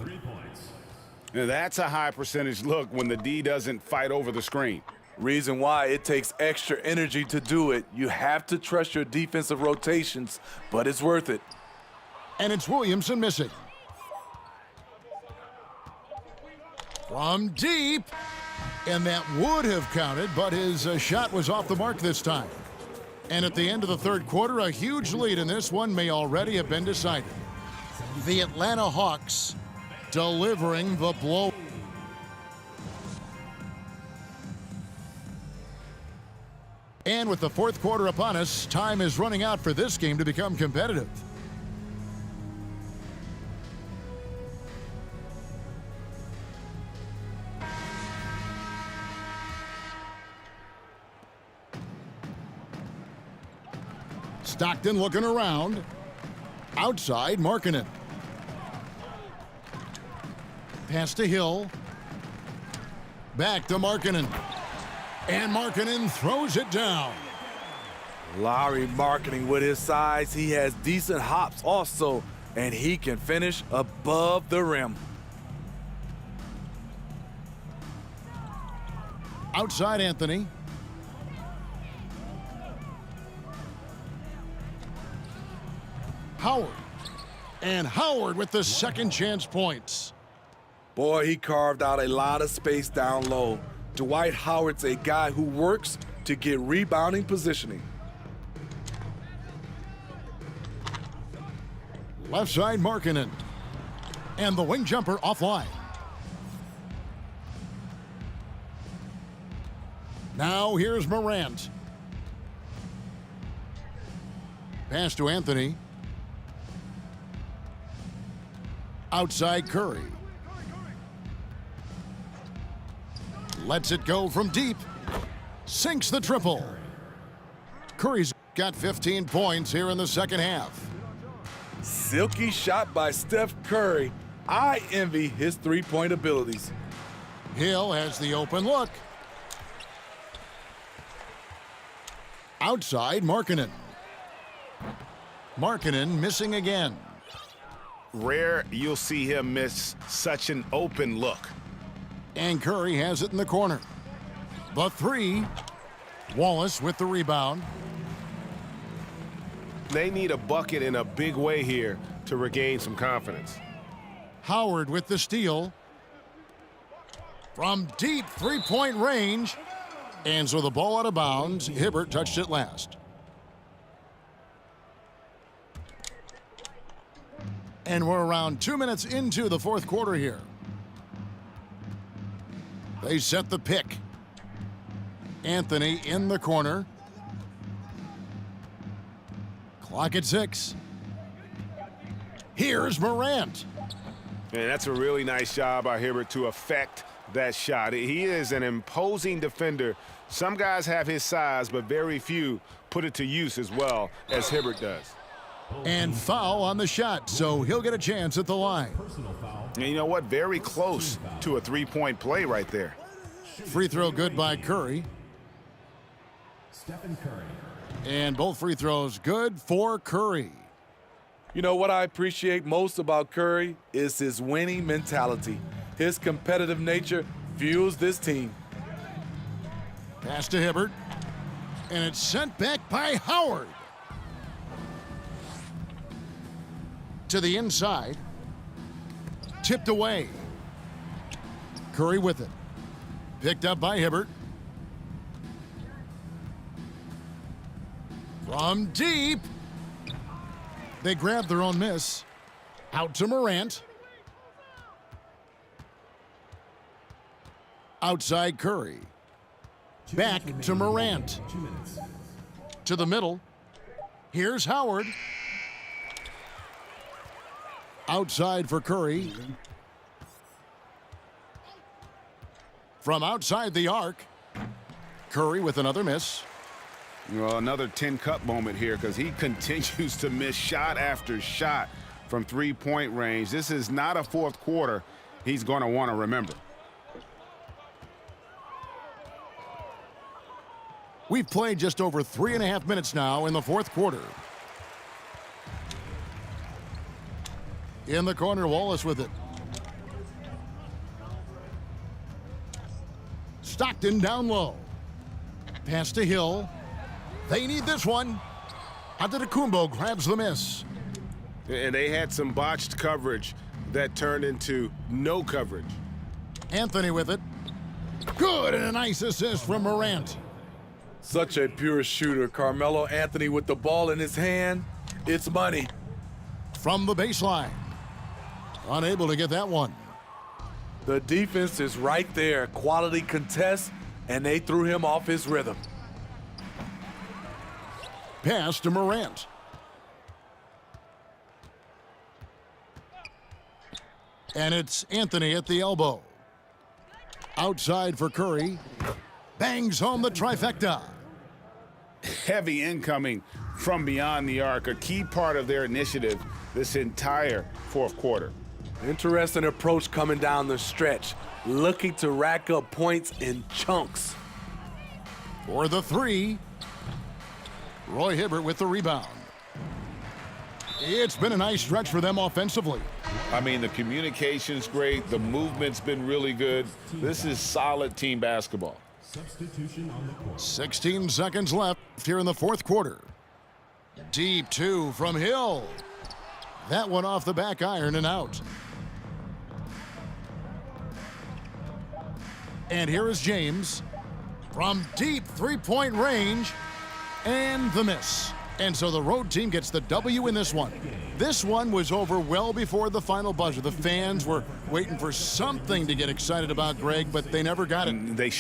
Now, that's a high percentage look when the D doesn't fight over the screen. Reason why it takes extra energy to do it. You have to trust your defensive rotations, but it's worth it. And it's Williamson missing. From deep. And that would have counted, but his shot was off the mark this time. And at the end of the 3rd quarter, a huge lead in this one may already have been decided. The Atlanta Hawks delivering the blow. And with the 4th quarter upon us, time is running out for this game to become competitive. Stockton looking around. Outside, Markkanen. Pass to Hill. Back to Markkanen. And Markkanen throws it down. Lauri Markkanen with his size. He has decent hops also, and he can finish above the rim. Outside, Anthony. Howard. And Howard with the 2nd chance points. Boy, he carved out a lot of space down low. Dwight Howard's a guy who works to get rebounding positioning. Left side, Markkanen. And the wing jumper offline. Now here's Morant. Pass to Anthony. Outside Curry. Lets it go from deep. Sinks the triple. Curry's got 15 points here in the 2nd half. Silky shot by Steph Curry. I envy his 3-point abilities. Hill has the open look. Outside, Markkanen. Markkanen missing again. Rare you'll see him miss such an open look. And Curry has it in the corner. The 3. Wallace with the rebound. They need a bucket in a big way here to regain some confidence. Howard with the steal. From deep three-point range. And so the ball out of bounds. Hibbert touched it last. And we're around 2 minutes into the fourth quarter here. They set the pick. Anthony in the corner. Clock at 6. Here's Morant. And that's a really nice job by Hibbert to affect that shot. He is an imposing defender. Some guys have his size, but very few put it to use as well as Hibbert does. And foul on the shot, so he'll get a chance at the line. And you know what? Very close to a three-point play right there. Free throw good by Curry. Stephen Curry. And both free throws good for Curry. You know what I appreciate most about Curry is his winning mentality. His competitive nature fuels this team. Pass to Hibbert. And it's sent back by Howard. To the inside. Tipped away. Curry with it. Picked up by Hibbert. From deep. They grabbed their own miss. Out to Morant. Outside Curry. Back to Morant. To the middle. Here's Howard. Outside for Curry. From outside the arc. Curry with another miss. Well, another 10-cup moment here because he continues to miss shot after shot from three-point range. This is not a fourth quarter he's going to want to remember. We've played just over 3.5 minutes now in the fourth quarter. In the corner, Wallace with it. Stockton down low. Pass to Hill. They need this one. Antetokounmpo grabs the miss. And they had some botched coverage that turned into no coverage. Anthony with it. Good, and a nice assist from Morant. Such a pure shooter. Carmelo Anthony with the ball in his hand. It's money. From the baseline. Unable to get that one. The defense is right there. Quality contest, and they threw him off his rhythm. Pass to Morant. And it's Anthony at the elbow. Outside for Curry. Bangs home the trifecta. Heavy incoming from beyond the arc, a key part of their initiative this entire fourth quarter. Interesting approach coming down the stretch, looking to rack up points in chunks. For the three, Roy Hibbert with the rebound. It's been a nice stretch for them offensively. I mean, the communication's great. The movement's been really good. This is solid team basketball. Substitution on the court. 16 seconds left here in the fourth quarter. Deep two from Hill. That one off the back iron and out. And here is James from deep three-point range and the miss. And so the road team gets the W in this one. This one was over well before the final buzzer. The fans were waiting for something to get excited about, Greg, but they never got it. They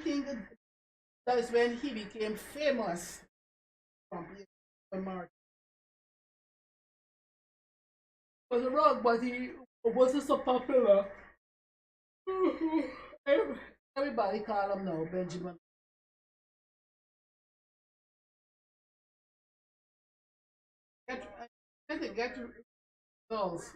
think that's when he became famous from Mark. Was wrong, but he wasn't so popular. Everybody call him now Benjamin. Get results.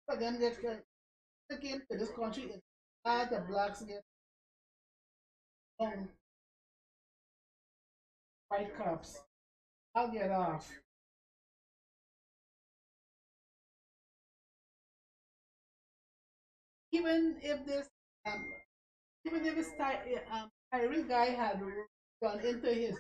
But then they came to this country and all the blacks get white caps. I'll get off. Even if this um, even if this Irish guy had gone into his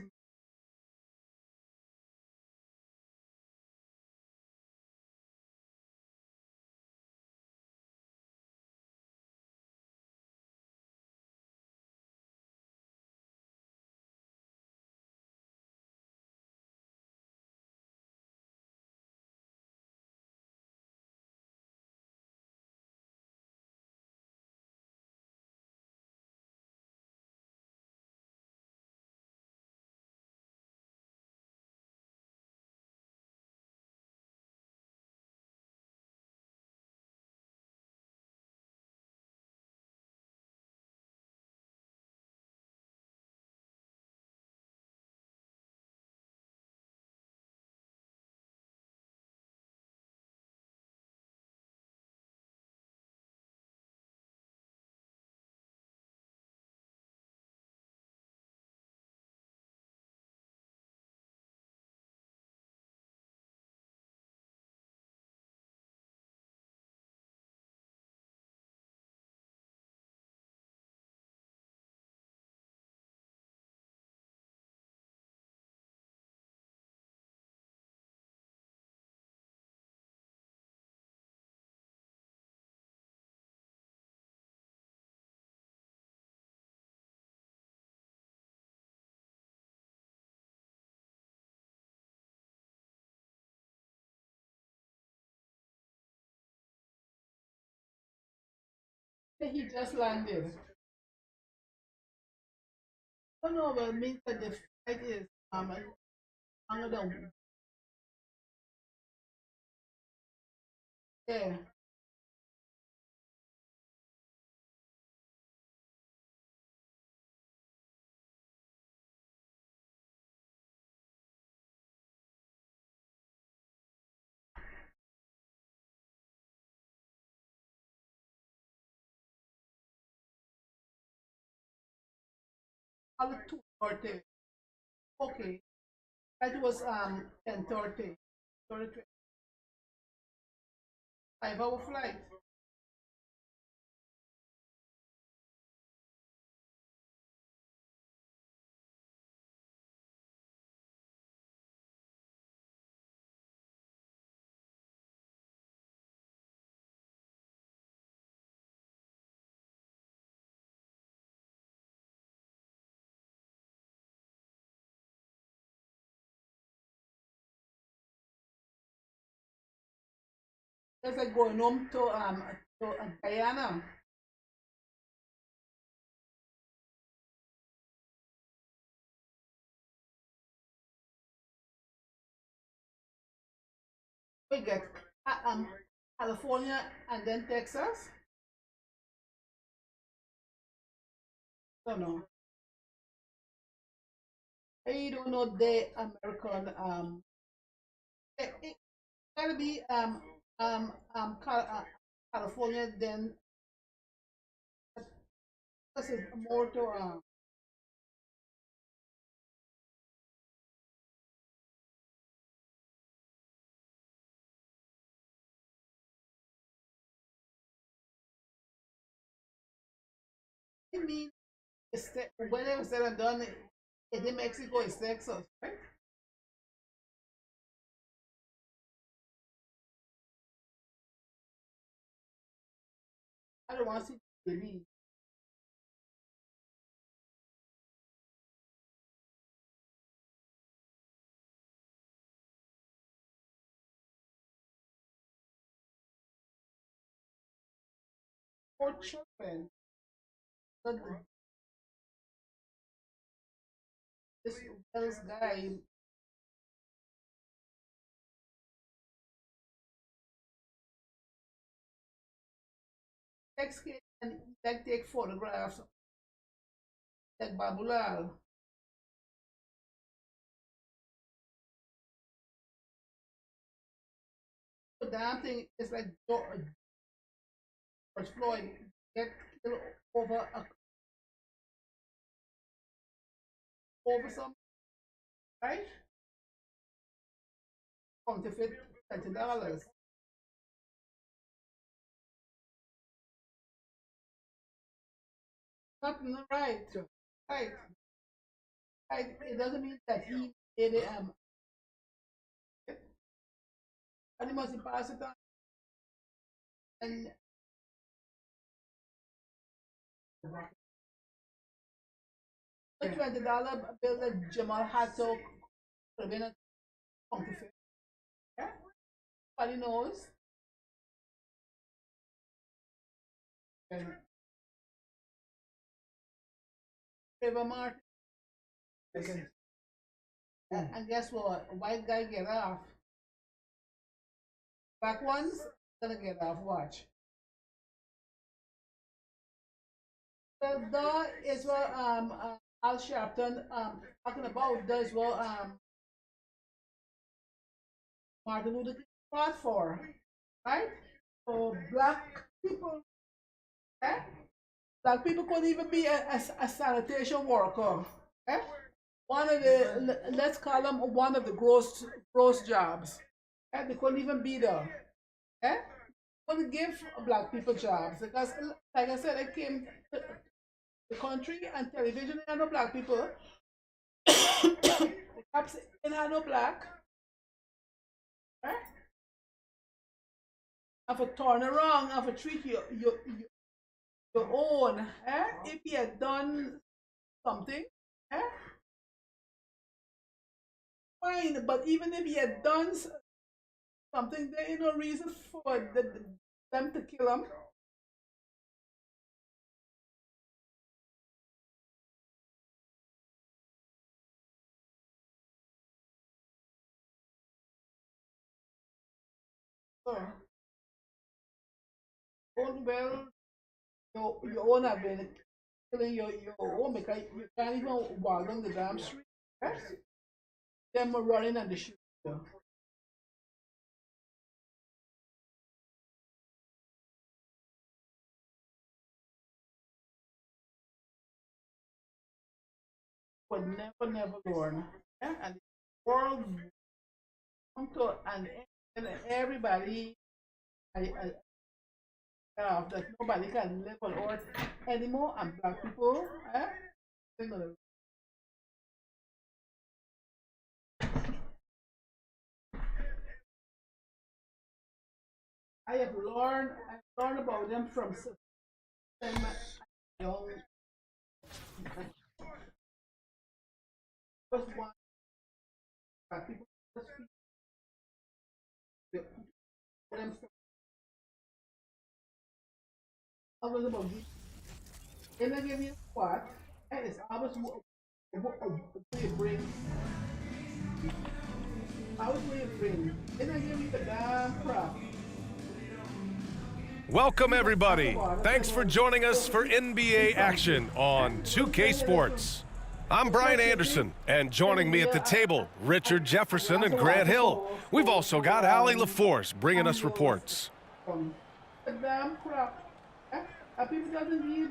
he just landed. I don't know what it means that the fight is another. Yeah. Other 2:30. Okay. That was 10:30. 5-hour flight. That's like going home to Guyana. We get California and then Texas. Don't know. I don't know the American It gotta be California, then this is more to I mean, whenever said and done, in Mexico is Texas, right? I don't want to see TV. For children, but this guy next kid and like take photographs like Babulal. The damn thing is like George Floyd get killed over some, right? Counterfeit $20. Not right, right. It doesn't mean that he made it. And he must pass it on. And the $20 bill that Jamal had to could have been a counterfeit. Yeah? Everybody knows. And Trevor Martin. And guess what? A white guy get off. Black ones gonna get off. Watch. So that is what Al Sharpton talking about. That is what Martin Luther King fought for, right? So black people, eh? Black people couldn't even be a sanitation worker. Eh? One of the, let's call them one of the gross jobs. Eh? They couldn't even be there. Eh? Couldn't give black people jobs because, like I said, I came to the country and television and no black people. The cops ain't no black. Eh? And for turn around and for treat your own, eh? If you had done something, eh? Fine, but even if you had done something, there ain't no reason for them to kill him. Well, your own have been killing your own because you can't even walk down the damn street. Yes? Them running and the shooting. But never learn. Yeah? And the world come to an end and everybody that nobody can live on earth anymore, and black people, I have learned about them from young. First one, black people I was about and I give you what, and it's always what you bring. I was what you bring. And I give you the damn crap. Welcome, everybody. Thanks for joining us for NBA action on 2K Sports. I'm Brian Anderson, and joining me at the table, Richard Jefferson and Grant Hill. We've also got Allie LaForce bringing us reports. Damn crap. People doesn't need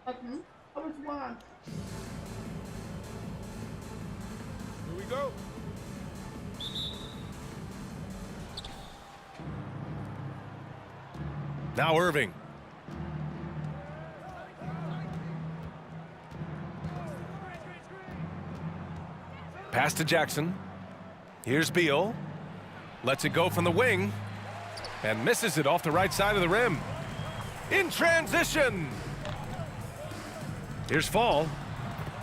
nothing. How much want? Here we go. Now Irving. Pass to Jackson. Here's Beal. Lets it go from the wing. And misses it off the right side of the rim. In transition. Here's Fall.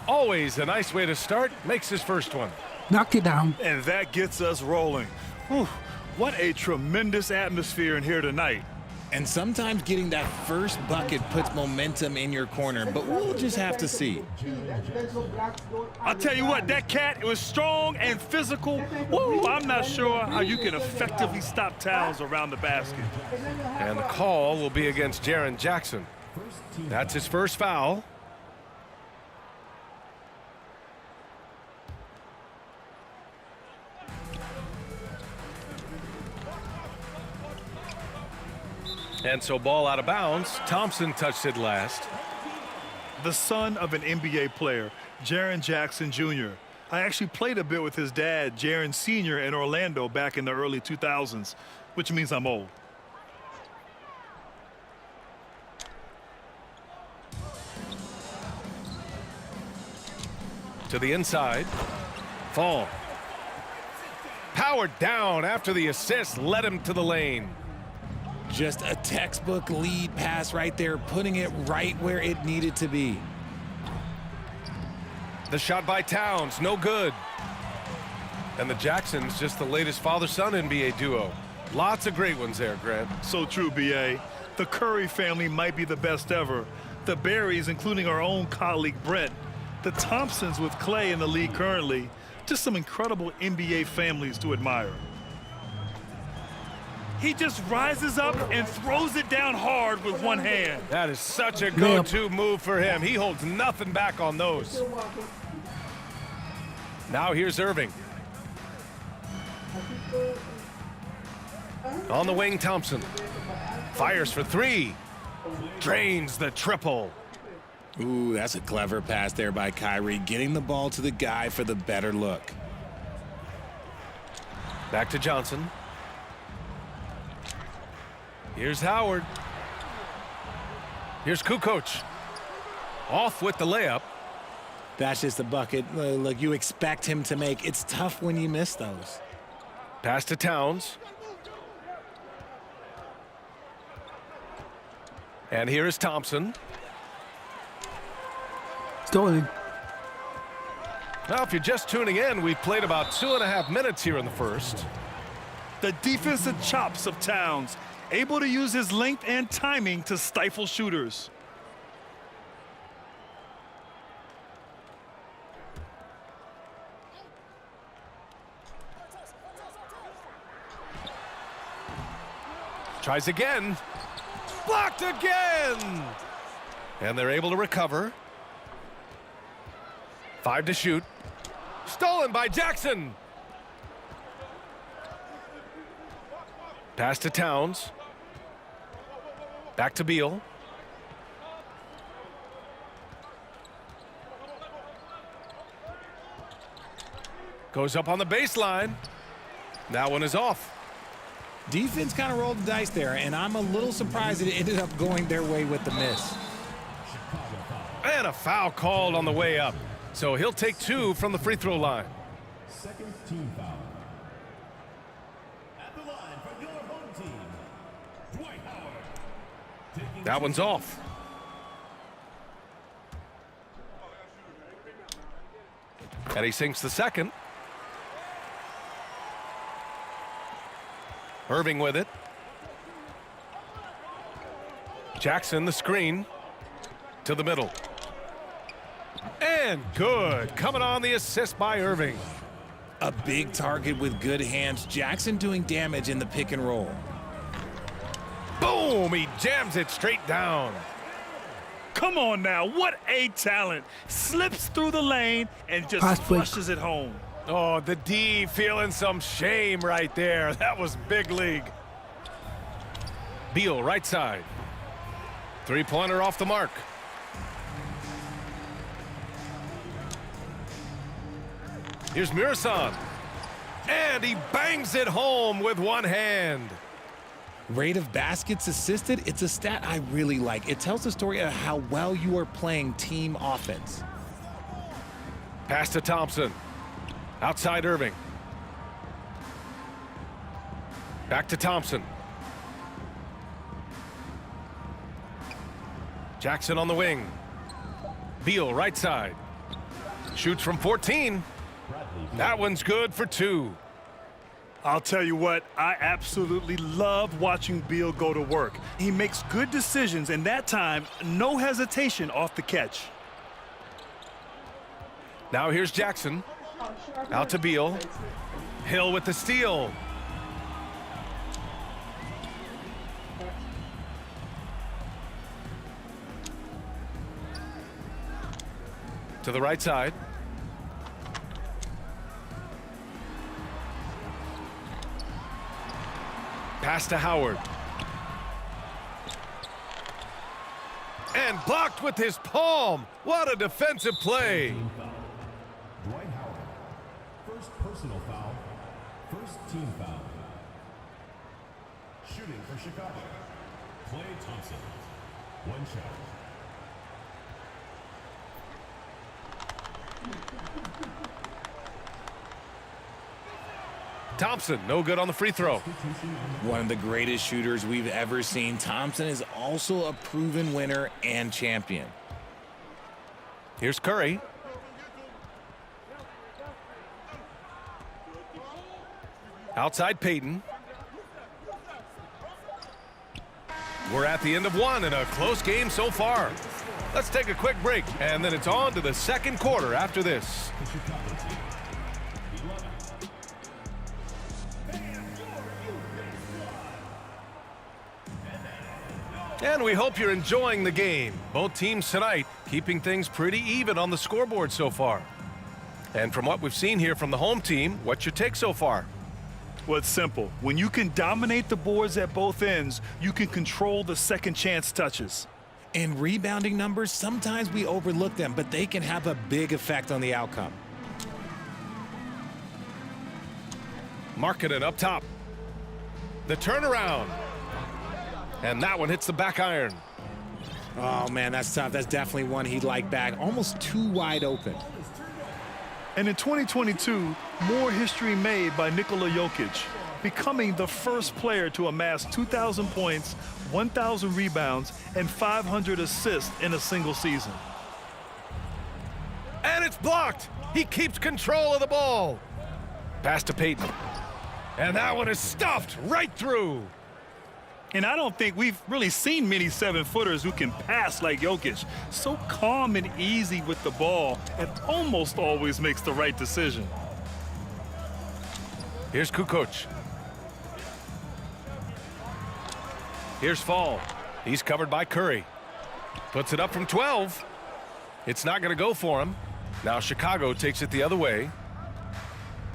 Always a nice way to start. Makes his first one. Knock it down. And that gets us rolling. Whew, what a tremendous atmosphere in here tonight. And sometimes getting that first bucket puts momentum in your corner, but we'll just have to see. I'll tell you what, that cat, it was strong and physical. Woo, I'm not sure how you can effectively stop Towns around the basket. And the call will be against Jaren Jackson. That's his first foul. And so ball out of bounds. Thompson touched it last. The son of an NBA player, Jaren Jackson Jr. I actually played a bit with his dad, Jaren Sr. in Orlando back in the early 2000s, which means I'm old. To the inside. Fall. Powered down after the assist led him to the lane. Just a textbook lead pass right there, putting it right where it needed to be. The shot by Towns, no good. And the Jacksons, just the latest father-son NBA duo. Lots of great ones there, Grant. So true, B.A. The Curry family might be the best ever. The Berries, including our own colleague Brent. The Thompsons with Clay in the league currently. Just some incredible NBA families to admire. He just rises up and throws it down hard with one hand. That is such a go-to move for him. He holds nothing back on those. Now here's Irving. On the wing, Thompson. Fires for three. Drains the triple. Ooh, that's a clever pass there by Kyrie, getting the ball to the guy for the better look. Back to Johnson. Here's Howard. Here's Kukoc. Off with the layup. That's just a bucket. Look, you expect him to make. It's tough when you miss those. Pass to Towns. And here is Thompson. Stolen. Now, if you're just tuning in, we've played about 2.5 minutes here in the first. The defensive chops of Towns, able to use his length and timing to stifle shooters. Tries again. Blocked again. And they're able to recover. 5 to shoot. Stolen by Jackson. Pass to Towns. Back to Beal. Goes up on the baseline. That one is off. Defense kind of rolled the dice there, and I'm a little surprised it ended up going their way with the miss. And a foul called on the way up. So he'll take 2 from the free throw line. Second team foul. At the line for your home team, Dwight Howard. That one's off. And he sinks the second. Irving with it. Jackson the screen to the middle. And good. Coming on the assist by Irving. A big target with good hands. Jackson doing damage in the pick and roll. Boom! He jams it straight down. Come on now, what a talent. Slips through the lane and just flushes it home. Oh, the D feeling some shame right there. That was big league. Beal, right side. Three-pointer off the mark. Here's Murasan. And he bangs it home with one hand. Rate of baskets assisted, it's a stat I really like. It tells the story of how well you are playing team offense. Pass to Thompson. Outside Irving. Back to Thompson. Jackson on the wing. Beal, right side. Shoots from 14. That one's good for 2. I'll tell you what, I absolutely love watching Beal go to work. He makes good decisions, and that time, no hesitation off the catch. Now here's Jackson. Out to Beal. Hill with the steal. To the right side. Pass to Howard. And blocked with his palm. What a defensive play. Dwight Howard. First personal foul. First team foul. Shooting for Chicago. Klay Thompson. One shot. Thompson, no good on the free throw. One of the greatest shooters we've ever seen. Thompson is also a proven winner and champion. Here's Curry. Outside Payton. We're at the end of one in a close game so far. Let's take a quick break, and then it's on to the second quarter after this. And we hope you're enjoying the game. Both teams tonight keeping things pretty even on the scoreboard so far. And from what we've seen here from the home team, what's your take so far? Well, it's simple. When you can dominate the boards at both ends, you can control the second chance touches. And rebounding numbers, sometimes we overlook them, but they can have a big effect on the outcome. Markkanen up top. The turnaround. And that one hits the back iron. Oh, man, that's tough. That's definitely one he'd like back. Almost too wide open. And in 2022, more history made by Nikola Jokic, becoming the first player to amass 2,000 points, 1,000 rebounds, and 500 assists in a single season. And it's blocked. He keeps control of the ball. Pass to Payton. And that one is stuffed right through. And I don't think we've really seen many 7-footers who can pass like Jokic. So calm and easy with the ball and almost always makes the right decision. Here's Kukoc. Here's Fall. He's covered by Curry. Puts it up from 12. It's not going to go for him. Now Chicago takes it the other way.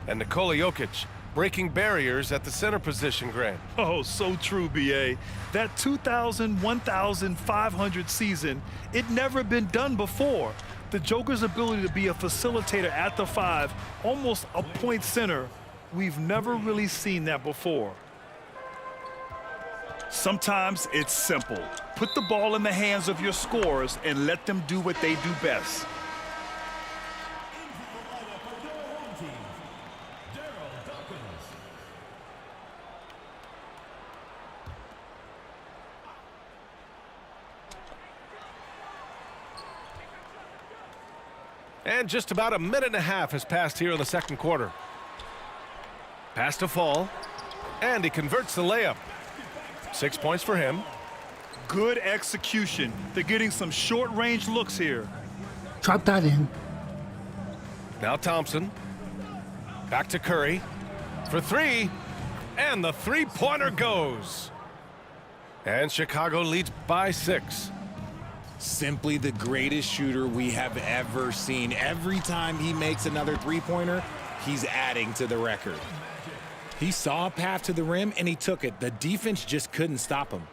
And Nikola Jokic breaking barriers at the center position, Grant. Oh, so true, B.A. That 2,000, 1,500 season, it never been done before. The Joker's ability to be a facilitator at the 5, almost a point center, we've never really seen that before. Sometimes it's simple. Put the ball in the hands of your scorers and let them do what they do best. And just about a minute and a half has passed here in the second quarter. Pass to Fall, and he converts the layup. 6 points for him. Good execution. They're getting some short-range looks here. Drop that in. Now Thompson. Back to Curry. For 3. And the three-pointer goes. And Chicago leads by 6. Simply the greatest shooter we have ever seen. Every time he makes another three-pointer, he's adding to the record. He saw a path to the rim, and he took it. The defense just couldn't stop him.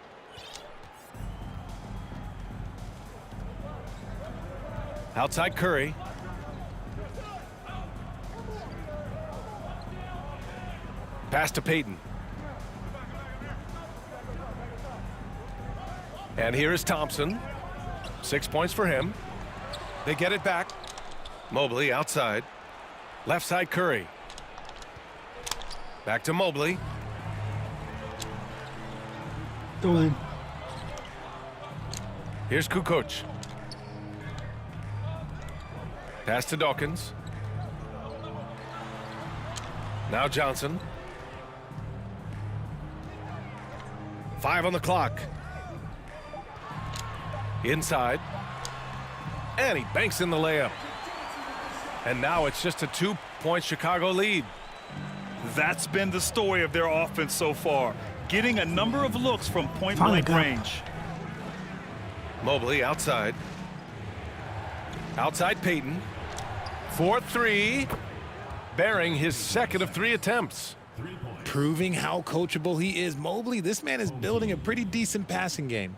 Outside Curry. Pass to Payton. And here is Thompson. 6 points for him. They get it back. Mobley outside. Left side Curry. Back to Mobley. Stolen. Here's Kukoc. Pass to Dawkins. Now Johnson. 5 on the clock. Inside. And he banks in the layup. And now it's just a 2-point Chicago lead. That's been the story of their offense so far. Getting a number of looks from point-blank range. Mobley outside. Outside Payton. 4-3. Bearing his second of 3 attempts. Proving how coachable he is. Mobley, this man is building a pretty decent passing game.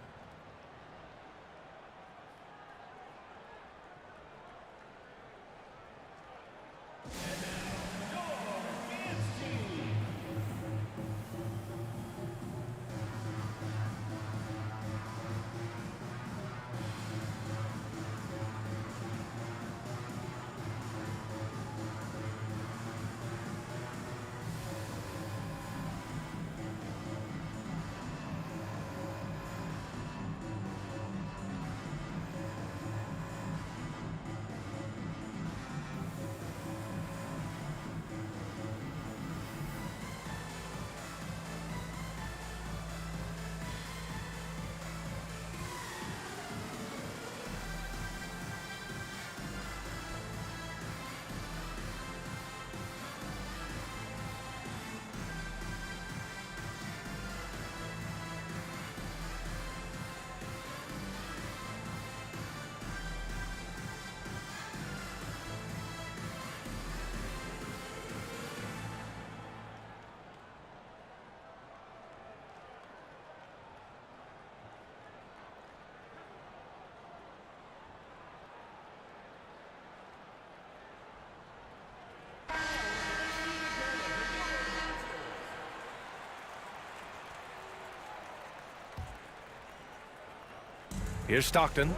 Here's Stockton.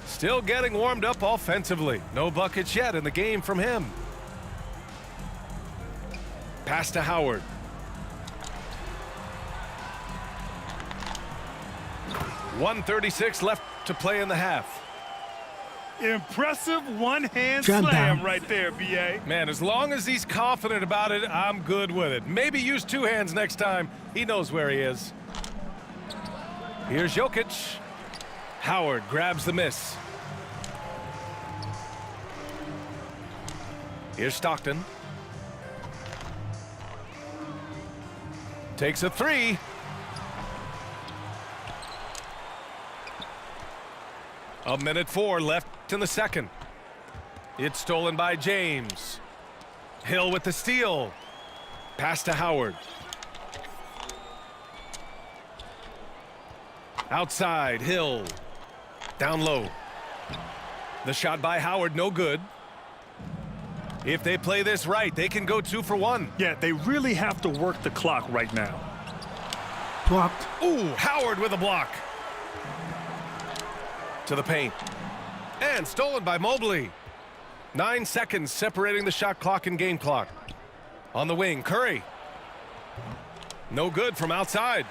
Still getting warmed up offensively. No buckets yet in the game from him. Pass to Howard. .136 left to play in the half. Impressive one-hand Jump slam down. right there, B.A. Man, as long as he's confident about it, I'm good with it. Maybe use 2 hands next time. He knows where he is. Here's Jokic. Howard grabs the miss. Here's Stockton. Takes a 3. A minute 4 left in the second. It's stolen by James. Hill with the steal. Pass to Howard. Outside, Hill. Down low. The shot by Howard, no good. If they play this right, they can go 2 for 1. Yeah, they really have to work the clock right now. Blocked. Ooh, Howard with a block. To the paint. And stolen by Mobley. 9 seconds separating the shot clock and game clock. On the wing, Curry. No good from outside.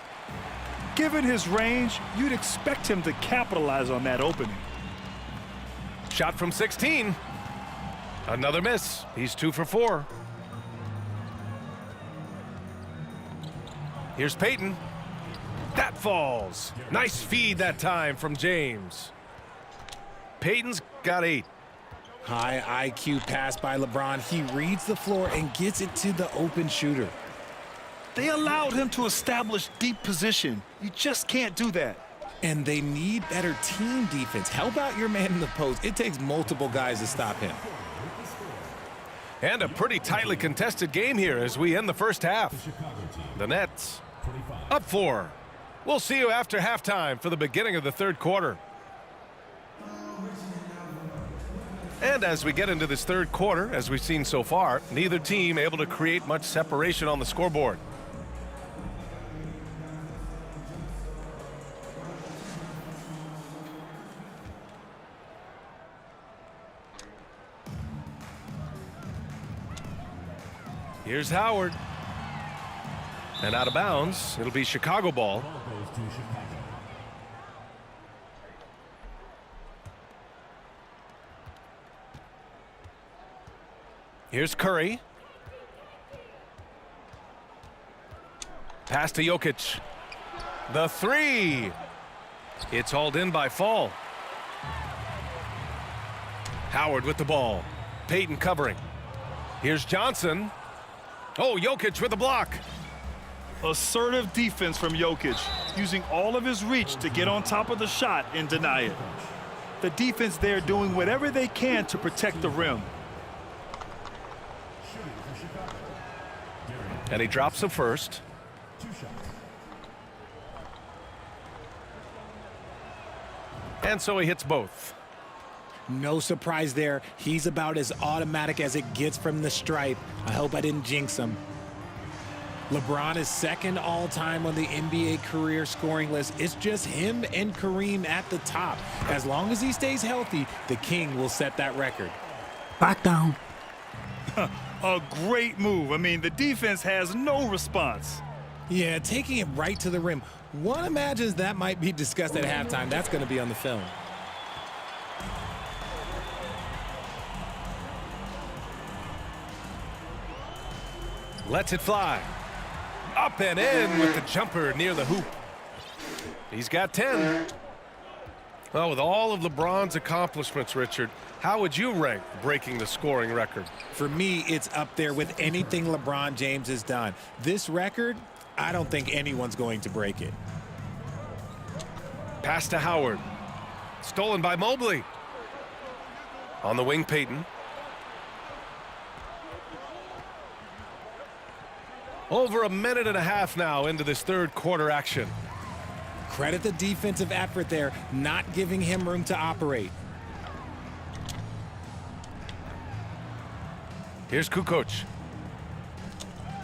Given his range, you'd expect him to capitalize on that opening. Shot from 16. Another miss. He's 2 for 4. Here's Payton. That falls. Nice feed that time from James. Payton's got 8. High IQ pass by LeBron. He reads the floor and gets it to the open shooter. They allowed him to establish deep position. You just can't do that. And they need better team defense. Help out your man in the post. It takes multiple guys to stop him. And a pretty tightly contested game here as we end the first half. The Nets up 4. We'll see you after halftime for the beginning of the third quarter. And as we get into this third quarter, as we've seen so far, neither team able to create much separation on the scoreboard. Here's Howard. And out of bounds, it'll be Chicago ball. Here's Curry. Pass to Jokic. The three. It's hauled in by Fall. Howard with the ball. Payton covering. Here's Johnson. Oh, Jokic with the block. Assertive defense from Jokic, using all of his reach to get on top of the shot and deny it. The defense there doing whatever they can to protect the rim. And he drops the first. And so he hits both. No surprise there. He's about as automatic as it gets from the stripe. I hope I didn't jinx him. LeBron is second all-time on the NBA career scoring list. It's just him and Kareem at the top. As long as he stays healthy, the King will set that record. Back down. A great move. I mean, the defense has no response. Yeah, taking it right to the rim. One imagines that might be discussed at halftime. That's going to be on the film. Lets it fly. Up and in with the jumper near the hoop. He's got 10. Well, with all of LeBron's accomplishments, Richard, how would you rank breaking the scoring record? For me, it's up there with anything LeBron James has done. This record, I don't think anyone's going to break it. Pass to Howard. Stolen by Mobley. On the wing, Payton. Over a minute and a half now into this third quarter action. Credit the defensive effort there, not giving him room to operate. Here's Kukoc.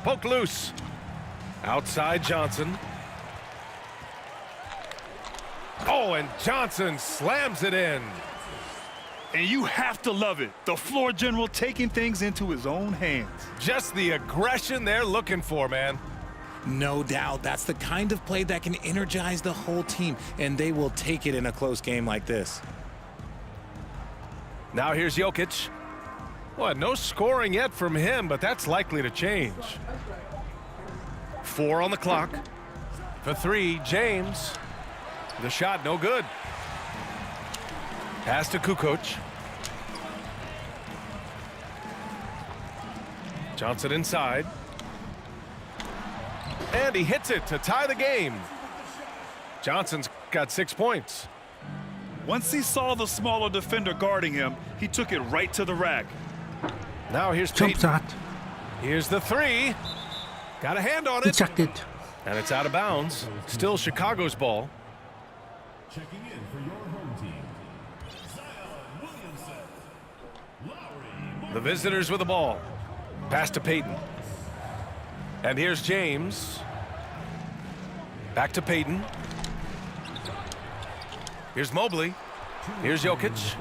Poked loose. Outside Johnson. Oh, and Johnson slams it in. And you have to love it. The floor general taking things into his own hands. Just the aggression they're looking for, man. No doubt. That's the kind of play that can energize the whole team, and they will take it in a close game like this. Now here's Jokic. Well, no scoring yet from him, but that's likely to change. 4 on the clock. For 3, James. The shot no good. Pass to Kukoc. Johnson inside. And he hits it to tie the game. Johnson's got 6 points. Once he saw the smaller defender guarding him, he took it right to the rack. Now here's Jump Payton. shot. Here's the 3. Got a hand on it. Ejected. And it's out of bounds. Still Chicago's ball. Checking in for your home team, Zion Williamson. Lowry. The visitors with the ball. Pass to Payton. And here's James. Back to Payton. Here's Mobley. Here's Jokic.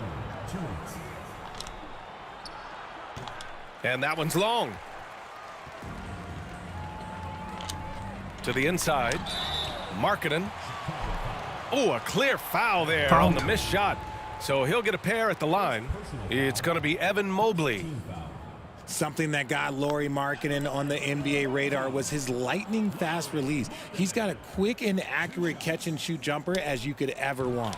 And that one's long. To the inside. Markkanen. Oh, a clear foul there on the missed shot. So he'll get a pair at the line. It's going to be Evan Mobley. Something that got Lauri Markkanen on the NBA radar was his lightning fast release. He's got a quick and accurate catch and shoot jumper as you could ever want.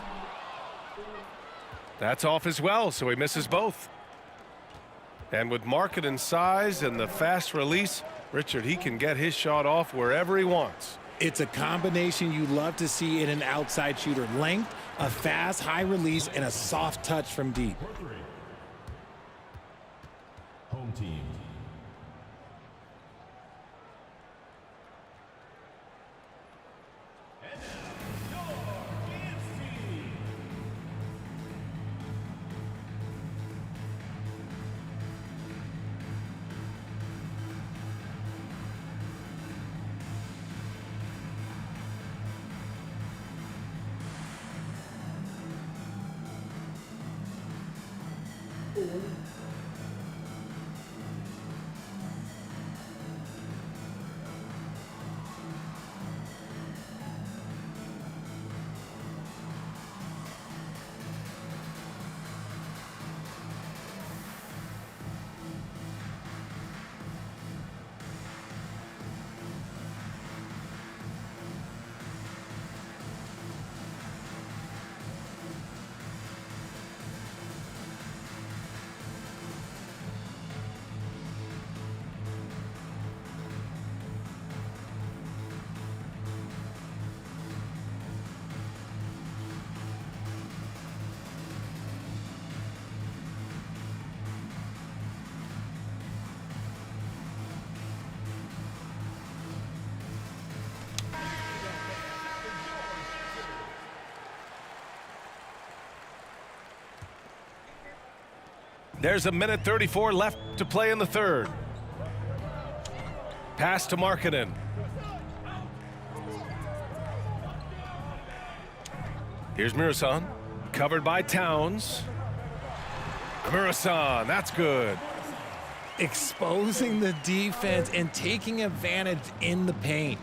That's off as well, so he misses both. And with Markkanen's size and the fast release, Richard, he can get his shot off wherever he wants. It's a combination you love to see in an outside shooter. Length, a fast, high release, and a soft touch from deep. Home team. There's a minute 34 left to play in the third. Pass to Markkanen. Here's Muresan, covered by Towns. Muresan, that's good. Exposing the defense and taking advantage in the paint.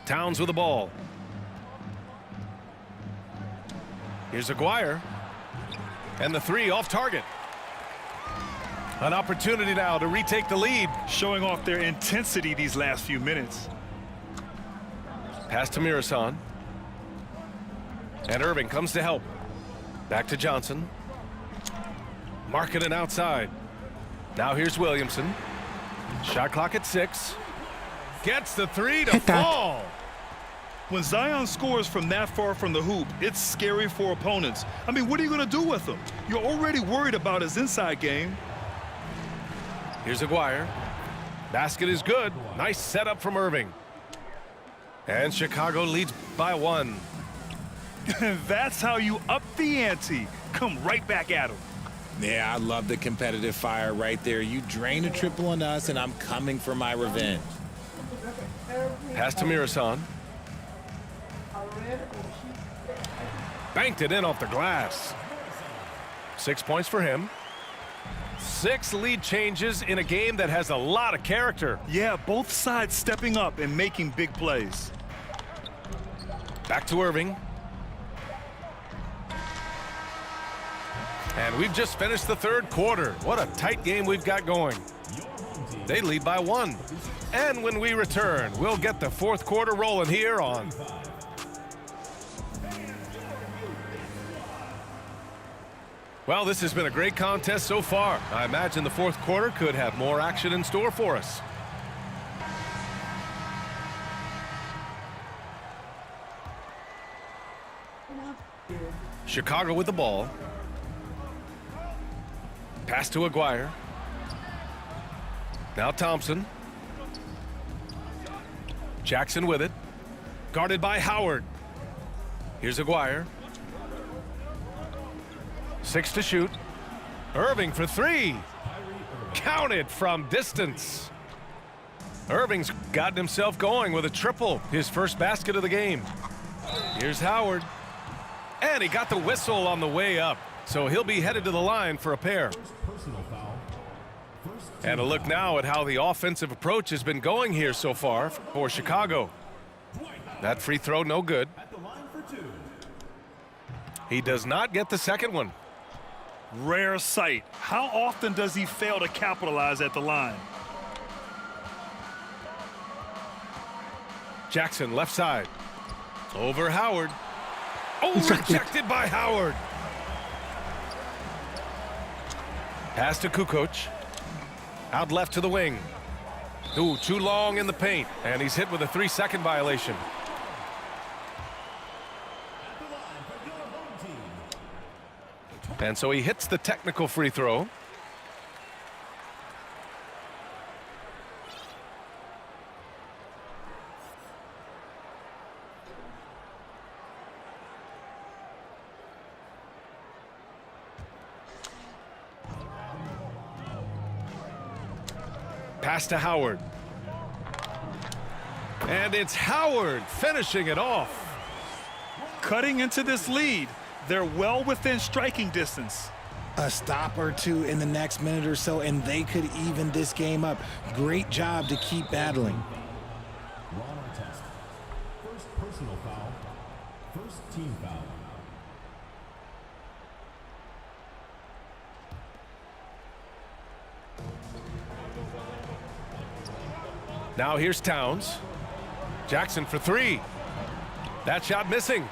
Towns with the ball. Here's Aguirre. And the three off target. An opportunity now to retake the lead. Showing off their intensity these last few minutes. Pass to Muresan. And Irving comes to help. Back to Johnson. Markkanen outside. Now here's Williamson. Shot clock at 6. Gets the three to fall. When Zion scores from that far from the hoop, it's scary for opponents. I mean, what are you going to do with him? You're already worried about his inside game. Here's Aguirre. Basket is good. Nice setup from Irving. And Chicago leads by 1. That's how you up the ante. Come right back at him. Yeah, I love the competitive fire right there. You drain a triple on us, and I'm coming for my revenge. Pass to Muresan. Banked it in off the glass. 6 points for him. 6 lead changes in a game that has a lot of character. Yeah, both sides stepping up and making big plays. Back to Irving. And we've just finished the third quarter. What a tight game we've got going. They lead by 1. And when we return, we'll get the fourth quarter rolling here on. Well, this has been a great contest so far. I imagine the fourth quarter could have more action in store for us. Chicago with the ball. Pass to Aguirre. Now Thompson. Jackson with it. Guarded by Howard. Here's Aguirre. 6 to shoot. Irving for 3. Counted from distance. Irving's gotten himself going with a triple. His first basket of the game. Here's Howard. And he got the whistle on the way up. So he'll be headed to the line for a pair. And a look now at how the offensive approach has been going here so far for Chicago. That free throw no good. He does not get the second one. Rare sight. How often does he fail to capitalize at the line? Jackson left side. Over Howard. Oh, rejected by Howard. Pass to Kukoc. Out left to the wing. Ooh, too long in the paint, and he's hit with a 3-second violation. And so he hits the technical free throw. Pass to Howard. And it's Howard finishing it off. Cutting into this lead. They're well within striking distance. A stop or two in the next minute or so, and they could even this game up. Great job to keep battling. Ron Artest. First personal foul. First team foul. Now here's Towns. Jackson for 3. That shot missing.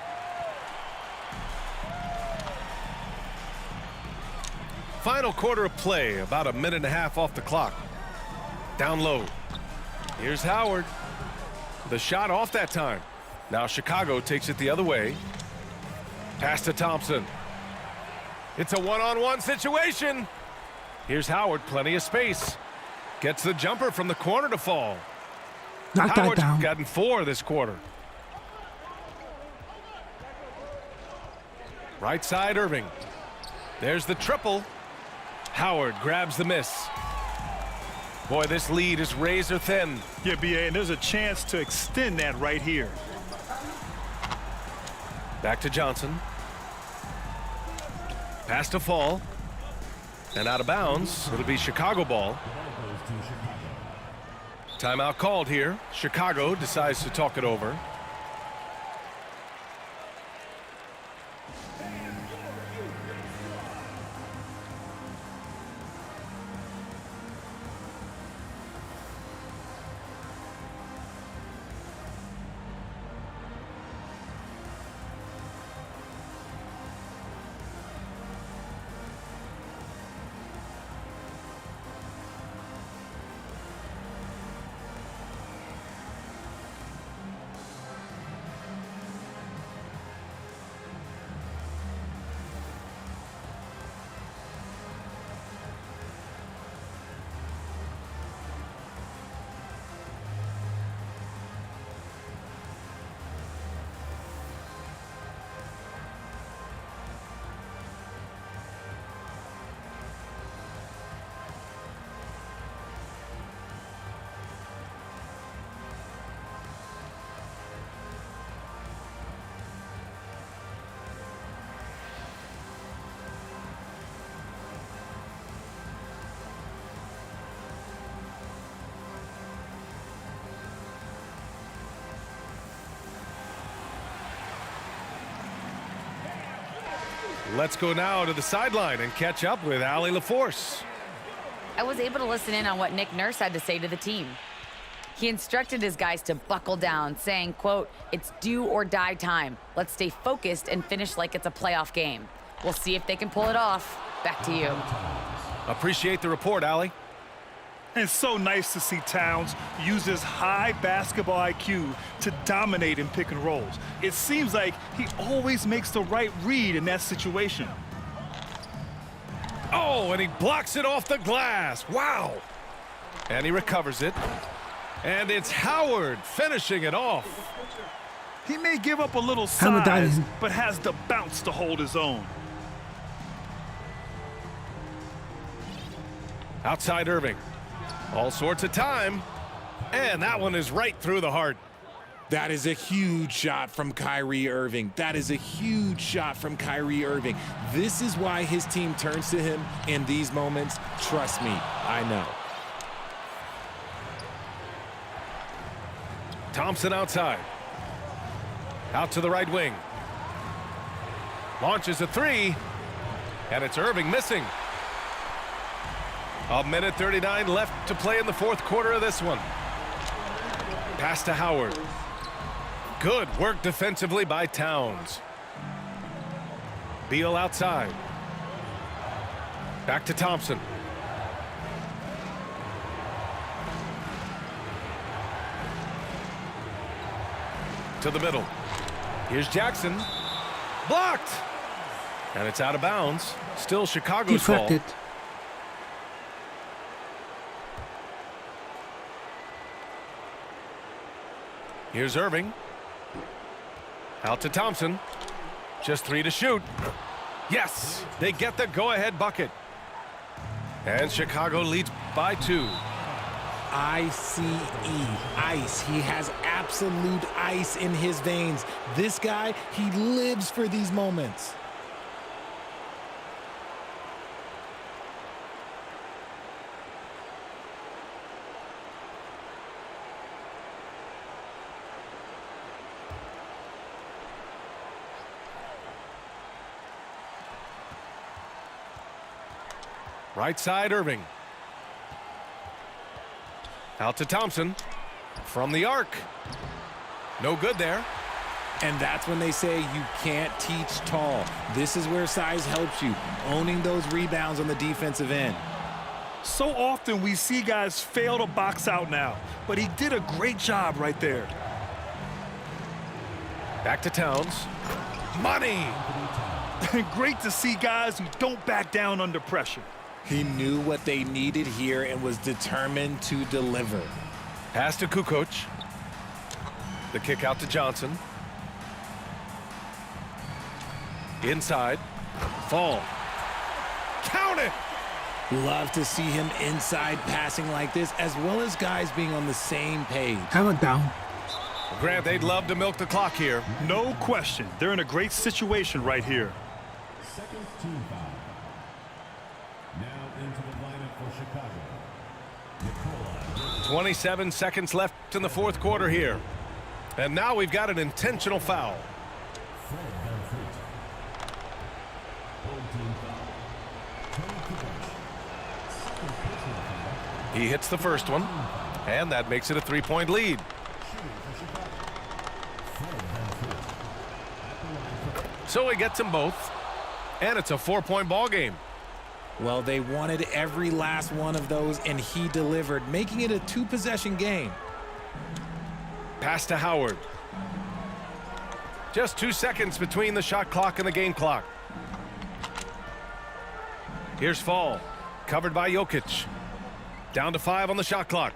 Final quarter of play, about a minute and a half off the clock. Down low. Here's Howard. The shot off that time. Now Chicago takes it the other way. Pass to Thompson. It's a one-on-one situation. Here's Howard, plenty of space. Gets the jumper from the corner to fall. Knock that Howard's down. gotten 4 this quarter. Right side, Irving. There's the triple. Howard grabs the miss. Boy, this lead is razor thin. Yeah, B.A., and there's a chance to extend that right here. Back to Johnson. Pass to Fall. And out of bounds. It'll be Chicago ball. Timeout called here. Chicago decides to talk it over. Let's go now to the sideline and catch up with Allie LaForce. I was able to listen in on what Nick Nurse had to say to the team. He instructed his guys to buckle down, saying, quote, "It's do or die time. Let's stay focused and finish like it's a playoff game. We'll see if they can pull it off." Back to you. Appreciate the report, Allie. And so nice to see Towns use his high basketball IQ to dominate in pick and rolls. It seems like he always makes the right read in that situation. Oh, and he blocks it off the glass. Wow. And he recovers it. And it's Howard finishing it off. He may give up a little size, but has the bounce to hold his own. Outside Irving. All sorts of time. And that one is right through the heart. That is a huge shot from Kyrie Irving. That is a huge shot from Kyrie Irving. This is why his team turns to him in these moments. Trust me, I know. Thompson outside. Out to the right wing. Launches a 3. And it's Irving missing. A minute 39 left to play in the fourth quarter of this one. Pass to Howard. Good work defensively by Towns. Beal outside. Back to Thompson. to the middle. Here's Jackson. Blocked. And it's out of bounds. Still Chicago's ball. Deflected. Here's Irving. Out to Thompson. Just 3 to shoot. Yes, they get the go-ahead bucket. And Chicago leads by 2. ICE, ice. He has absolute ice in his veins. This guy, he lives for these moments. Right side, Irving. Out to Thompson. From the arc. No good there. And that's when they say you can't teach tall. This is where size helps you, owning those rebounds on the defensive end. So often we see guys fail to box out now, but he did a great job right there. Back to Towns. Money! Great to see guys who don't back down under pressure. He knew what they needed here and was determined to deliver. Pass to Kukoc. The kick out to Johnson. Inside. Fall. Count it! Love to see him inside passing like this, as well as guys being on the same page. Have it down. Grant, they'd love to milk the clock here. No question. They're in a great situation right here. Second team foul. Now into the lineup for Chicago. Nikola. 27 seconds left in the fourth quarter here. And now we've got an intentional foul. Fred VanVleet. Third team foul. Tony Kukoc. Second personal foul. He hits the first one, and that makes it a 3-point lead. So he gets them both, and it's a 4-point ball game. Well, they wanted every last one of those, and he delivered, making it a 2-possession game. Pass to Howard. Just 2 seconds between the shot clock and the game clock. Here's Fall, covered by Jokic. Down to 5 on the shot clock.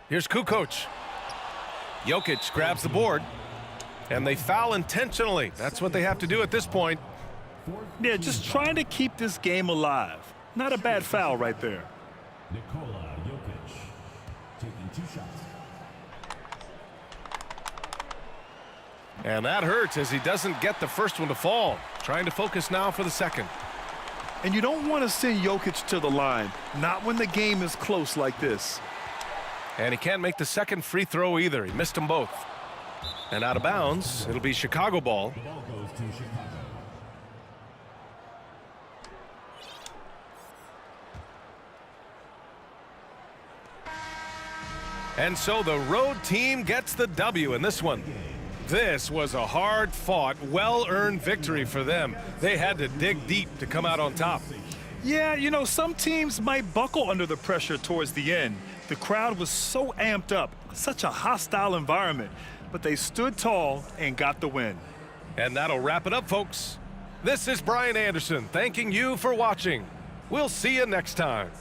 Here's Kukoc. Jokic grabs the board, and they foul intentionally. That's what they have to do at this point. Yeah, just trying to keep this game alive. Not a bad foul right there. Nikola Jokic taking 2 shots. And that hurts as he doesn't get the first one to fall. Trying to focus now for the second. And you don't want to send Jokic to the line, not when the game is close like this. And he can't make the second free throw either. He missed them both. And out of bounds, it'll be Chicago ball. The ball goes to Chicago. And so the road team gets the W in this one. This was a hard-fought, well-earned victory for them. They had to dig deep to come out on top. Yeah, you know, some teams might buckle under the pressure towards the end. The crowd was so amped up, such a hostile environment, but they stood tall and got the win. And that'll wrap it up, folks. This is Brian Anderson thanking you for watching. We'll see you next time.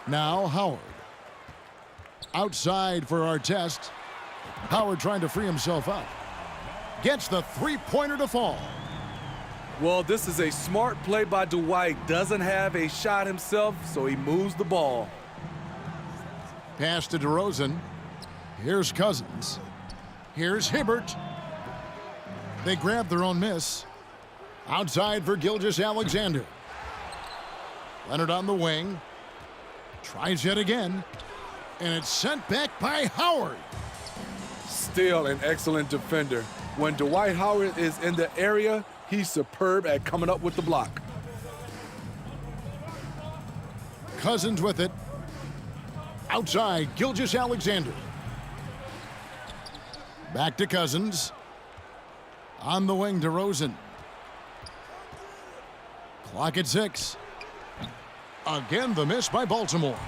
Now Howard. Outside for Artest. Howard trying to free himself up. Gets the three-pointer to fall. Well, this is a smart play by Dwight. Doesn't have a shot himself, so he moves the ball. Pass to DeRozan. Here's Cousins. Here's Hibbert. They grab their own miss. Outside for Gilgeous-Alexander. Leonard on the wing. Tries yet again. And it's sent back by Howard. Still an excellent defender. When Dwight Howard is in the area, he's superb at coming up with the block. Cousins with it. Outside, Gilgeous-Alexander. Back to Cousins. On the wing, DeRozan. Clock at 6. Again, the miss by Baltimore.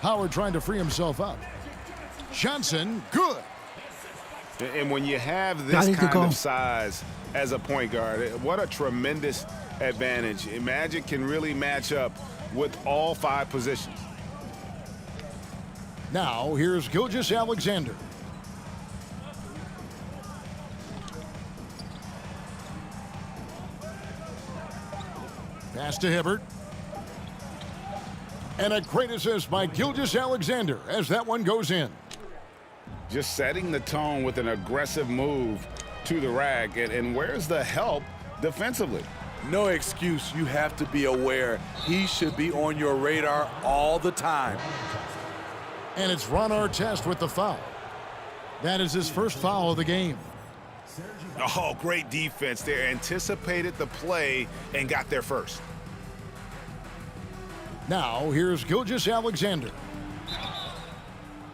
Howard trying to free himself up. Johnson, good. And when you have this kind of size as a point guard, what a tremendous advantage. Magic can really match up with all 5 positions. Now, here's Gilgeous-Alexander. Pass to Hibbert. And a great assist by Gilgeous-Alexander as that one goes in. Just setting the tone with an aggressive move to the rack. And where's the help defensively? No excuse. You have to be aware. He should be on your radar all the time. And it's Ron Artest with the foul. That is his first foul of the game. Oh, great defense there. Anticipated the play and got there first. Now, here's Gilgeous-Alexander.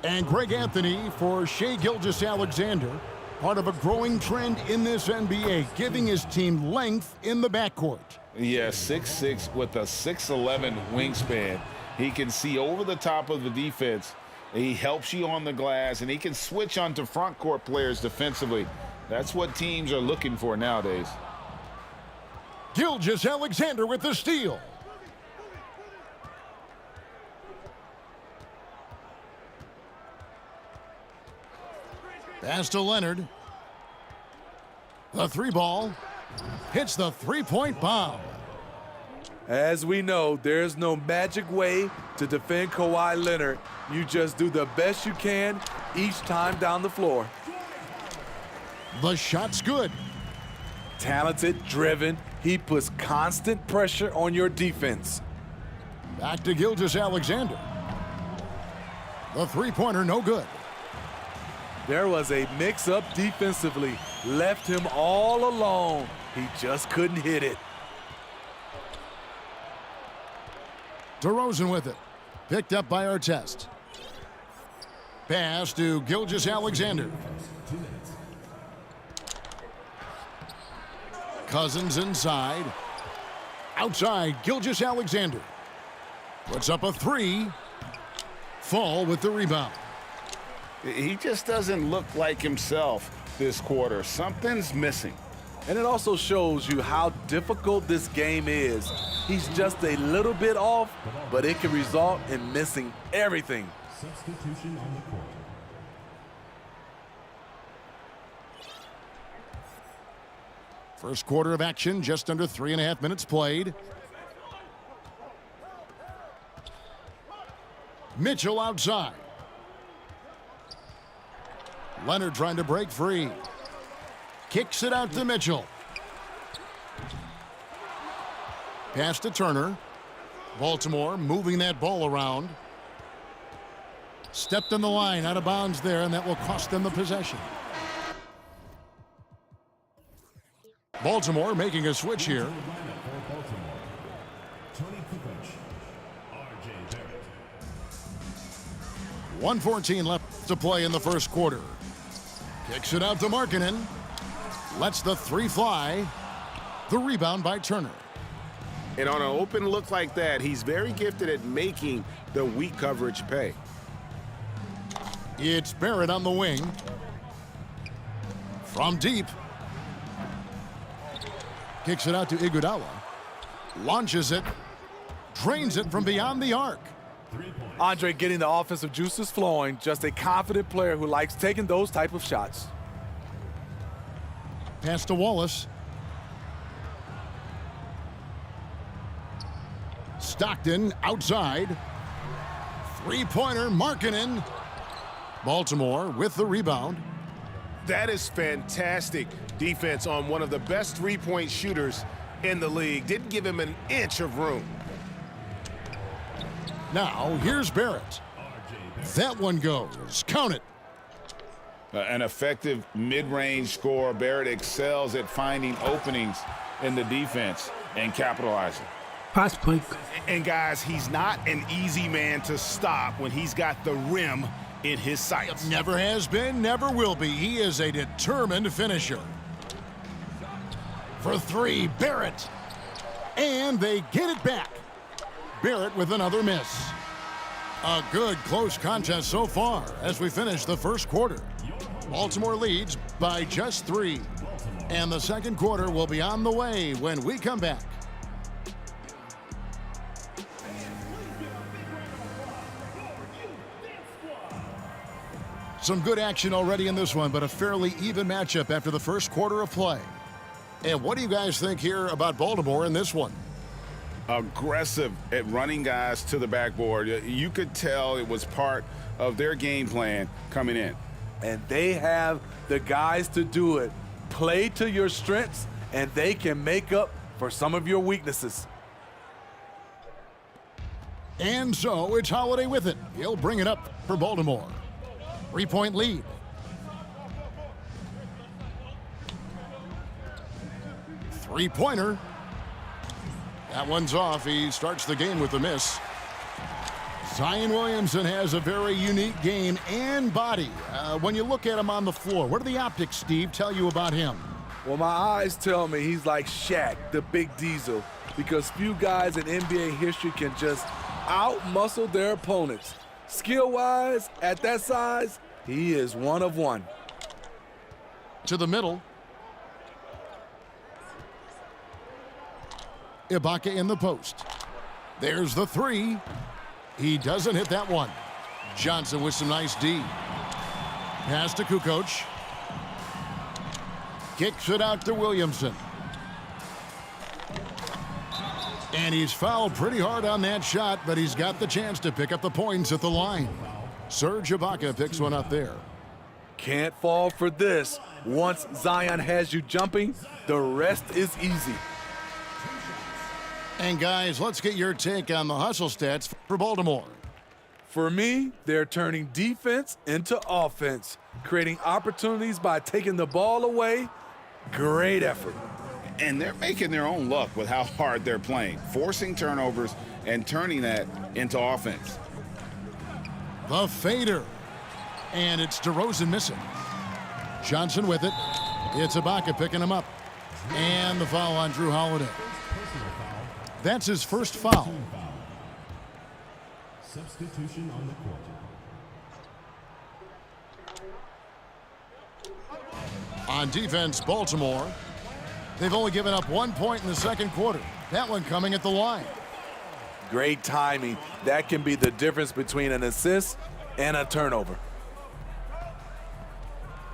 And Greg Anthony for Shai Gilgeous-Alexander, part of a growing trend in this NBA, giving his team length in the backcourt. Yeah, 6'6" with a 6'11" wingspan. He can see over the top of the defense. He helps you on the glass, and he can switch onto front court players defensively. That's what teams are looking for nowadays. Gilgeous-Alexander with the steal. Pass to Leonard. The 3-ball hits the 3-point bomb. As we know, there's no magic way to defend Kawhi Leonard. You just do the best you can each time down the floor. The shot's good. Talented, driven. He puts constant pressure on your defense. Back to Gilgeous-Alexander. The 3-pointer, no good. There was a mix-up defensively. Left him all alone. He just couldn't hit it. DeRozan with it. Picked up by Artest. Pass to Gilgeous-Alexander. Cousins inside. Outside, Gilgeous-Alexander. Puts up a 3. Fall with the rebound. He just doesn't look like himself this quarter. Something's missing. And it also shows you how difficult this game is. He's just a little bit off, but it can result in missing everything. Substitution on the court. First quarter of action, just under 3.5 minutes played. Mitchell outside. Leonard trying to break free. Kicks it out to Mitchell. Pass to Turner. Baltimore moving that ball around. Stepped on the line, out of bounds there, and that will cost them the possession. Baltimore making a switch here. 1:14 left to play in the first quarter. Kicks it out to Markkanen. Lets the 3 fly. The rebound by Turner. And on an open look like that, he's very gifted at making the weak coverage pay. It's Barrett on the wing. From deep. Kicks it out to Iguodala. Launches it. Drains it from beyond the arc. Andre getting the offensive juices flowing. Just a confident player who likes taking those type of shots. Pass to Wallace. Stockton outside. Three-pointer, Markkanen. Baltimore with the rebound. That is fantastic defense on one of the best three-point shooters in the league. Didn't give him an inch of room. Now, here's Barrett. That one goes. Count it. An effective mid-range scorer. Barrett excels at finding openings in the defense and capitalizing. Fast break. And guys, he's not an easy man to stop when he's got the rim in his sights. Never has been, never will be. He is a determined finisher. For three, Barrett. And they get it back. Barrett with another miss. A good close contest so far as we finish the first quarter. Baltimore leads by just 3. And the second quarter will be on the way when we come back. Some good action already in this one, but a fairly even matchup after the first quarter of play. And what do you guys think here about Baltimore in this one? Aggressive at running guys to the backboard. You could tell it was part of their game plan coming in. And they have the guys to do it. Play to your strengths, and they can make up for some of your weaknesses. And so it's Holiday with it. He'll bring it up for Baltimore. 3-point lead. Three-pointer. That one's off. He starts the game with a miss. Zion Williamson has a very unique game and body. When you look at him on the floor, what do the optics, Steve, tell you about him? Well, my eyes tell me he's like Shaq, the big diesel, because few guys in NBA history can just out-muscle their opponents. Skill-wise, at that size, he is one of one. To the middle. Ibaka in the post. There's the three. He doesn't hit that one. Johnson with some nice D. Pass to Kukoc. Kicks it out to Williamson. And he's fouled pretty hard on that shot, but he's got the chance to pick up the points at the line. Serge Ibaka picks one up there. Can't fall for this. Once Zion has you jumping, the rest is easy. And guys, let's get your take on the hustle stats for Baltimore. For me, they're turning defense into offense, creating opportunities by taking the ball away. Great effort. And they're making their own luck with how hard they're playing, forcing turnovers and turning that into offense. The fader. And it's DeRozan missing. Johnson with it. It's Ibaka picking him up. And the foul on Jrue Holiday. That's his first foul. Substitution on the court. On defense, Baltimore. They've only given up 1 point in the second quarter. That one coming at the line. Great timing. That can be the difference between an assist and a turnover.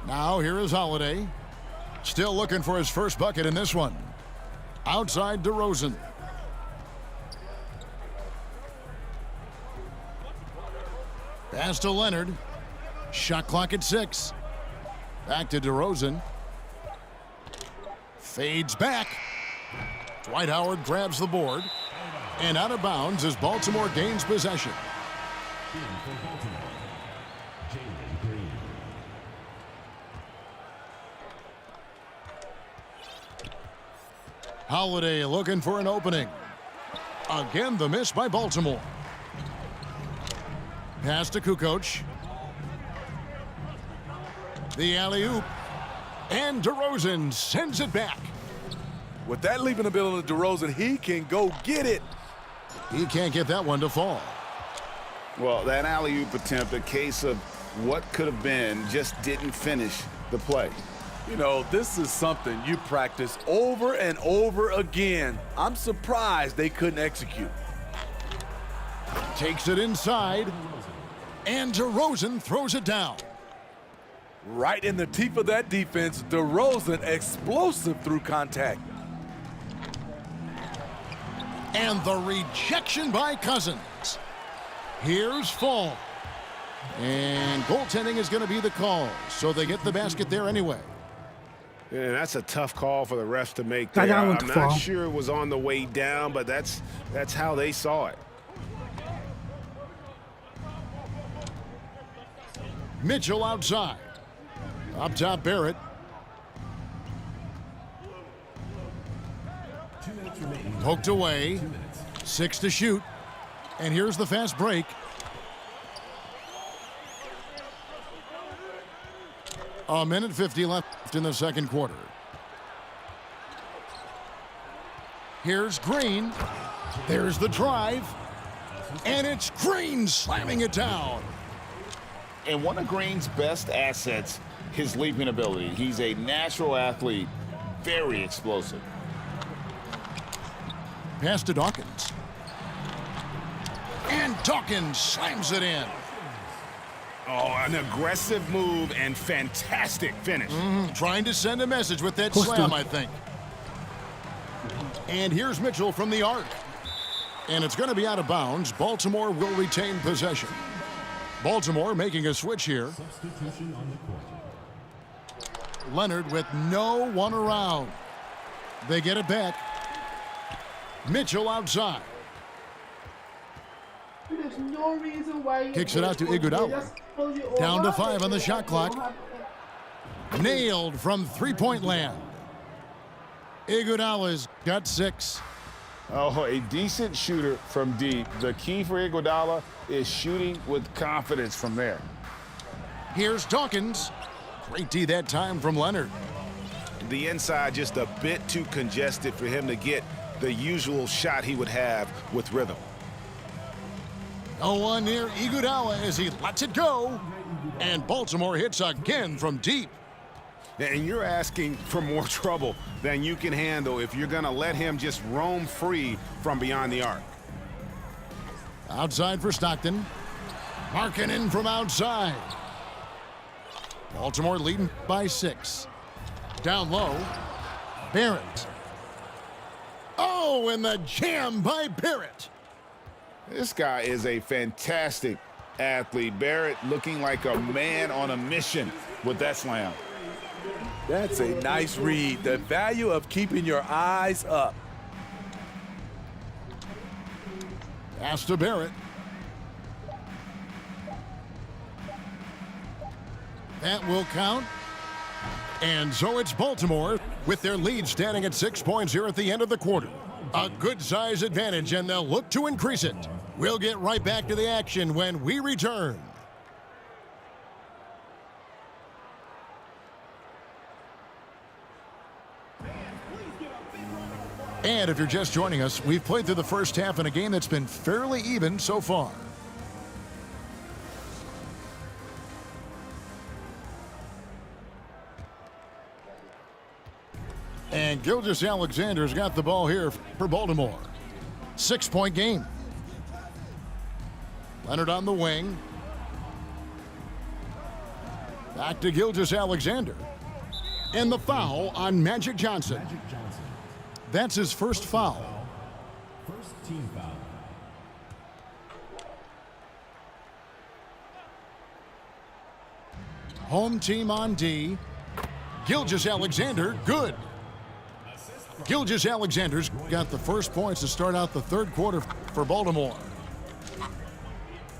Now here is Holiday. Still looking for his first bucket in this one. Outside DeRozan. Pass to Leonard. Shot clock at 6. Back to DeRozan. Fades back. Dwight Howard grabs the board. And out of bounds as Baltimore gains possession. Holiday looking for an opening. Again, the miss by Baltimore. Pass to Kukoc. The alley-oop. And DeRozan sends it back. With that leaping ability to DeRozan, he can go get it. He can't get that one to fall. Well, that alley-oop attempt, a case of what could have been, just didn't finish the play. You know, this is something you practice over and over again. I'm surprised they couldn't execute. Takes it inside, and DeRozan throws it down. Right in the teeth of that defense, DeRozan explosive through contact. And the rejection by Cousins. Here's Fall. And goaltending is going to be the call, so they get the basket there anyway. And that's a tough call for the refs to make there. I'm not sure it was on the way down, but that's how they saw it. Mitchell outside. Up top, Barrett. Poked away. 6 to shoot. And here's the fast break. A minute 50 left in the second quarter. Here's Green. There's the drive. And it's Green slamming it down. And one of Green's best assets, his leaping ability. He's a natural athlete, very explosive. Pass to Dawkins. And Dawkins slams it in. Oh, an aggressive move and fantastic finish. Trying to send a message with that slam, I think. And here's Mitchell from the arc. And it's going to be out of bounds. Baltimore will retain possession. Baltimore making a switch here. Substitution on the court. Leonard with no one around. They get it back. Mitchell outside. There's no reason why. Kicks it out to Iguodala. Down to 5 on the shot clock. Nailed from three-point land. Iguodala's got 6. Oh, a decent shooter from deep. The key for Iguodala is shooting with confidence from there. Here's Dawkins. Great D that time from Leonard. The inside just a bit too congested for him to get the usual shot he would have with rhythm. No one near Iguodala as he lets it go. And Baltimore hits again from deep. And you're asking for more trouble than you can handle if you're going to let him just roam free from beyond the arc. Outside for Stockton. Markkanen from outside. Baltimore leading by 6. Down low. Barrett. Oh, and the jam by Barrett. This guy is a fantastic athlete. Barrett looking like a man on a mission with that slam. That's a nice read. The value of keeping your eyes up. Pass to Barrett. That will count. And so it's Baltimore with their lead standing at 6 points here at the end of the quarter. A good size advantage, and they'll look to increase it. We'll get right back to the action when we return. And if you're just joining us, we've played through the first half in a game that's been fairly even so far. And Gilgeous-Alexander's got the ball here for Baltimore. 6-point game. Leonard on the wing. Back to Gilgeous-Alexander. And the foul on Magic Johnson. That's his first foul. First team foul. Home team on D. Gilgeous-Alexander, good. Gilgeous-Alexander's got the first points to start out the third quarter for Baltimore.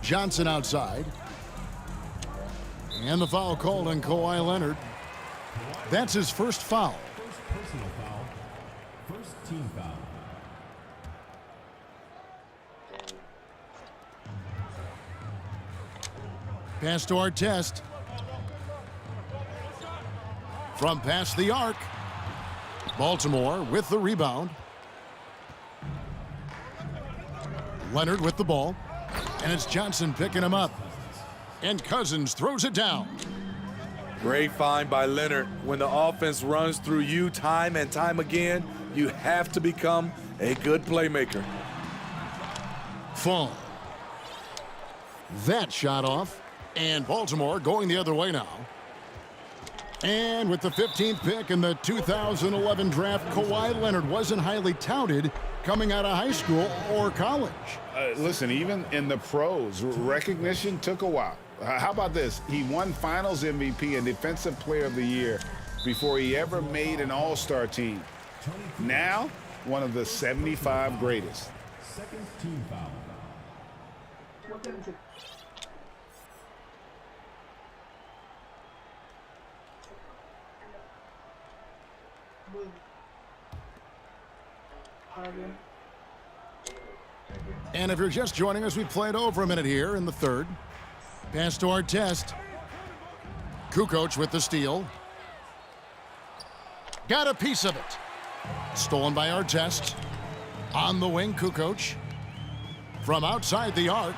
Johnson outside. And the foul called on Kawhi Leonard. That's his first foul. First personal foul. First team foul. Pass to Artest. From past the arc. Baltimore with the rebound. Leonard with the ball. And it's Johnson picking him up. And Cousins throws it down. Great find by Leonard. When the offense runs through you time and time again, you have to become a good playmaker. Fall. That shot off. And Baltimore going the other way now. And with the 15th pick in the 2011 draft, Kawhi Leonard wasn't highly touted coming out of high school or college. Listen, even in the pros, recognition took a while. How about this? He won Finals MVP and Defensive Player of the Year before he ever made an All-Star team. Now, one of the 75 greatest. Second team foul. And if you're just joining us, we played over a minute here in the third. Pass to Artest. Kukoc with the steal. Got a piece of it. Stolen by Artest. On the wing, Kukoc. From outside the arc.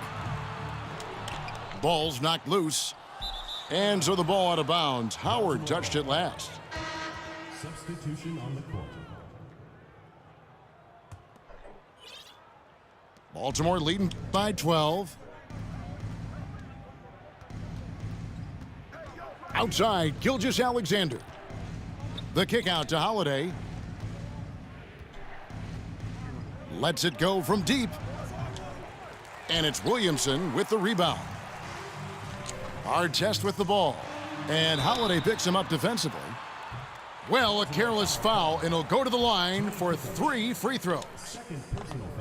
Ball's knocked loose. And so the ball out of bounds. Howard touched it last. Substitution on the court. Baltimore leading by 12. Outside, Gilgeous-Alexander. The kick out to Holiday. Lets it go from deep. And it's Williamson with the rebound. Artest with the ball. And Holiday picks him up defensively. Well, a careless foul, and he'll go to the line for 3 free throws.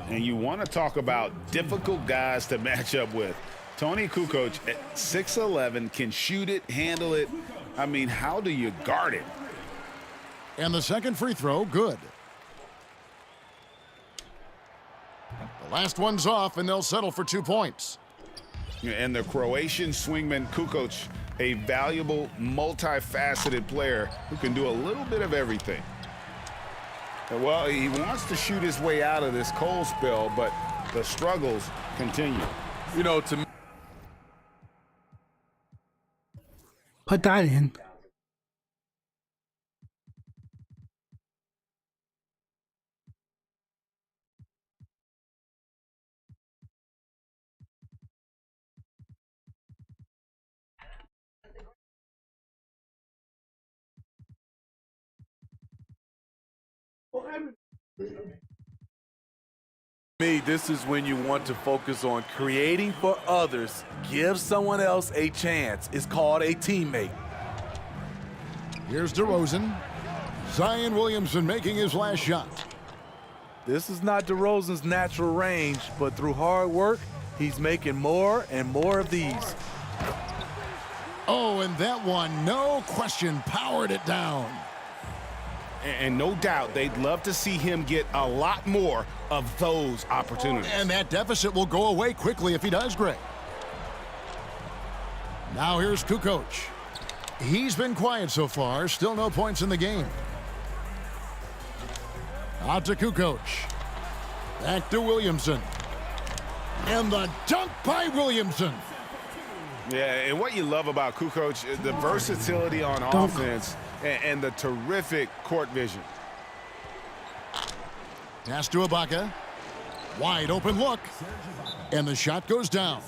And you want to talk about difficult guys to match up with. Toni Kukoc at 6'11", can shoot it, handle it. I mean, how do you guard it? And the second free throw, good. The last one's off, and they'll settle for 2 points. And the Croatian swingman Kukoc, a valuable, multifaceted player who can do a little bit of everything. Well, he wants to shoot his way out of this cold spell, but the struggles continue. You know, to me, Put that in. this is when you want to focus on creating for others. Give someone else a chance. It's called a teammate. Here's DeRozan. Zion Williamson making his last shot. This is not DeRozan's natural range, but through hard work, he's making more and more of these. Oh, and that one, no question, powered it down. And no doubt they'd love to see him get a lot more of those opportunities. And that deficit will go away quickly if he does great. Now here's Kukoc. He's been quiet so far, still no points in the game. Out to Kukoc. Back to Williamson. And the dunk by Williamson. Yeah, and what you love about Kukoc, the versatility on offense and the terrific court vision. Pass to Ibaka. Wide open look. And the shot goes down.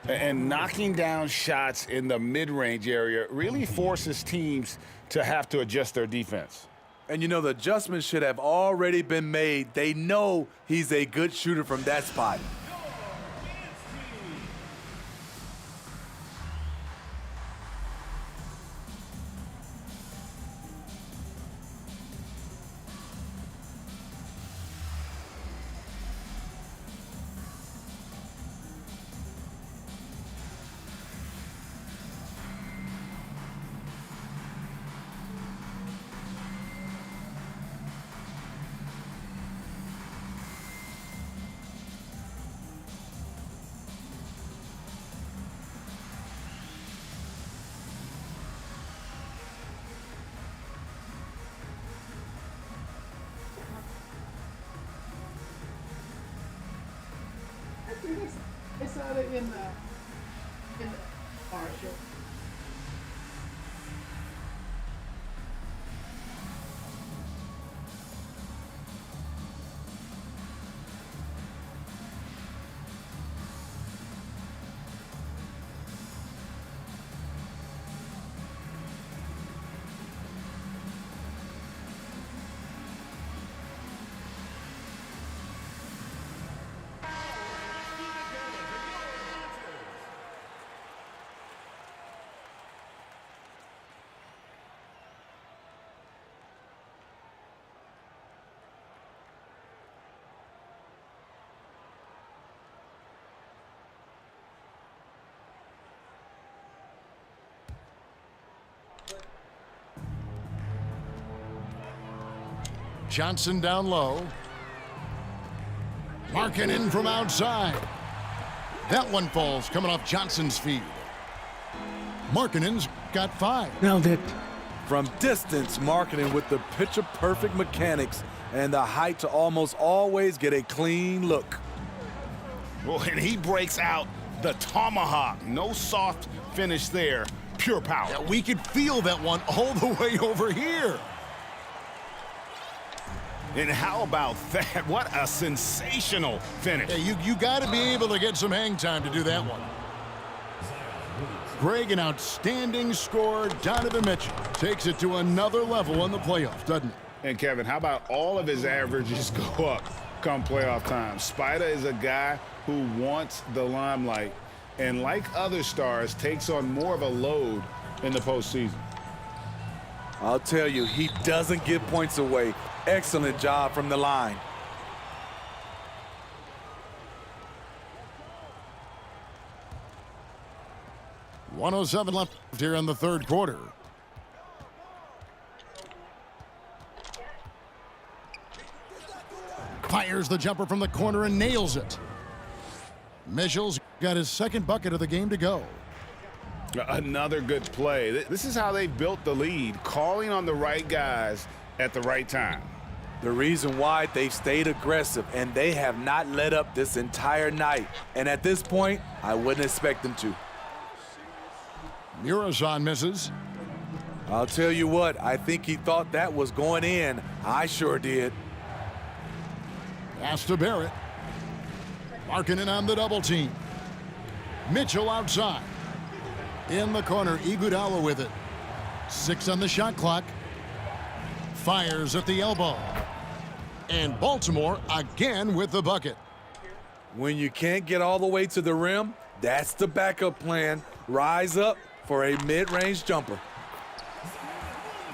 And knocking down shots in the mid-range area really forces teams to have to adjust their defense. And you know, the adjustments should have already been made. They know he's a good shooter from that spot. I saw it in the Marshall. Johnson down low. Markkanen from outside. That one falls coming off Johnson's feed. Markkanen's got 5. Nailed it. From distance, Markkanen with the picture-perfect mechanics and the height to almost always get a clean look. Well, and he breaks out the tomahawk. No soft finish there. Pure power. Yeah, we could feel that one all the way over here. And how about that? What a sensational finish. Yeah, you got to be able to get some hang time to do that one. Greg, an outstanding scorer. Donovan Mitchell takes it to another level in the playoffs, doesn't he? And Kevin, how about all of his averages go up come playoff time? Spider is a guy who wants the limelight, and like other stars, takes on more of a load in the postseason. I'll tell you, he doesn't give points away. Excellent job from the line. .107 left here in the third quarter. Fires the jumper from the corner and nails it. Mitchell's got his second bucket of the game to go. Another good play. This is how they built the lead, calling on the right guys at the right time. The reason why they've stayed aggressive, and they have not let up this entire night. And at this point, I wouldn't expect them to. Muresan misses. I'll tell you what, I think he thought that was going in. I sure did. Pass to Barrett. Markkanen on the double team. Mitchell outside. In the corner, Iguodala with it. 6 on the shot clock. Fires at the elbow. And Baltimore again with the bucket. When you can't get all the way to the rim, that's the backup plan. Rise up for a mid-range jumper.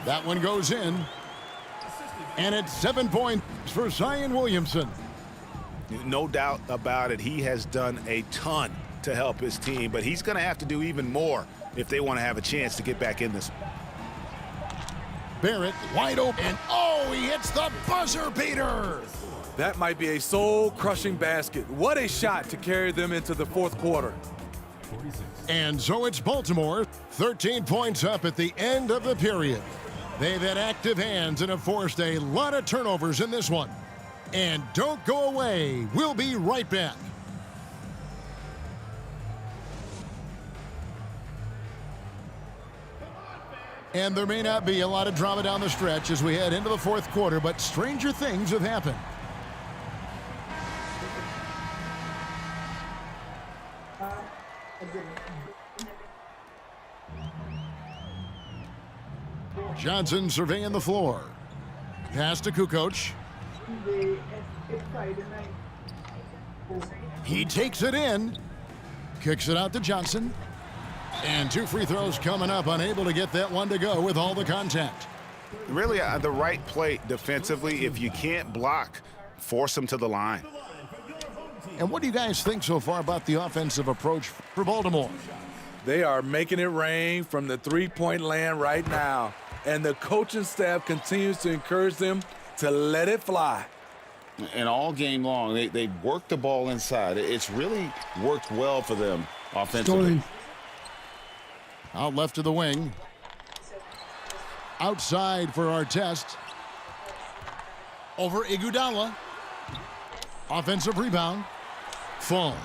That one goes in. And it's 7 points for Zion Williamson. No doubt about it, he has done a ton to help his team, but he's going to have to do even more if they want to have a chance to get back in this. Barrett wide open. Oh, he hits the buzzer beater. That might be a soul-crushing basket. What a shot to carry them into the fourth quarter. And so it's Baltimore, 13 points up at the end of the period. They've had active hands and have forced a lot of turnovers in this one. And don't go away. We'll be right back. And there may not be a lot of drama down the stretch as we head into the fourth quarter, but stranger things have happened. Johnson surveying the floor. Pass to Kukoc. He takes it in. Kicks it out to Johnson. And 2 free throws coming up, unable to get that one to go with all the contact. Really, the right play defensively. If you can't block, force them to the line. And what do you guys think so far about the offensive approach for Baltimore? They are making it rain from the three-point land right now. And the coaching staff continues to encourage them to let it fly. And all game long, they work the ball inside. It's really worked well for them offensively. Out left to the wing. Outside for Artest. Over Iguodala. Offensive rebound. Fall.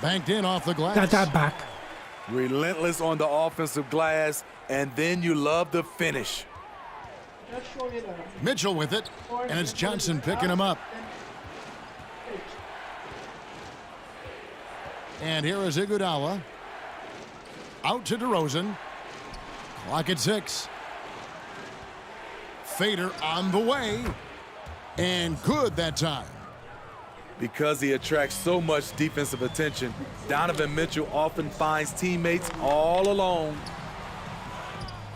Banked in off the glass. Got that back. Relentless on the offensive glass, and then you love the finish. Mitchell with it, and it's Johnson picking him up. And here is Iguodala. Out to DeRozan. Clock at 6. Fader on the way. And good that time. Because he attracts so much defensive attention, Donovan Mitchell often finds teammates all alone.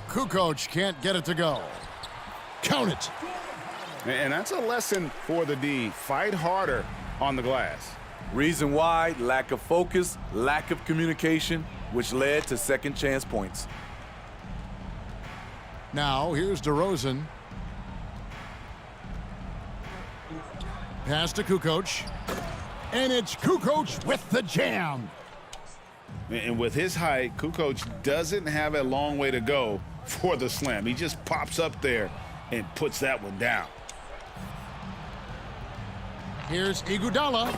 Kukoc can't get it to go. Count it. And that's a lesson for the D. Fight harder on the glass. Reason why: lack of focus, lack of communication, which led to second chance points. Now here's DeRozan. Pass to Kukoc. And it's Kukoc with the jam. And with his height, Kukoc doesn't have a long way to go for the slam. He just pops up there and puts that one down. Here's Iguodala.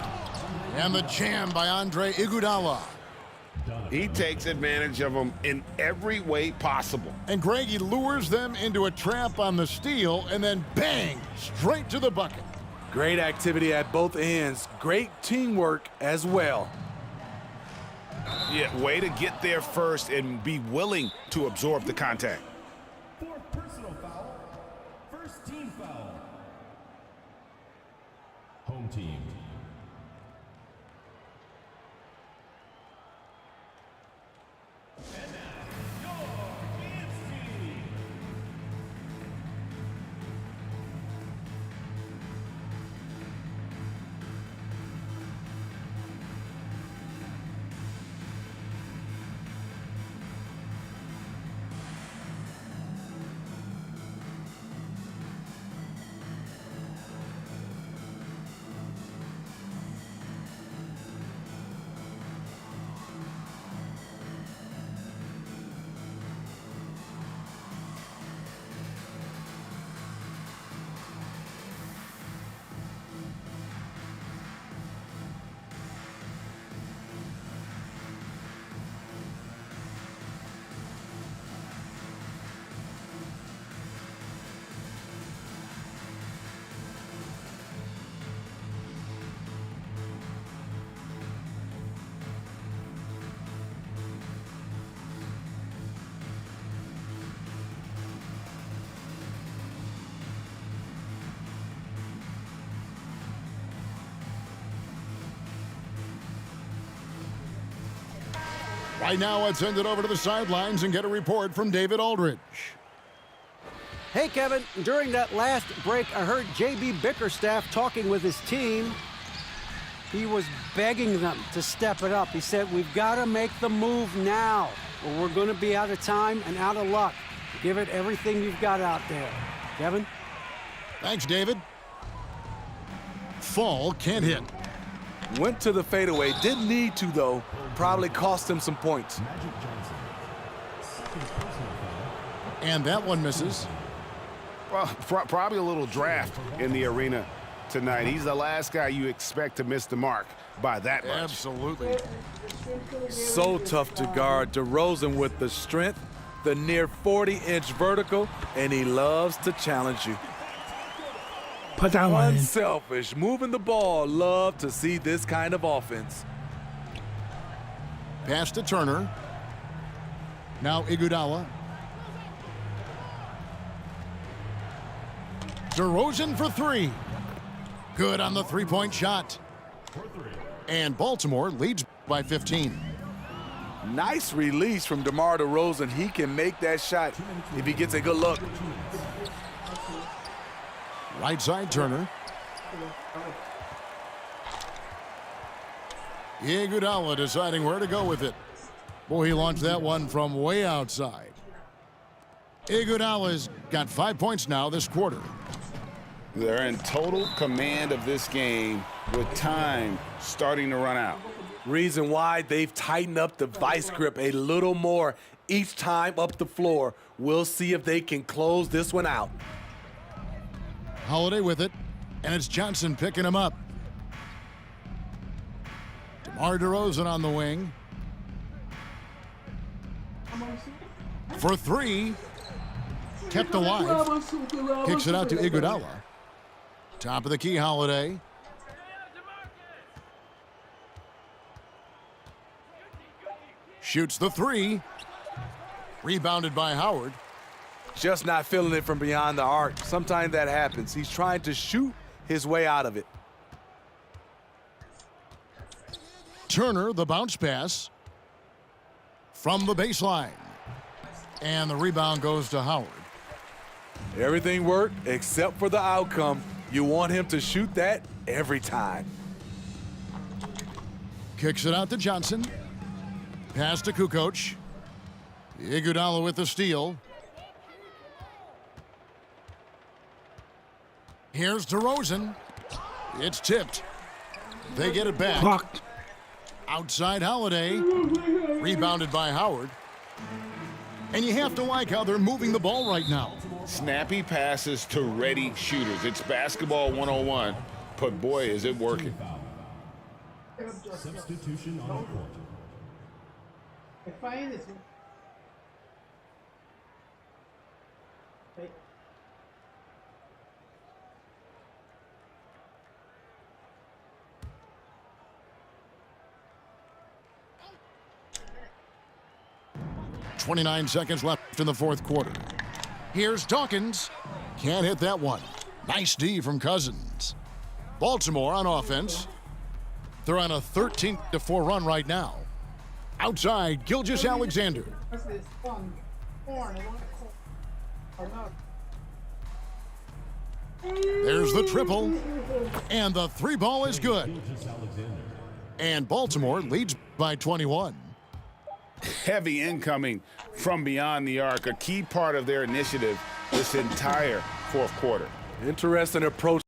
And the jam by Andre Iguodala. He takes advantage of them in every way possible. And Greg, he lures them into a trap on the steal and then bang, straight to the bucket. Great activity at both ends. Great teamwork as well. Yeah, way to get there first and be willing to absorb the contact. Fourth personal foul. First team foul. Home team. Right now, let's send it over to the sidelines and get a report from David Aldridge. Hey, Kevin, during that last break, I heard J.B. Bickerstaff talking with his team. He was begging them to step it up. He said, we've got to make the move now, or we're going to be out of time and out of luck. Give it everything you've got out there. Kevin? Thanks, David. Fall can't hit. Went to the fadeaway. Didn't need to, though. Probably cost him some points. And that one misses. Well, probably a little draft in the arena tonight. He's the last guy you expect to miss the mark by that much. Absolutely. So tough to guard. DeRozan with the strength, the near 40-inch vertical, and he loves to challenge you. Put that one in. Unselfish, moving the ball. Love to see this kind of offense. Pass to Turner. Now Iguodala. DeRozan for three. Good on the three-point shot. And Baltimore leads by 15. Nice release from DeMar DeRozan. He can make that shot if he gets a good look. Right side, Turner. Iguodala deciding where to go with it. Boy, he launched that one from way outside. Iguodala's got 5 points now this quarter. They're in total command of this game with time starting to run out. Reason why they've tightened up the vice grip a little more each time up the floor. We'll see if they can close this one out. Holiday with it, and it's Johnson picking him up. DeMar DeRozan on the wing. For three. Kept alive. Kicks it out to Iguodala. Top of the key, Holiday. Shoots the three. Rebounded by Howard. Just not feeling it from beyond the arc. Sometimes that happens. He's trying to shoot his way out of it. Turner, the bounce pass from the baseline. And the rebound goes to Howard. Everything worked except for the outcome. You want him to shoot that every time. Kicks it out to Johnson. Pass to Kukoc. Iguodala with the steal. Here's DeRozan. It's tipped. They get it back. Blocked. Outside Holiday. Rebounded by Howard. And you have to like how they're moving the ball right now. Snappy passes to ready shooters. It's basketball 101, but boy, is it working. Substitution on the court. Fine, it's 29 seconds left in the fourth quarter. Here's Dawkins. Can't hit that one. Nice D from Cousins. Baltimore on offense. They're on a 13-4 run right now. Outside, Gilgeous-Alexander. There's the triple. And the three ball is good. And Baltimore leads by 21. Heavy incoming from beyond the arc, a key part of their initiative this entire fourth quarter. Interesting approach.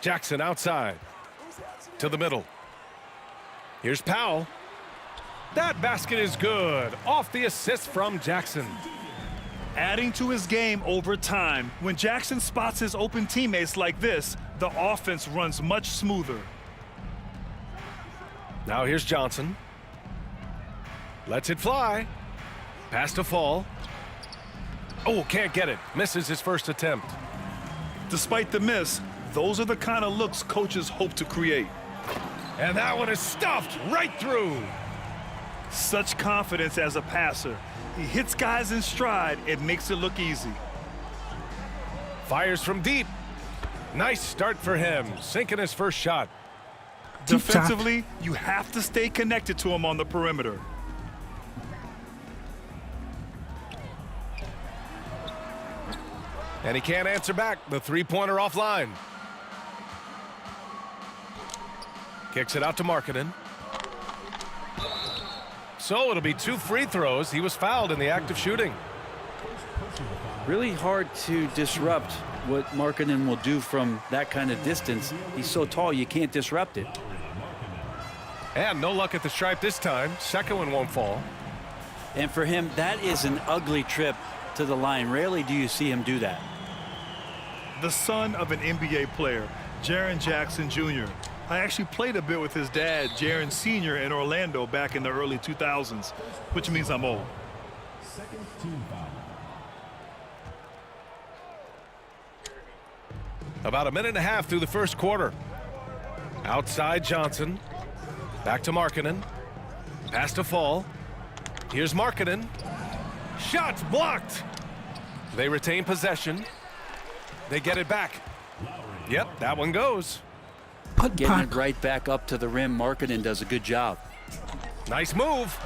Jackson outside. To the middle. Here's Powell. That basket is good. Off the assist from Jackson. Adding to his game over time. When Jackson spots his open teammates like this, the offense runs much smoother. Now here's Johnson. Lets it fly. Pass to Fall. Oh, can't get it. Misses his first attempt. Despite the miss, those are the kind of looks coaches hope to create. And that one is stuffed right through. Such confidence as a passer. He hits guys in stride. It makes it look easy. Fires from deep. Nice start for him. Sinking his first shot. Defensively, you have to stay connected to him on the perimeter. And he can't answer back. The three-pointer offline. Kicks it out to Markkanen. So it'll be 2 free throws. He was fouled in the act of shooting. Really hard to disrupt what Markkanen will do from that kind of distance. He's so tall, you can't disrupt it. And no luck at the stripe this time. Second one won't fall. And for him, that is an ugly trip to the line. Rarely do you see him do that. The son of an NBA player, Jaren Jackson Jr. I actually played a bit with his dad, Jaren Sr. in Orlando back in the early 2000s, which means I'm old. Second team foul. About a minute and a half through the first quarter. Outside Johnson. Back to Markkanen. Pass to Fall. Here's Markkanen. Shots blocked. They retain possession. They get it back. Yep, that one goes. Getting it right back up to the rim. Markkanen does a good job. Nice move.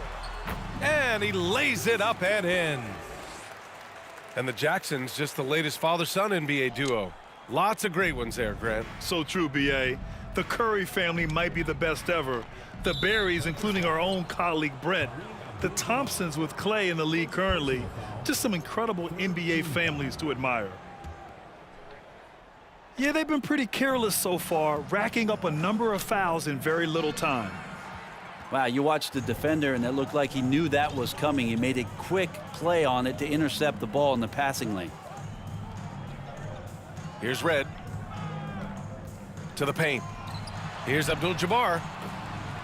And he lays it up and in. And the Jacksons, just the latest father-son NBA duo. Lots of great ones there, Grant. So true, B.A. The Curry family might be the best ever. The Berrys, including our own colleague Brent. The Thompsons with Clay in the league currently. Just some incredible NBA families to admire. Yeah, they've been pretty careless so far, racking up a number of fouls in very little time. Wow, you watched the defender, and it looked like he knew that was coming. He made a quick play on it to intercept the ball in the passing lane. Here's Red. To the paint. Here's Abdul-Jabbar.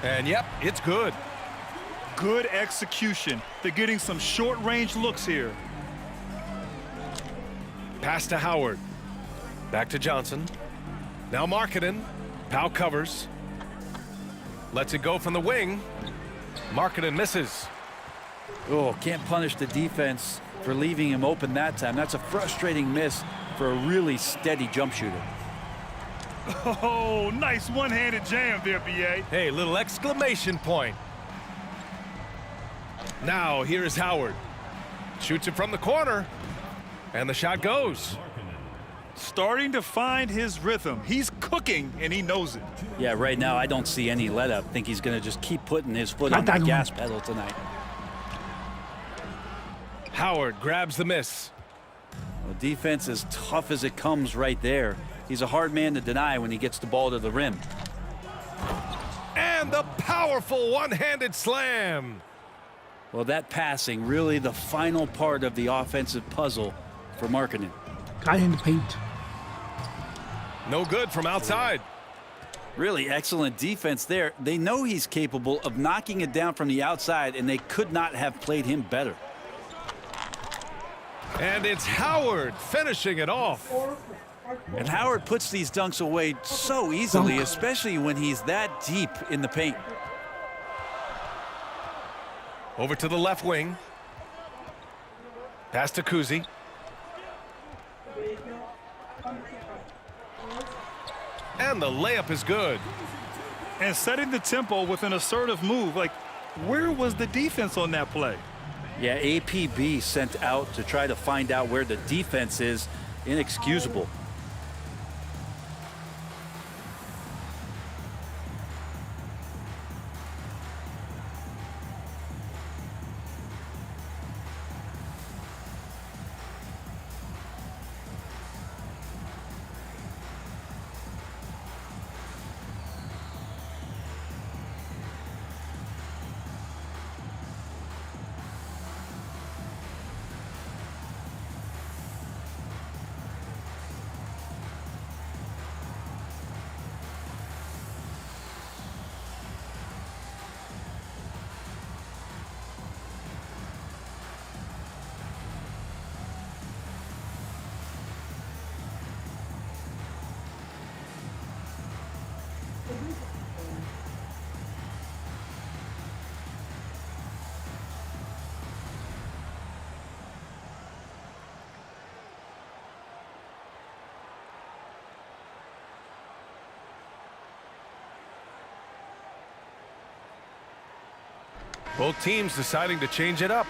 And yep, it's good. Good execution. They're getting some short-range looks here. Pass to Howard. Back to Johnson. Now Markkanen. Powell covers. Lets it go from the wing. Markkanen misses. Oh, can't punish the defense for leaving him open that time. That's a frustrating miss for a really steady jump shooter. Oh, nice one-handed jam there, B.A. Hey, little exclamation point. Now here is Howard. Shoots it from the corner. And the shot goes. Starting to find his rhythm. He's cooking, and he knows it. Yeah, right now I don't see any let-up. I think he's going to just keep putting his foot on the gas pedal tonight. Howard grabs the miss. Well, defense as tough as it comes right there. He's a hard man to deny when he gets the ball to the rim. And the powerful one-handed slam. Well, that passing, really the final part of the offensive puzzle for Markkanen. Guy in the paint. No good from outside. Really excellent defense there. They know he's capable of knocking it down from the outside, and they could not have played him better. And it's Howard finishing it off. And Howard puts these dunks away so easily, especially when he's that deep in the paint. Over to the left wing. Pass to Kuzi. And the layup is good. And setting the tempo with an assertive move. Like, where was the defense on that play? Yeah, APB sent out to try to find out where the defense is. Inexcusable. Both teams deciding to change it up.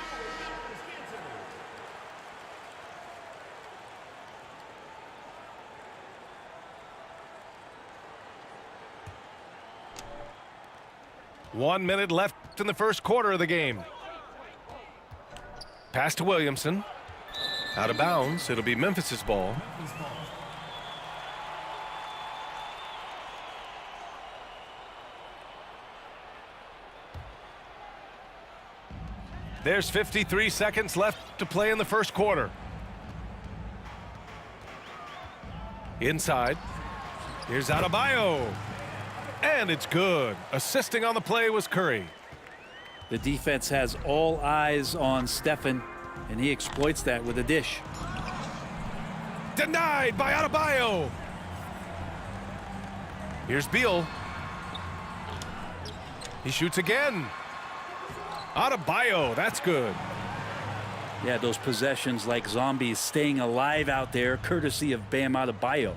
One minute left in the first quarter of the game. Pass to Williamson. Out of bounds. It'll be Memphis's ball. There's 53 seconds left to play in the first quarter. Inside. Here's Adebayo. And it's good. Assisting on the play was Curry. The defense has all eyes on Stephen, and he exploits that with a dish. Denied by Adebayo. Here's Beal. He shoots again. Adebayo, that's good. Yeah, those possessions like zombies staying alive out there, courtesy of Bam Adebayo.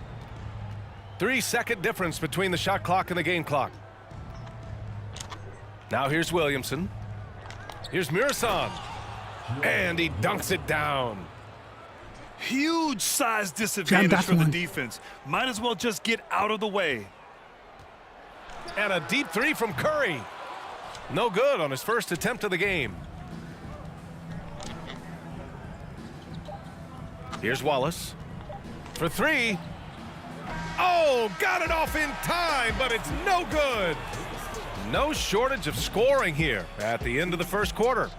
3-second difference between the shot clock and the game clock. Now here's Williamson. Here's Murasan. And he dunks it down. Huge size disadvantage for the defense. Might as well just get out of the way. And a deep three from Curry. No good on his first attempt of the game. Here's Wallace for three. Oh, got it off in time, but it's no good. No shortage of scoring here at the end of the first quarter.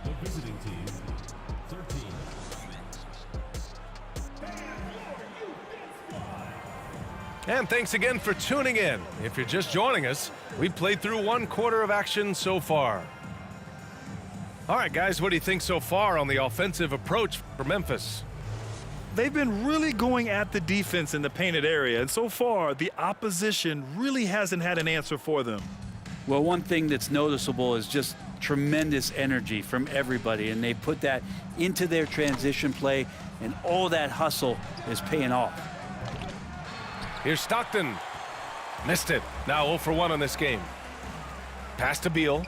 And thanks again for tuning in. If you're just joining us, we've played through one quarter of action so far. All right, guys, what do you think so far on the offensive approach for Memphis? They've been really going at the defense in the painted area, and so far, the opposition really hasn't had an answer for them. Well, one thing that's noticeable is just tremendous energy from everybody, and they put that into their transition play, and all that hustle is paying off. Here's Stockton. Missed it. Now 0 for 1 on this game. Pass to Beal.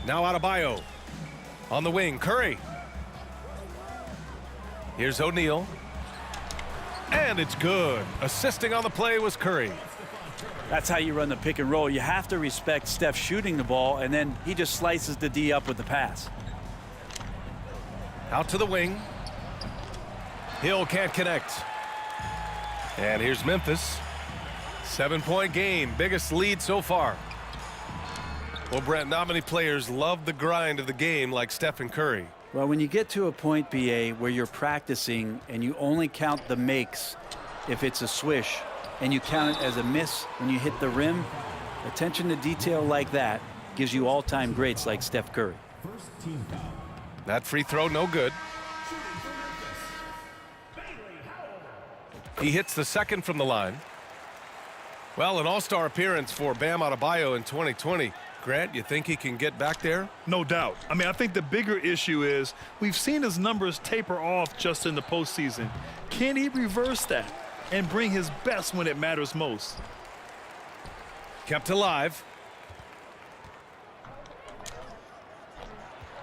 Now Adebayo. On the wing, Curry. Here's O'Neal. And it's good. Assisting on the play was Curry. That's how you run the pick and roll. You have to respect Steph shooting the ball, and then he just slices the D up with the pass. Out to the wing. Hill can't connect. And here's Memphis. 7-point game. Biggest lead so far. Well, Brent, not many players love the grind of the game like Stephen Curry. Well, when you get to a point, BA, where you're practicing and you only count the makes if it's a swish, and you count it as a miss when you hit the rim, attention to detail like that gives you all-time greats like Steph Curry. That free throw, no good. He hits the second from the line. Well, an all-star appearance for Bam Adebayo in 2020. Grant, you think he can get back there? No doubt. I mean, I think the bigger issue is we've seen his numbers taper off just in the postseason. Can he reverse that and bring his best when it matters most? Kept alive.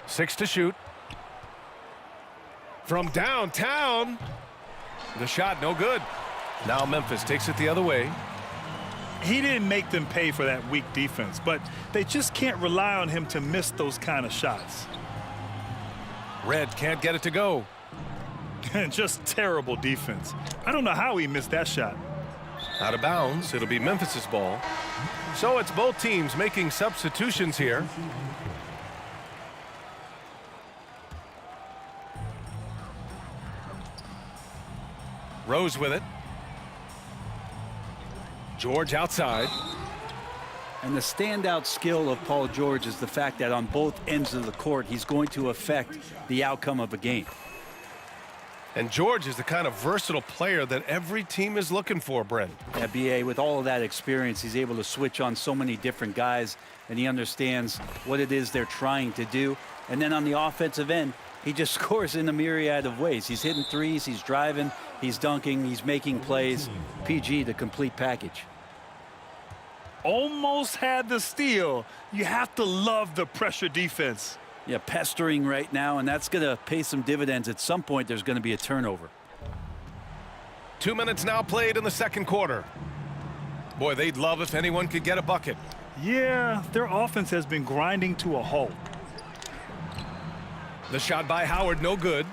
6 to shoot. From downtown. The shot no good. Now Memphis takes it the other way. He didn't make them pay for that weak defense, but they just can't rely on him to miss those kind of shots. Red can't get it to go. Just terrible defense. I don't know how he missed that shot. Out of bounds. It'll be Memphis's ball. So it's both teams making substitutions here. Rose with it. George outside. And the standout skill of Paul George is the fact that on both ends of the court, he's going to affect the outcome of a game. And George is the kind of versatile player that every team is looking for, Brent. Yeah, BA, with all of that experience, he's able to switch on so many different guys, and he understands what it is they're trying to do. And then on the offensive end, he just scores in a myriad of ways. He's hitting threes, he's driving, he's dunking, he's making plays. PG, the complete package. almost had the steal. You have to love the pressure defense. Yeah, pestering right now, and that's going to pay some dividends. At some point, there's going to be a turnover. 2 minutes now played in the second quarter. Boy, they'd love if anyone could get a bucket. Yeah, their offense has been grinding to a halt. The shot by Howard, no good.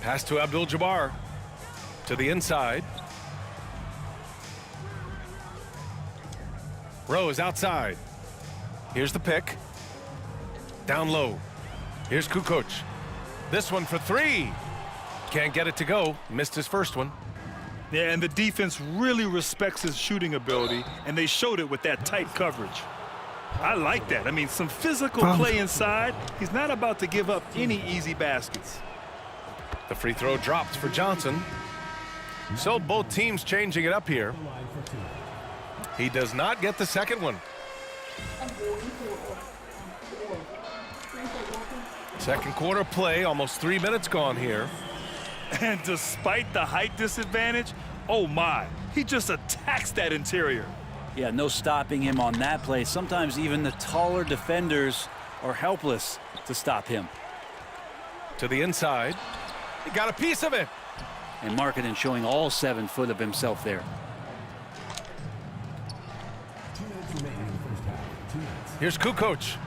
Pass to Abdul-Jabbar. To the inside. Rose outside. Here's the pick. Down low. Here's Kukoc. This one for three. Can't get it to go. Missed his first one. Yeah, and the defense really respects his shooting ability, and they showed it with that tight coverage. I like that. I mean, some physical play inside. He's not about to give up any easy baskets. The free throw dropped for Johnson. So both teams changing it up here. He does not get the second one. Second quarter play, almost 3 minutes gone here. And despite the height disadvantage, oh my, he just attacks that interior. Yeah, no stopping him on that play. Sometimes even the taller defenders are helpless to stop him. To the inside. He got a piece of it. And Markkanen showing all 7 foot of himself there. 2 minutes remaining in the first half. 2 minutes. Here's Kukoc.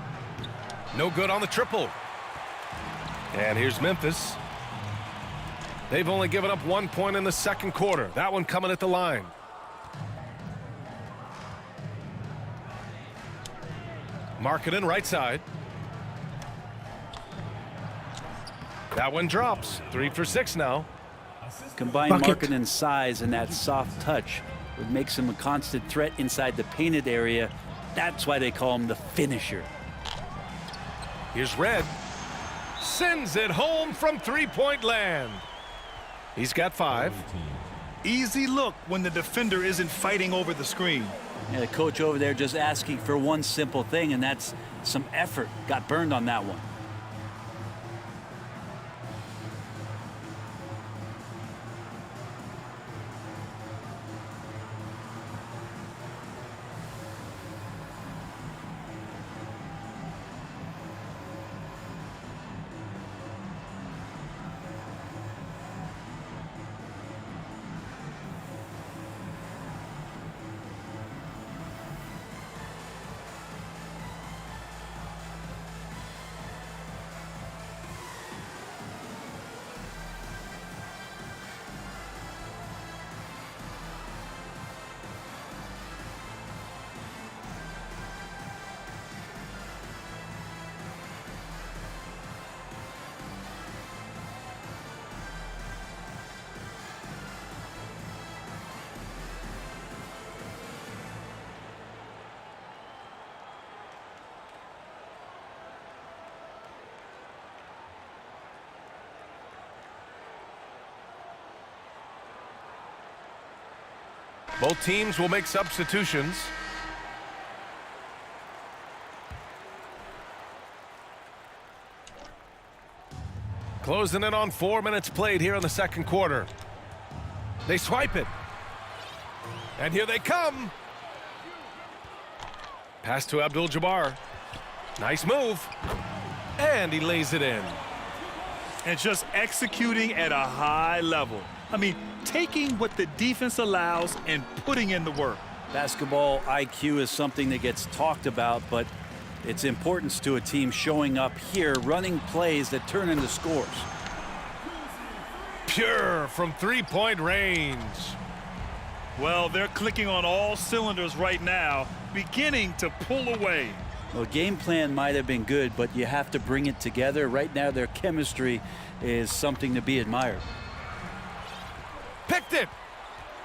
No good on the triple. And here's Memphis. They've only given up 1 point in the second quarter. That one coming at the line. Markkanen right side. That one drops. 3 for 6 now. Combined Markkanen's size and that soft touch would make him a constant threat inside the painted area. That's why they call him the finisher. Here's Red. Sends it home from three-point land. He's got 5. Easy look when the defender isn't fighting over the screen. Yeah, the coach over there just asking for one simple thing, and that's some effort. Got burned on that one. Both teams will make substitutions. Closing in on 4 minutes played here in the second quarter. They swipe it. And here they come. Pass to Abdul-Jabbar. Nice move. And he lays it in. And just executing at a high level. I mean, taking what the defense allows and putting in the work. Basketball IQ is something that gets talked about, but its importance to a team showing up here, running plays that turn into scores. Pure from three-point range. Well, they're clicking on all cylinders right now, beginning to pull away. Well, game plan might have been good, but you have to bring it together. Right now, their chemistry is something to be admired. Picked it.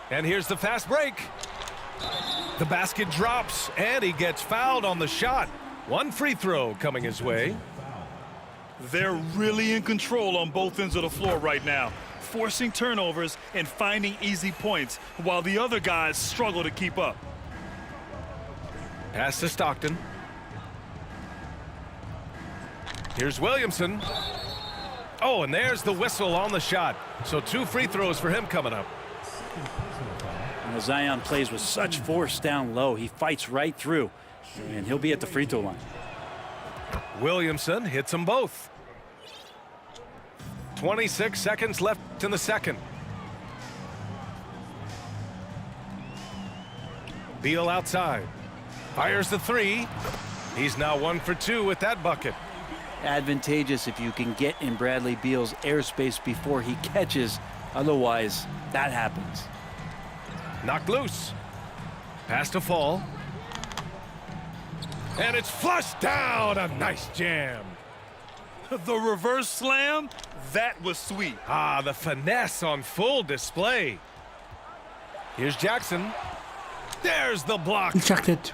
And here's the fast break. The basket drops, and he gets fouled on the shot. One free throw coming his way. They're really in control on both ends of the floor right now, forcing turnovers and finding easy points while the other guys struggle to keep up. Pass to Stockton. Here's Williamson. Oh, and there's the whistle on the shot. So 2 free throws for him coming up. Zion plays with such force down low. He fights right through, and he'll be at the free throw line. Williamson hits them both. 26 seconds left in the second. Beal outside. Fires the three. He's now 1 for 2 with that bucket. Advantageous if you can get in Bradley Beal's airspace before he catches. Otherwise, that happens. Knocked loose. Pass to Fall. And it's flushed down. A nice jam. The reverse slam, that was sweet. Ah, the finesse on full display. Here's Jackson. There's the block. Ejected.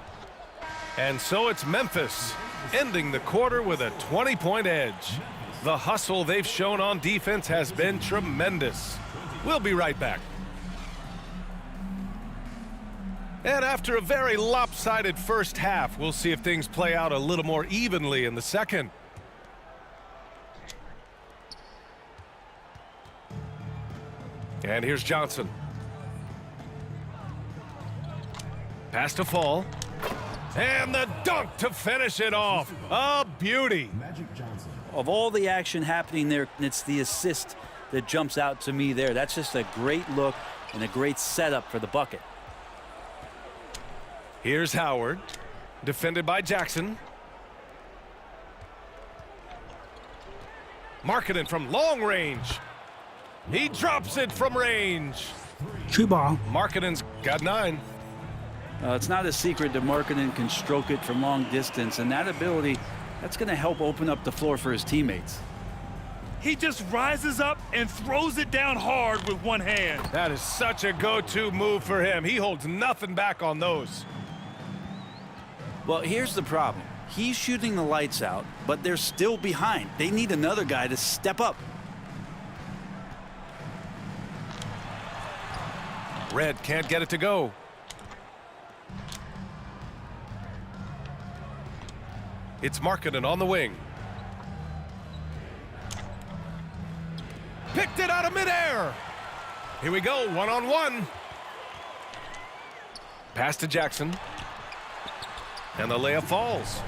And so it's Memphis, ending the quarter with a 20-point edge. The hustle they've shown on defense has been tremendous. We'll be right back. And after a very lopsided first half, we'll see if things play out a little more evenly in the second. And here's Johnson. Pass to Fall. And the dunk to finish it off. A beauty. Of all the action happening there, it's the assist that jumps out to me there. That's just a great look and a great setup for the bucket. Here's Howard, defended by Jackson. Markkanen from long range. He drops it from range. True ball. Markkanen's got 9. It's not a secret that Markkanen can stroke it from long distance, and that ability, that's going to help open up the floor for his teammates. He just rises up and throws it down hard with one hand. That is such a go-to move for him. He holds nothing back on those. Well, here's the problem. He's shooting the lights out, but they're still behind. They need another guy to step up. Red can't get it to go. It's Markkanen on the wing. Picked it out of midair. Here we go, one-on-one. Pass to Jackson. And the layup falls.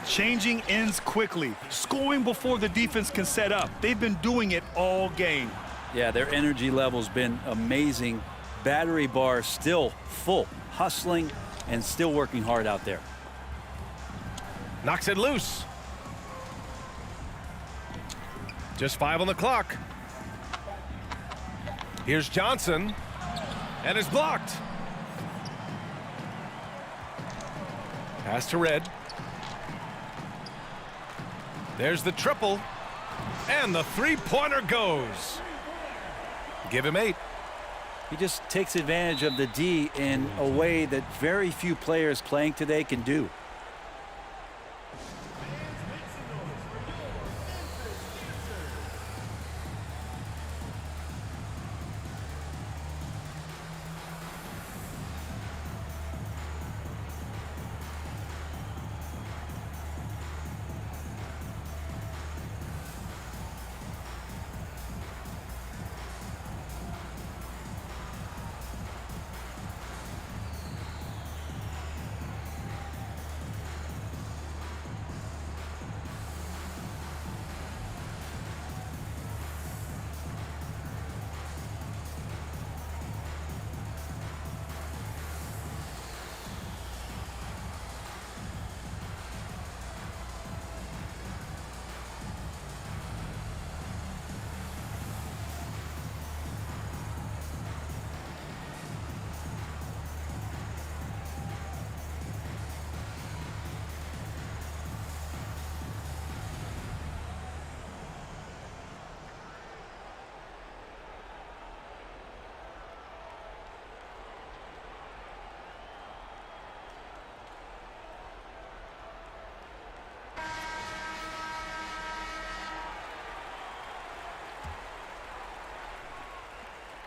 Changing ends quickly, scoring before the defense can set up. They've been doing it all game. Yeah, their energy level's been amazing. Battery bar still full, hustling and still working hard out there. Knocks it loose. Just 5 on the clock. Here's Johnson, and it's blocked. Pass to Red. There's the triple, and the three-pointer goes. Give him 8. He just takes advantage of the D in a way that very few players playing today can do.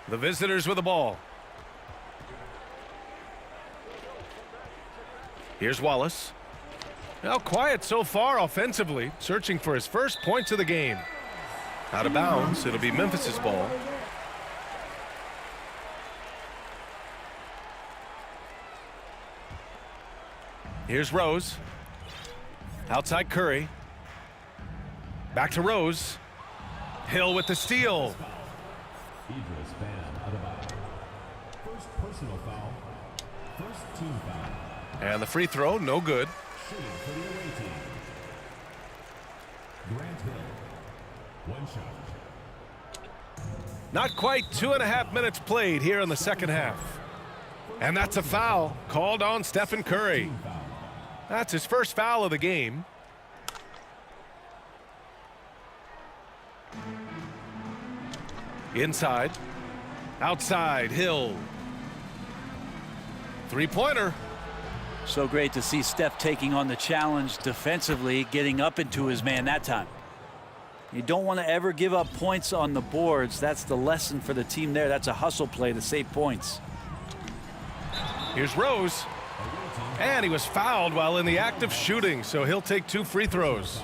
The visitors with the ball. Here's Wallace. Now quiet so far offensively, searching for his first points of the game. Out of bounds, it'll be Memphis's ball. Here's Rose. Outside Curry. Back to Rose. Hill with the steal. Idris Bam Adebayo. First personal foul. First team foul. And the free throw, no good. Shooting for the away team. Grant Hill. One shot. Not quite 2.5 minutes played here in the second half. And that's a foul called on Stephen Curry. That's his first foul of the game. Inside. Outside, Hill. Three-pointer. So great to see Steph taking on the challenge defensively, getting up into his man that time. You don't want to ever give up points on the boards. That's the lesson for the team there. That's a hustle play to save points. Here's Rose. And he was fouled while in the act of shooting, so he'll take 2 free throws.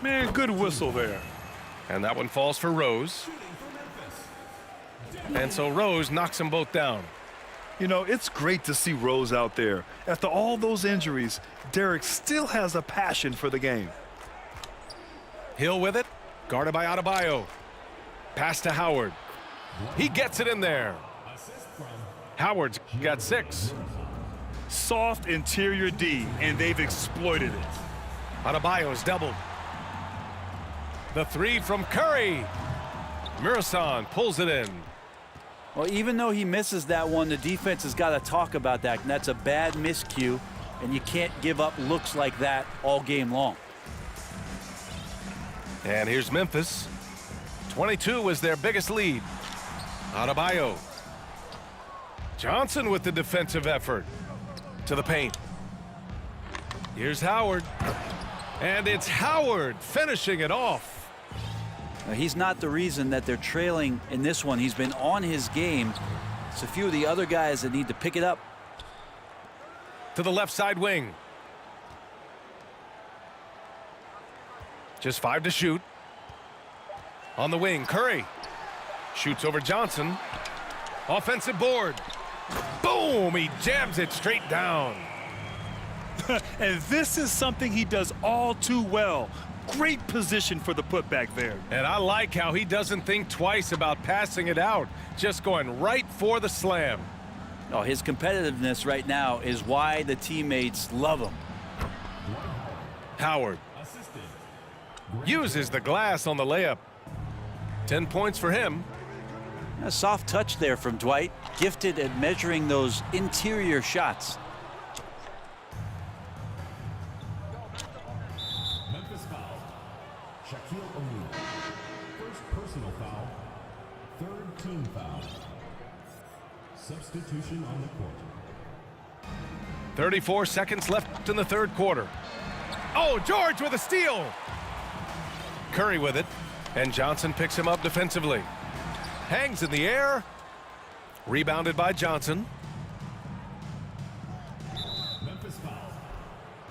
Man, good whistle there. And that one falls for Rose. And so Rose knocks them both down. You know, it's great to see Rose out there. After all those injuries, Derek still has a passion for the game. Hill with it, guarded by Adebayo. Pass to Howard. He gets it in there. Howard's got 6. Soft interior D, and they've exploited it. Adebayo's doubled. The 3 from Curry. Murasan pulls it in. Well, even though he misses that one, the defense has got to talk about that. And that's a bad miscue, and you can't give up looks like that all game long. And here's Memphis. 22 was their biggest lead. Adebayo. Johnson with the defensive effort. To the paint. Here's Howard. And it's Howard finishing it off. Now, he's not the reason that they're trailing in this one. He's been on his game. It's a few of the other guys that need to pick it up. To the left side wing. Just 5 to shoot. On the wing, Curry. Shoots over Johnson. Offensive board. Boom! He jams it straight down. And this is something he does all too well. Great position for the putback there. And I like how he doesn't think twice about passing it out. Just going right for the slam. Oh, his competitiveness right now is why the teammates love him. Howard uses the glass on the layup. 10 points for him. A soft touch there from Dwight. Gifted at measuring those interior shots. Memphis foul. Shaquille O'Neal. First personal foul. Third team foul. Substitution on the court. 34 seconds left in the third quarter. Oh, George with a steal. Curry with it. And Johnson picks him up defensively. Hangs in the air. Rebounded by Johnson. Memphis foul.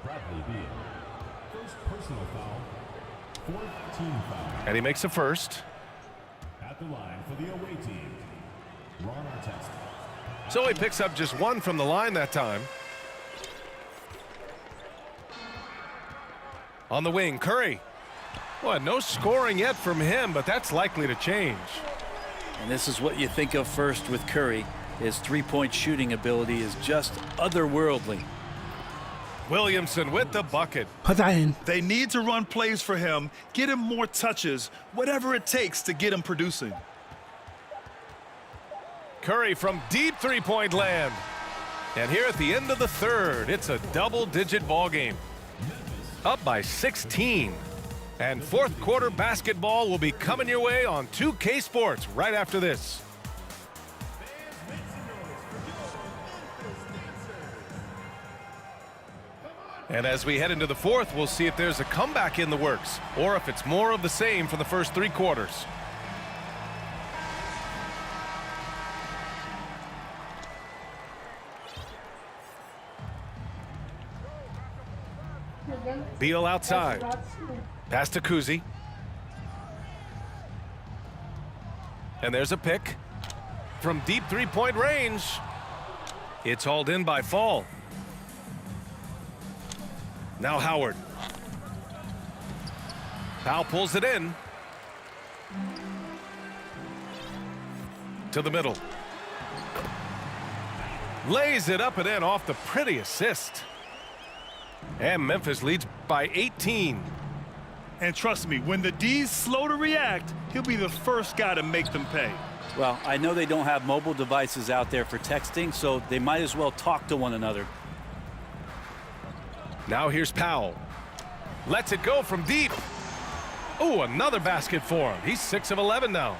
Bradley Beal. First personal foul. Fourth team foul. And he makes a first. At the line for the away team, Ron Artest. So he picks up just 1 from the line that time. On the wing, Curry. Well, no scoring yet from him, but that's likely to change. And this is what you think of first with Curry. His three-point shooting ability is just otherworldly. Williamson with the bucket. Put that in. They need to run plays for him, get him more touches, whatever it takes to get him producing. Curry from deep three-point land. And here at the end of the third, it's a double-digit ball game. Up by 16. And fourth quarter basketball will be coming your way on 2K Sports right after this. And as we head into the fourth, we'll see if there's a comeback in the works or if it's more of the same for the first 3 quarters. Beal outside. Pass to Kuzi. And there's a pick from deep three-point range. It's hauled in by Fall. Now Howard. Powell pulls it in. To the middle. Lays it up and in off the pretty assist. And Memphis leads by 18. And trust me, when the D's slow to react, he'll be the first guy to make them pay. Well, I know they don't have mobile devices out there for texting, so they might as well talk to one another. Now here's Powell. Lets it go from deep. Oh, another basket for him. He's 6 of 11 now.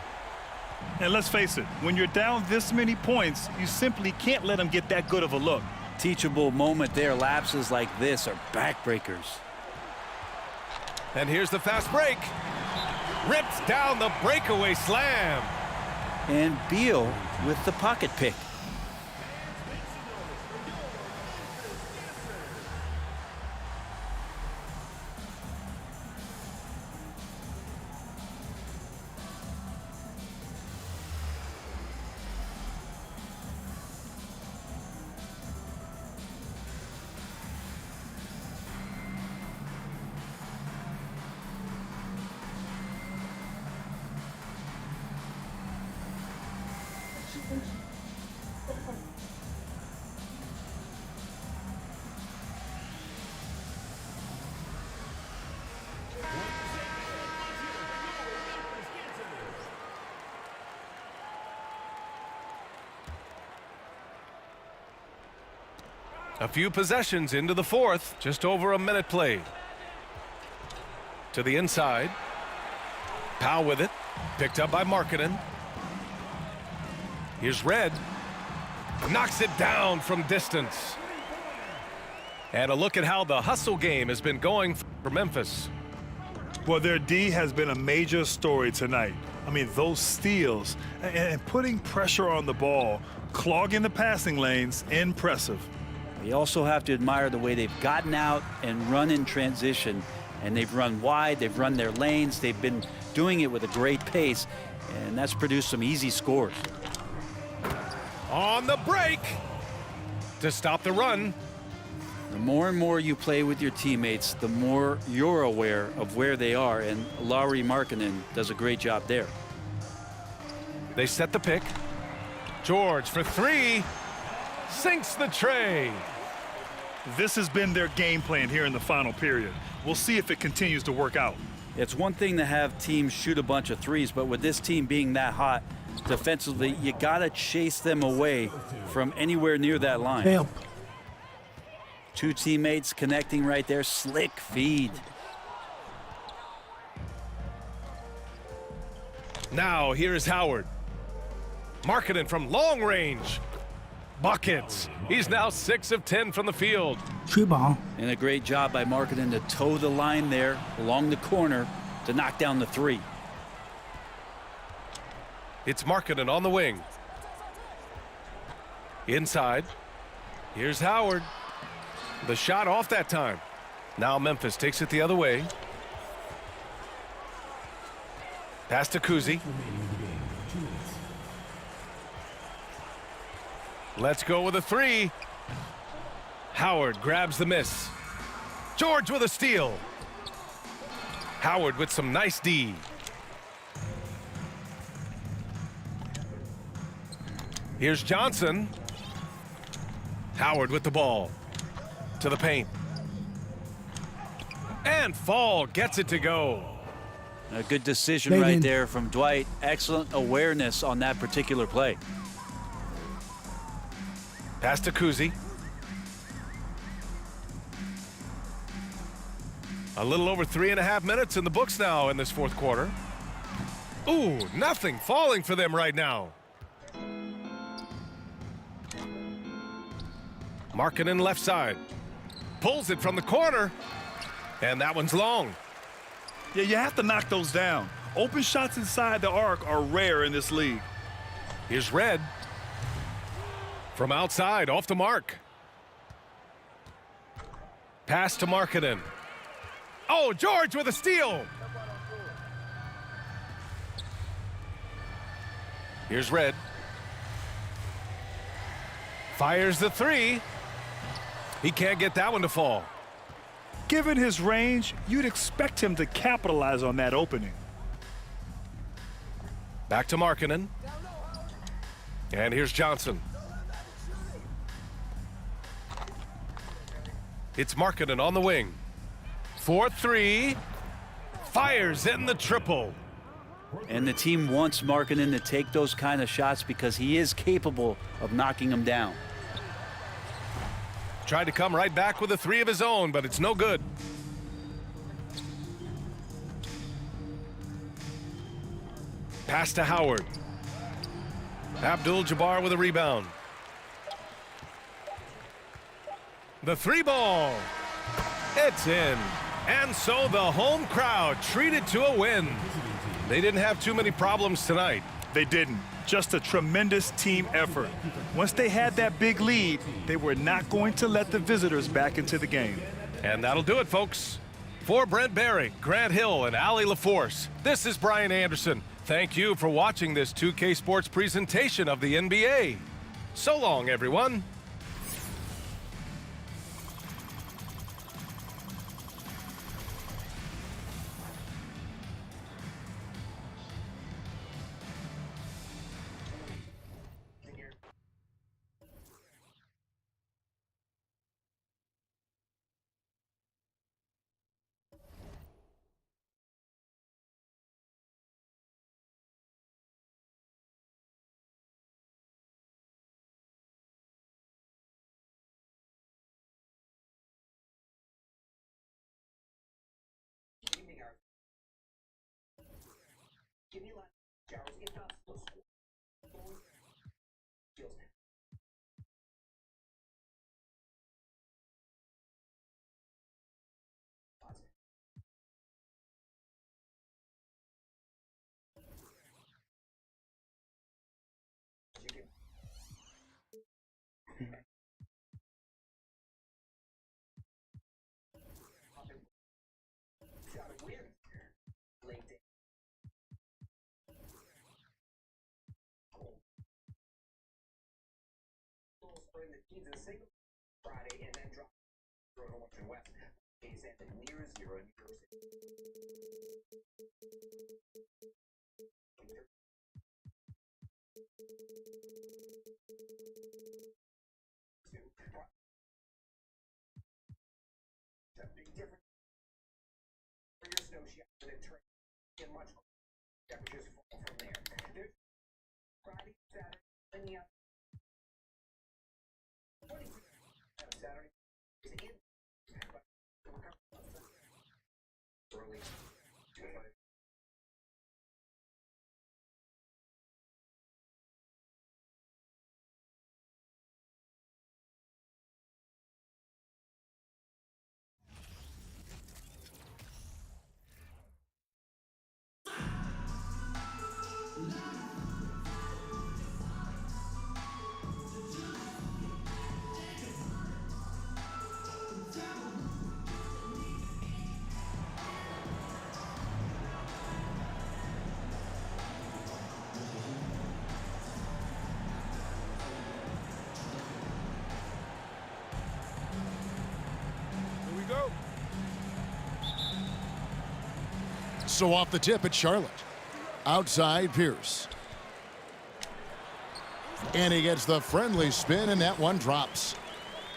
And let's face it, when you're down this many points, you simply can't let them get that good of a look. Teachable moment there. Lapses like this are backbreakers. And here's the fast break. Rips down the breakaway slam. And Beal with the pocket pick. A few possessions into the fourth, just over a minute played. To the inside. Powell with it, picked up by Markkanen. Here's Red. Knocks it down from distance. And a look at how the hustle game has been going for Memphis. Well, their D has been a major story tonight. I mean, those steals and putting pressure on the ball, clogging the passing lanes, impressive. You also have to admire the way they've gotten out and run in transition. And they've run wide, they've run their lanes, they've been doing it with a great pace, and that's produced some easy scores. On the break to stop the run. The more and more you play with your teammates, the more you're aware of where they are, and Lauri Markkanen does a great job there. They set the pick. George for three. Sinks the tray. This has been their game plan here in the final period. We'll see if it continues to work out. It's one thing to have teams shoot a bunch of threes, but with this team being that hot defensively, you got to chase them away from anywhere near that line. Help. Two teammates connecting right there. Slick feed. Now here's Howard. Markkanen from long range. Buckets. He's now 6 of 10 from the field. True ball. And a great job by Markkanen to toe the line there along the corner to knock down the three. It's Markkanen on the wing. Inside. Here's Howard. The shot off that time. Now Memphis takes it the other way. Pass to Kuzi. Let's go with a three. Howard grabs the miss. George with a steal. Howard with some nice D. Here's Johnson. Howard with the ball. To the paint. And Fall gets it to go. A good decision right there from Dwight. Excellent awareness on that particular play. Pass to Kuzi. A little over 3.5 minutes in the books now in this fourth quarter. Ooh, nothing falling for them right now. Markkanen left side. Pulls it from the corner. And that one's long. Yeah, you have to knock those down. Open shots inside the arc are rare in this league. Here's Red. From outside, off the mark. Pass to Markkanen. Oh, George with a steal. Here's Red. Fires the three. He can't get that one to fall. Given his range, you'd expect him to capitalize on that opening. Back to Markkanen. And here's Johnson. It's Markkanen on the wing. 4-3. Fires in the triple. And the team wants Markkanen to take those kind of shots because he is capable of knocking them down. Tried to come right back with a 3 of his own, but it's no good. Pass to Howard. Abdul-Jabbar with a rebound. The 3 ball. It's in. And so the home crowd treated to a win. They didn't have too many problems tonight. They didn't. Just a tremendous team effort. Once they had that big lead, they were not going to let the visitors back into the game. And that'll do it, folks. For Brent Barry, Grant Hill, and Allie LaForce, this is Brian Anderson. Thank you for watching this 2K Sports presentation of the NBA. So long, everyone. Friday and then drop North and West. Case ended near 0 in New Jersey. A big difference for your snow ski after the train and much temperatures fall from there. There's Friday, Saturday, and the Saturday is in. Early. So off the tip, it's Charlotte. Outside, Pierce. And he gets the friendly spin, and that one drops.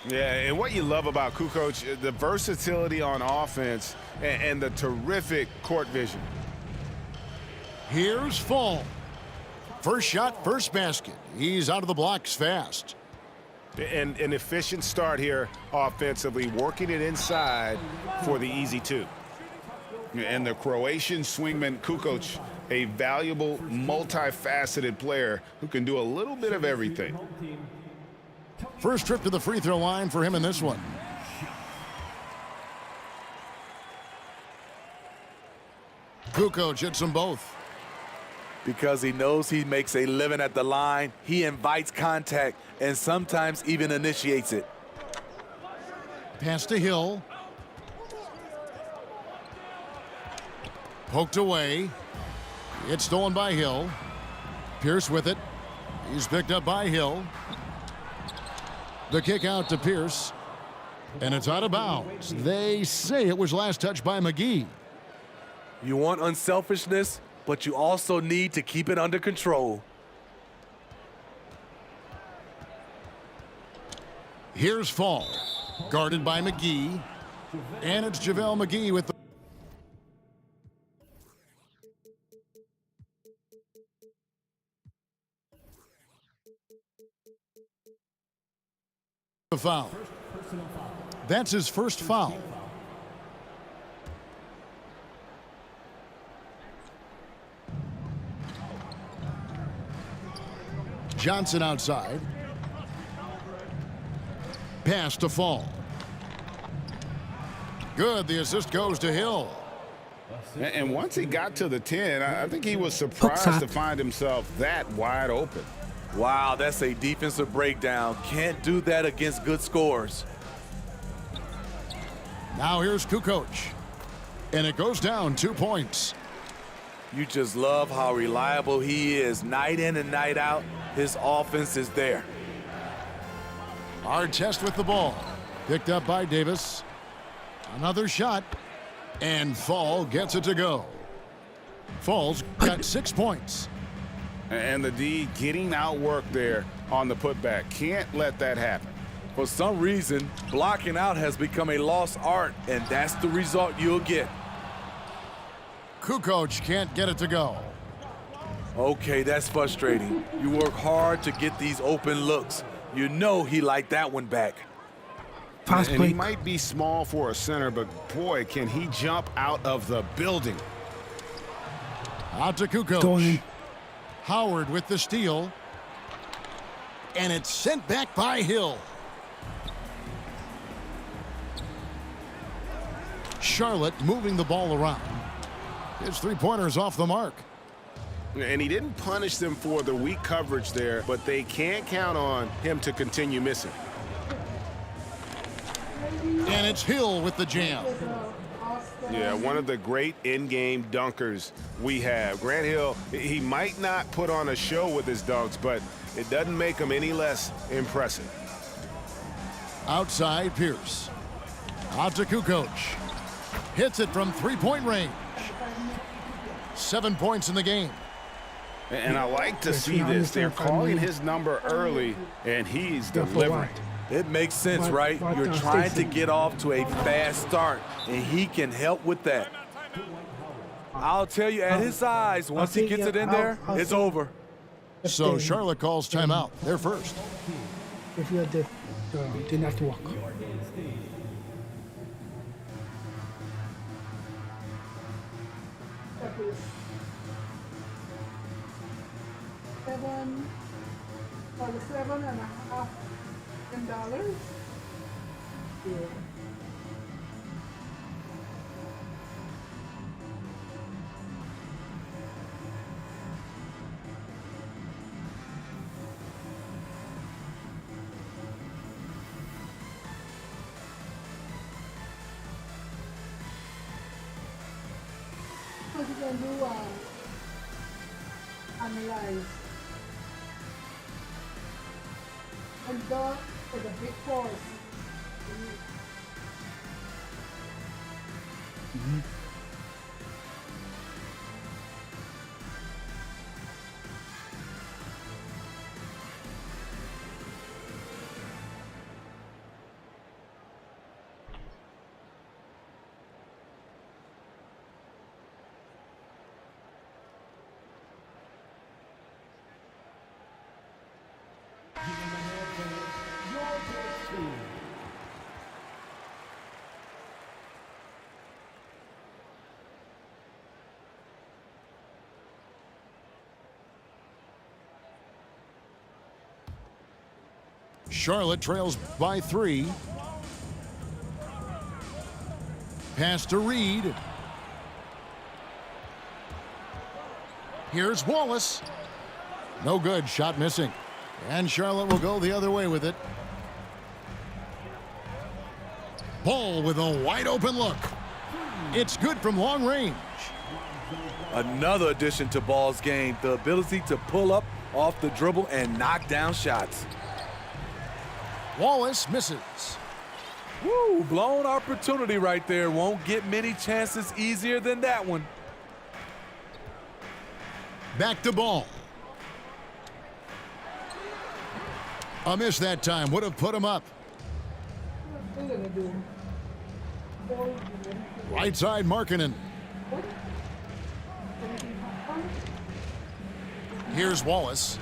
Yeah, and what you love about Kukoc, the versatility on offense and the terrific court vision. Here's Fall. First shot, first basket. He's out of the blocks fast. And an efficient start here offensively, working it inside for the easy 2. And the Croatian swingman Kukoc, a valuable, multifaceted player who can do a little bit of everything. First trip to the free throw line for him in this one. Kukoc hits them both. Because he knows he makes a living at the line, he invites contact and sometimes even initiates it. Pass to Hill. Poked away. It's stolen by Hill. Pierce with it. He's picked up by Hill. The kick out to Pierce. And it's out of bounds. They say it was last touched by McGee. You want unselfishness, but you also need to keep it under control. Here's Fall, guarded by McGee. And it's JaVale McGee with the foul. That's his first foul. Johnson outside. Pass to Fall. Good. The assist goes to Hill. And once he got to the 10, I think he was surprised to find himself that wide open. Wow, that's a defensive breakdown. Can't do that against good scores. Now here's Kukoc. And it goes down 2 points. You just love how reliable he is. Night in and night out, his offense is there. Artest with the ball. Picked up by Davis. Another shot. And Fall gets it to go. Fall's got 6 points. And the D getting outworked there on the putback. Can't let that happen. For some reason, blocking out has become a lost art, and that's the result you'll get. Kukoc can't get it to go. Okay, that's frustrating. You work hard to get these open looks. You know he liked that one back. And he might be small for a center, but boy, can he jump out of the building. Out to Kukoc. Howard with the steal. And it's sent back by Hill. Charlotte moving the ball around. His three-pointer's off the mark. And he didn't punish them for the weak coverage there, but they can't count on him to continue missing. And it's Hill with the jam. Yeah, one of the great in-game dunkers we have. Grant Hill, he might not put on a show with his dunks, but it doesn't make him any less impressive. Outside Pierce. Out to Kukoc. Hits it from three-point range. 7 points in the game. And I like to see this. They're calling his number early, and he's delivering. It makes sense, right? You're trying to get off to a fast start, and he can help with that. I'll tell you, at his size, once he gets it in there, it's over. So Charlotte calls timeout. They're first. If you're the network. $47.5 million. Yeah. So you can do analyze and go for the big force. Charlotte trails by 3. Pass to Reed. Here's Wallace. No good. Shot missing. And Charlotte will go the other way with it. Ball with a wide open look. It's good from long range. Another addition to Ball's game, the ability to pull up off the dribble and knock down shots. Wallace misses. Woo, blown opportunity right there. Won't get many chances easier than that one. Back to ball. A miss that time would have put him up. Right side, Markkanen. Here's Wallace.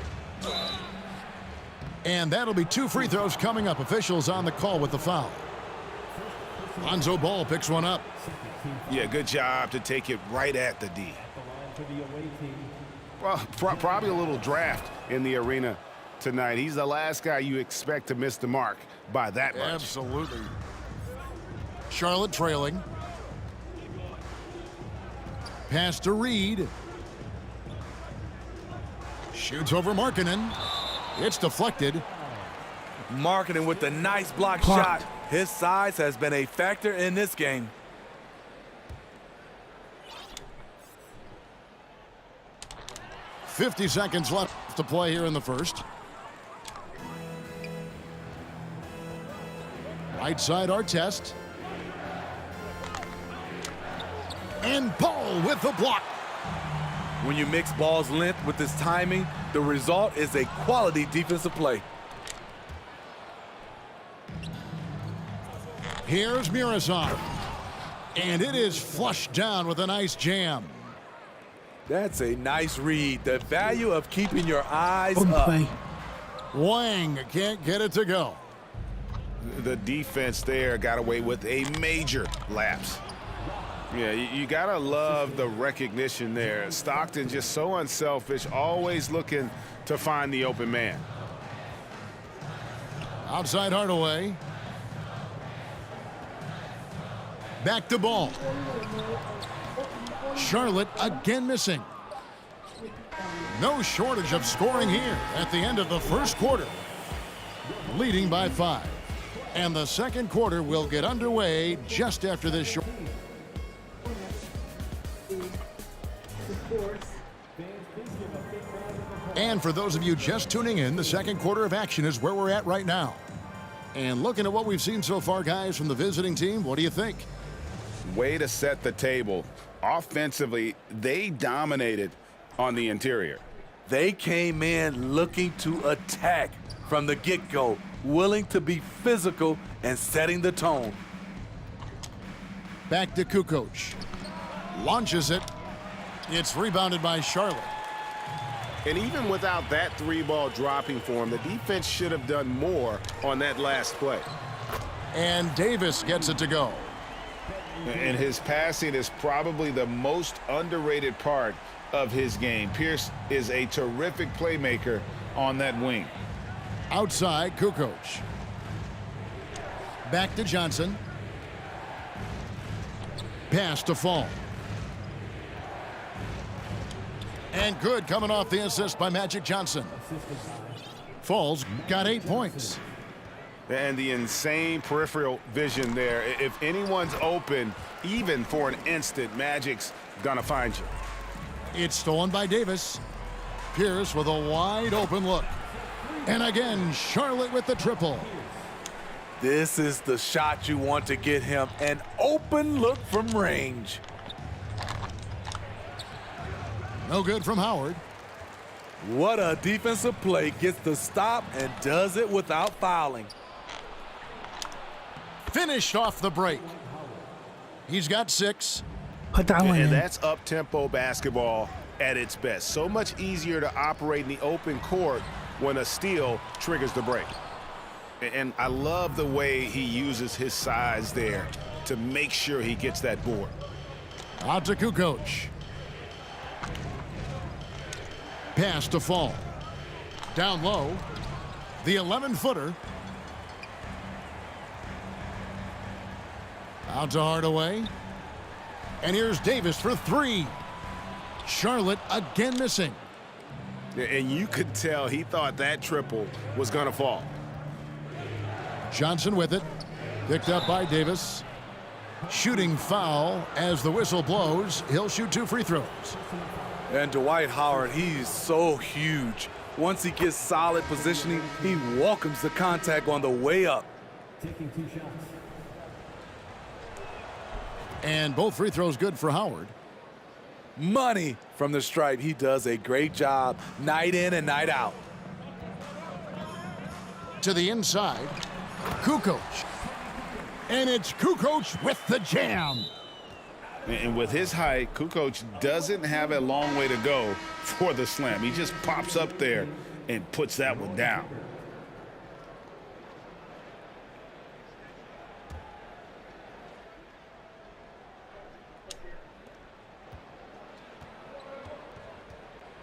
And that'll be 2 free throws coming up. Officials on the call with the foul. Lonzo Ball picks one up. Yeah, good job to take it right at the D. Well, probably a little draft in the arena tonight. He's the last guy you expect to miss the mark by that much. Absolutely. Charlotte trailing. Pass to Reed. Shoots over Markkanen. It's deflected. Markkanen with the nice block shot. His size has been a factor in this game. .50 seconds left to play here in the first. Right side, Artest. And Paul with the block. When you mix Ball's length with his timing, the result is a quality defensive play. Here's Miroslav. And it is flushed down with a nice jam. That's a nice read. The value of keeping your eyes up. Wang can't get it to go. The defense there got away with a major lapse. Yeah, you gotta love the recognition there. Stockton just so unselfish, always looking to find the open man. Outside Hardaway. Back to Ball. Charlotte again missing. No shortage of scoring here at the end of the first quarter. Leading by 5. And the second quarter will get underway just after this short. And for those of you just tuning in, the second quarter of action is where we're at right now. And looking at what we've seen so far, guys, from the visiting team, what do you think? Way to set the table. Offensively, they dominated on the interior. They came in looking to attack from the get-go, willing to be physical and setting the tone. Back to Kukoc. Launches it. It's rebounded by Charlotte. And even without that 3-ball dropping for him, the defense should have done more on that last play. And Davis gets it to go. And his passing is probably the most underrated part of his game. Pierce is a terrific playmaker on that wing. Outside, Kukoc. Back to Johnson. Pass to Fall. And good coming off the assist by Magic Johnson. Falls got 8 points. And the insane peripheral vision there. If anyone's open, even for an instant, Magic's gonna find you. It's stolen by Davis. Pierce with a wide open look. And again, Charlotte with the triple. This is the shot you want to get him. An open look from range. No good from Howard. What a defensive play. Gets the stop and does it without fouling. Finished off the break. He's got 6. Put that one in. And that's up-tempo basketball at its best. So much easier to operate in the open court when a steal triggers the break. And I love the way he uses his size there to make sure he gets that board. Out to Kukoc. Pass to Fall. Down low. The 11-footer. Out to Hardaway. And here's Davis for 3. Charlotte again missing. And you could tell he thought that triple was going to fall. Johnson with it. Picked up by Davis. Shooting foul as the whistle blows. He'll shoot 2 free throws. And Dwight Howard, he's so huge. Once he gets solid positioning, he welcomes the contact on the way up. Taking 2 shots. And both free throws good for Howard. Money from the stripe. He does a great job night in and night out. To the inside, Kukoc. And it's Kukoc with the jam. And with his height, Kukoc doesn't have a long way to go for the slam. He just pops up there and puts that one down.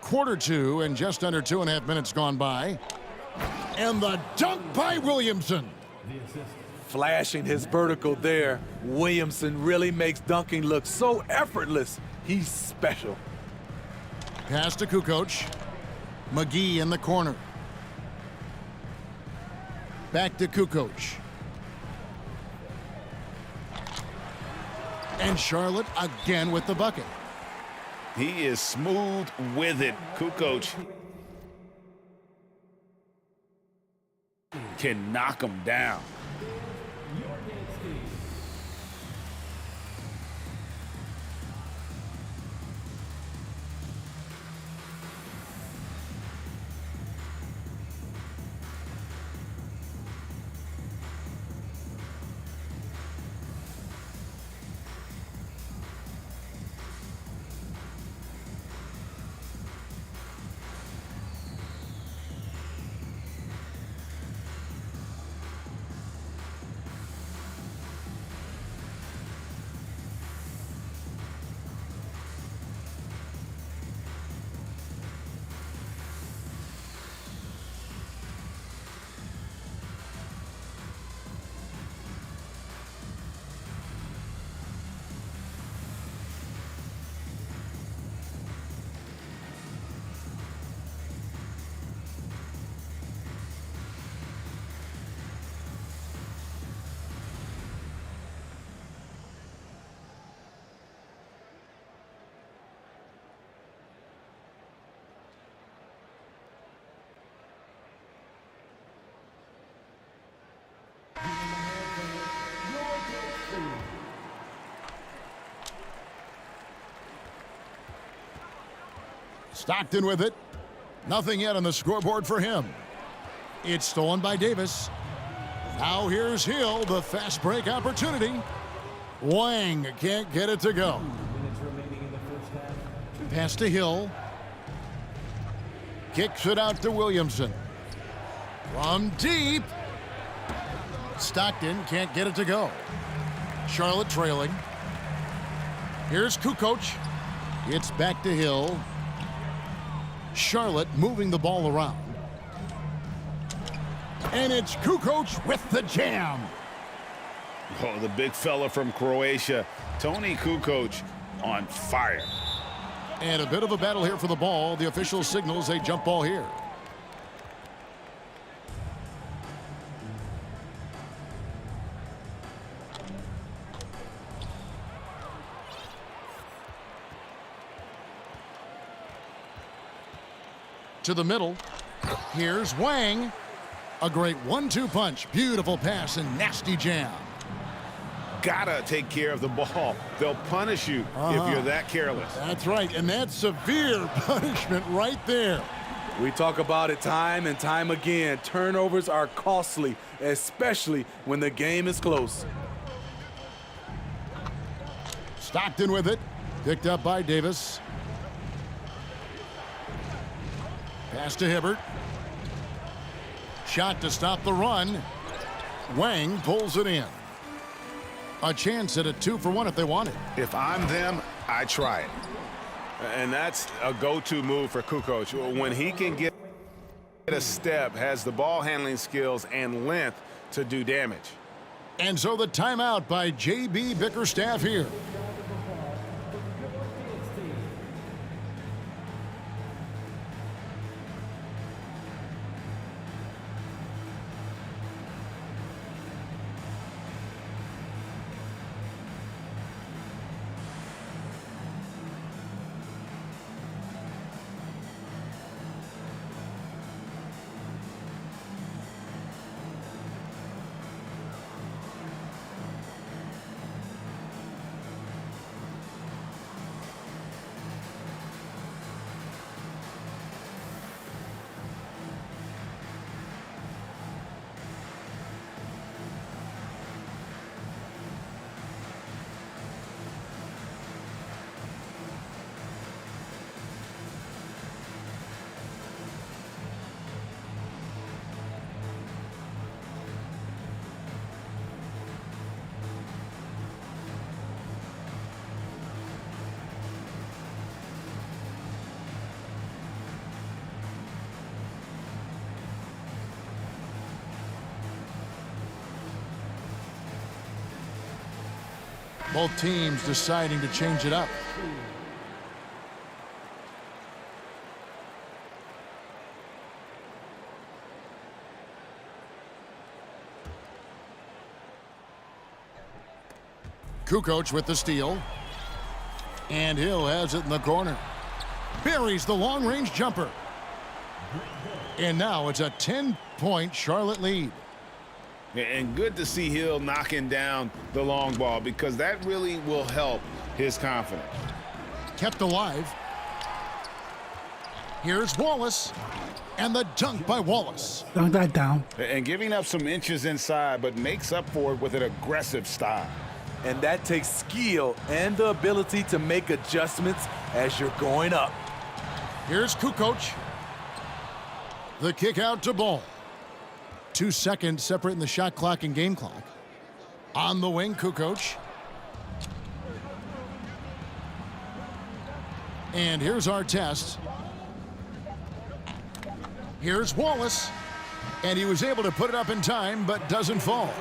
Quarter two and just under 2.5 minutes gone by. And the dunk by Williamson. Flashing his vertical there. Williamson really makes dunking look so effortless. He's special. Pass to Kukoc. McGee in the corner. Back to Kukoc. And Charlotte again with the bucket. He is smooth with it. Kukoc can knock him down. Stockton with it. Nothing yet on the scoreboard for him. It's stolen by Davis. Now here's Hill, the fast break opportunity. Wang can't get it to go. Pass to Hill. Kicks it out to Williamson. From deep. Stockton can't get it to go. Charlotte trailing. Here's Kukoc. It's back to Hill. Charlotte moving the ball around. And it's Kukoc with the jam. Oh, the big fella from Croatia, Toni Kukoc, on fire. And a bit of a battle here for the ball. The official signals a jump ball here. To the middle. Here's Wang. A great 1-2 punch. Beautiful pass and nasty jam. Gotta take care of the ball. They'll punish you if you're that careless. That's right, and that's severe punishment right there. We talk about it time and time again. Turnovers are costly, especially when the game is close. Stockton with it. Picked up by Davis. Pass to Hibbert. Shot to stop the run. Wang pulls it in. A chance at a 2-for-1 if they want it. If I'm them, I try it. And that's a go-to move for Kukoc. When he can get a step, has the ball handling skills and length to do damage. And so the timeout by J.B. Bickerstaff here. Both teams deciding to change it up. Kukoc with the steal. And Hill has it in the corner. Buries the long-range jumper. And now it's a 10-point Charlotte lead. And good to see Hill knocking down the long ball because that really will help his confidence. Kept alive. Here's Wallace. And the dunk by Wallace. Dunk that down. And giving up some inches inside, but makes up for it with an aggressive style. And that takes skill and the ability to make adjustments as you're going up. Here's Kukoc. The kick out to Ball. 2 seconds separating the shot clock and game clock. On the wing, Kukoc. And here's Artest. Here's Wallace. And he was able to put it up in time, but doesn't fall.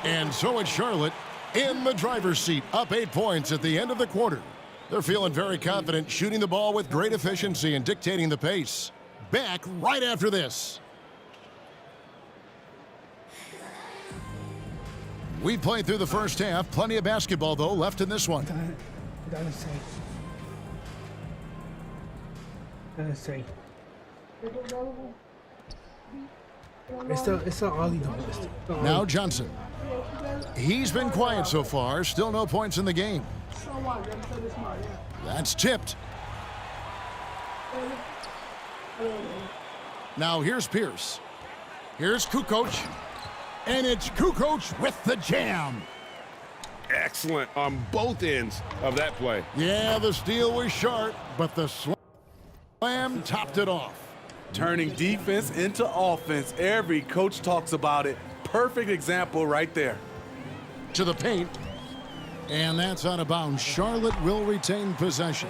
And so it's Charlotte in the driver's seat, up 8 points at the end of the quarter. They're feeling very confident, shooting the ball with great efficiency and dictating the pace. Back right after this. We played through the first half. Plenty of basketball, though, left in this one. It's still early, though. Now Johnson. He's been quiet so far. Still no points in the game. That's tipped. Now here's Pierce. Here's Kukoc. And it's Kukoc with the jam. Excellent on both ends of that play. Yeah, the steal was sharp, but the slam topped it off. Turning defense into offense. Every coach talks about it. Perfect example right there. To the paint. And that's out of bounds. Charlotte will retain possession.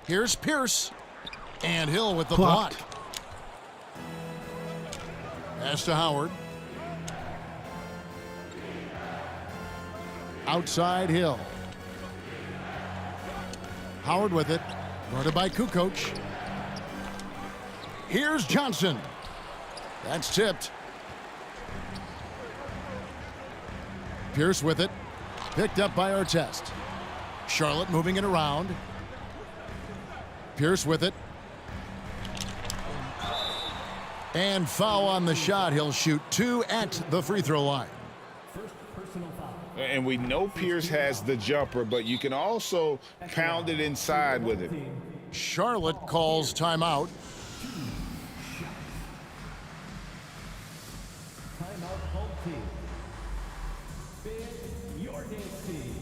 Here's Pierce. And Hill with the block. Pass to Howard. Outside Hill. Howard with it. Guarded by Kukoc. Here's Johnson. That's tipped. Pierce with it. Picked up by Artest. Charlotte moving it around. Pierce with it. And foul on the shot. He'll shoot 2 at the free throw line. And we know Pierce has the jumper, but you can also pound it inside with it. Charlotte calls timeout. Timeout, home team. Finish your dance team.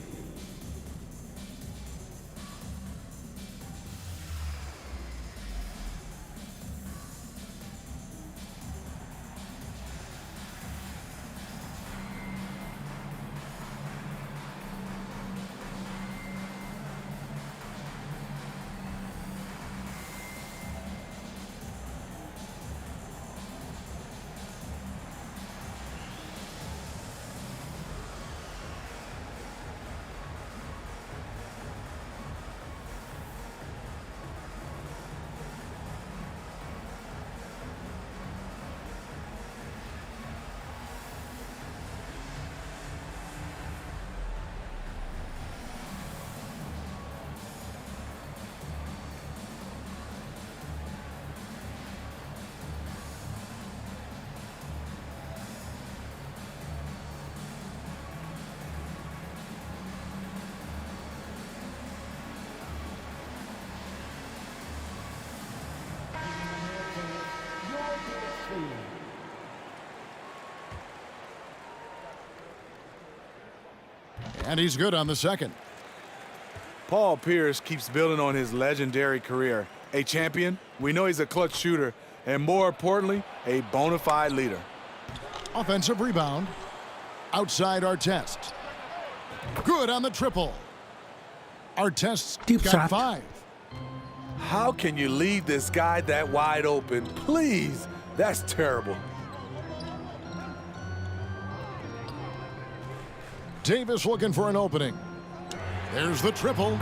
And he's good on the second. Paul Pierce keeps building on his legendary career. A champion, we know he's a clutch shooter, and more importantly, a bona fide leader. Offensive rebound. Outside Artest. Good on the triple. Artest's got 5. How can you leave this guy that wide open? Please, That's terrible. Davis looking for an opening. There's the triple.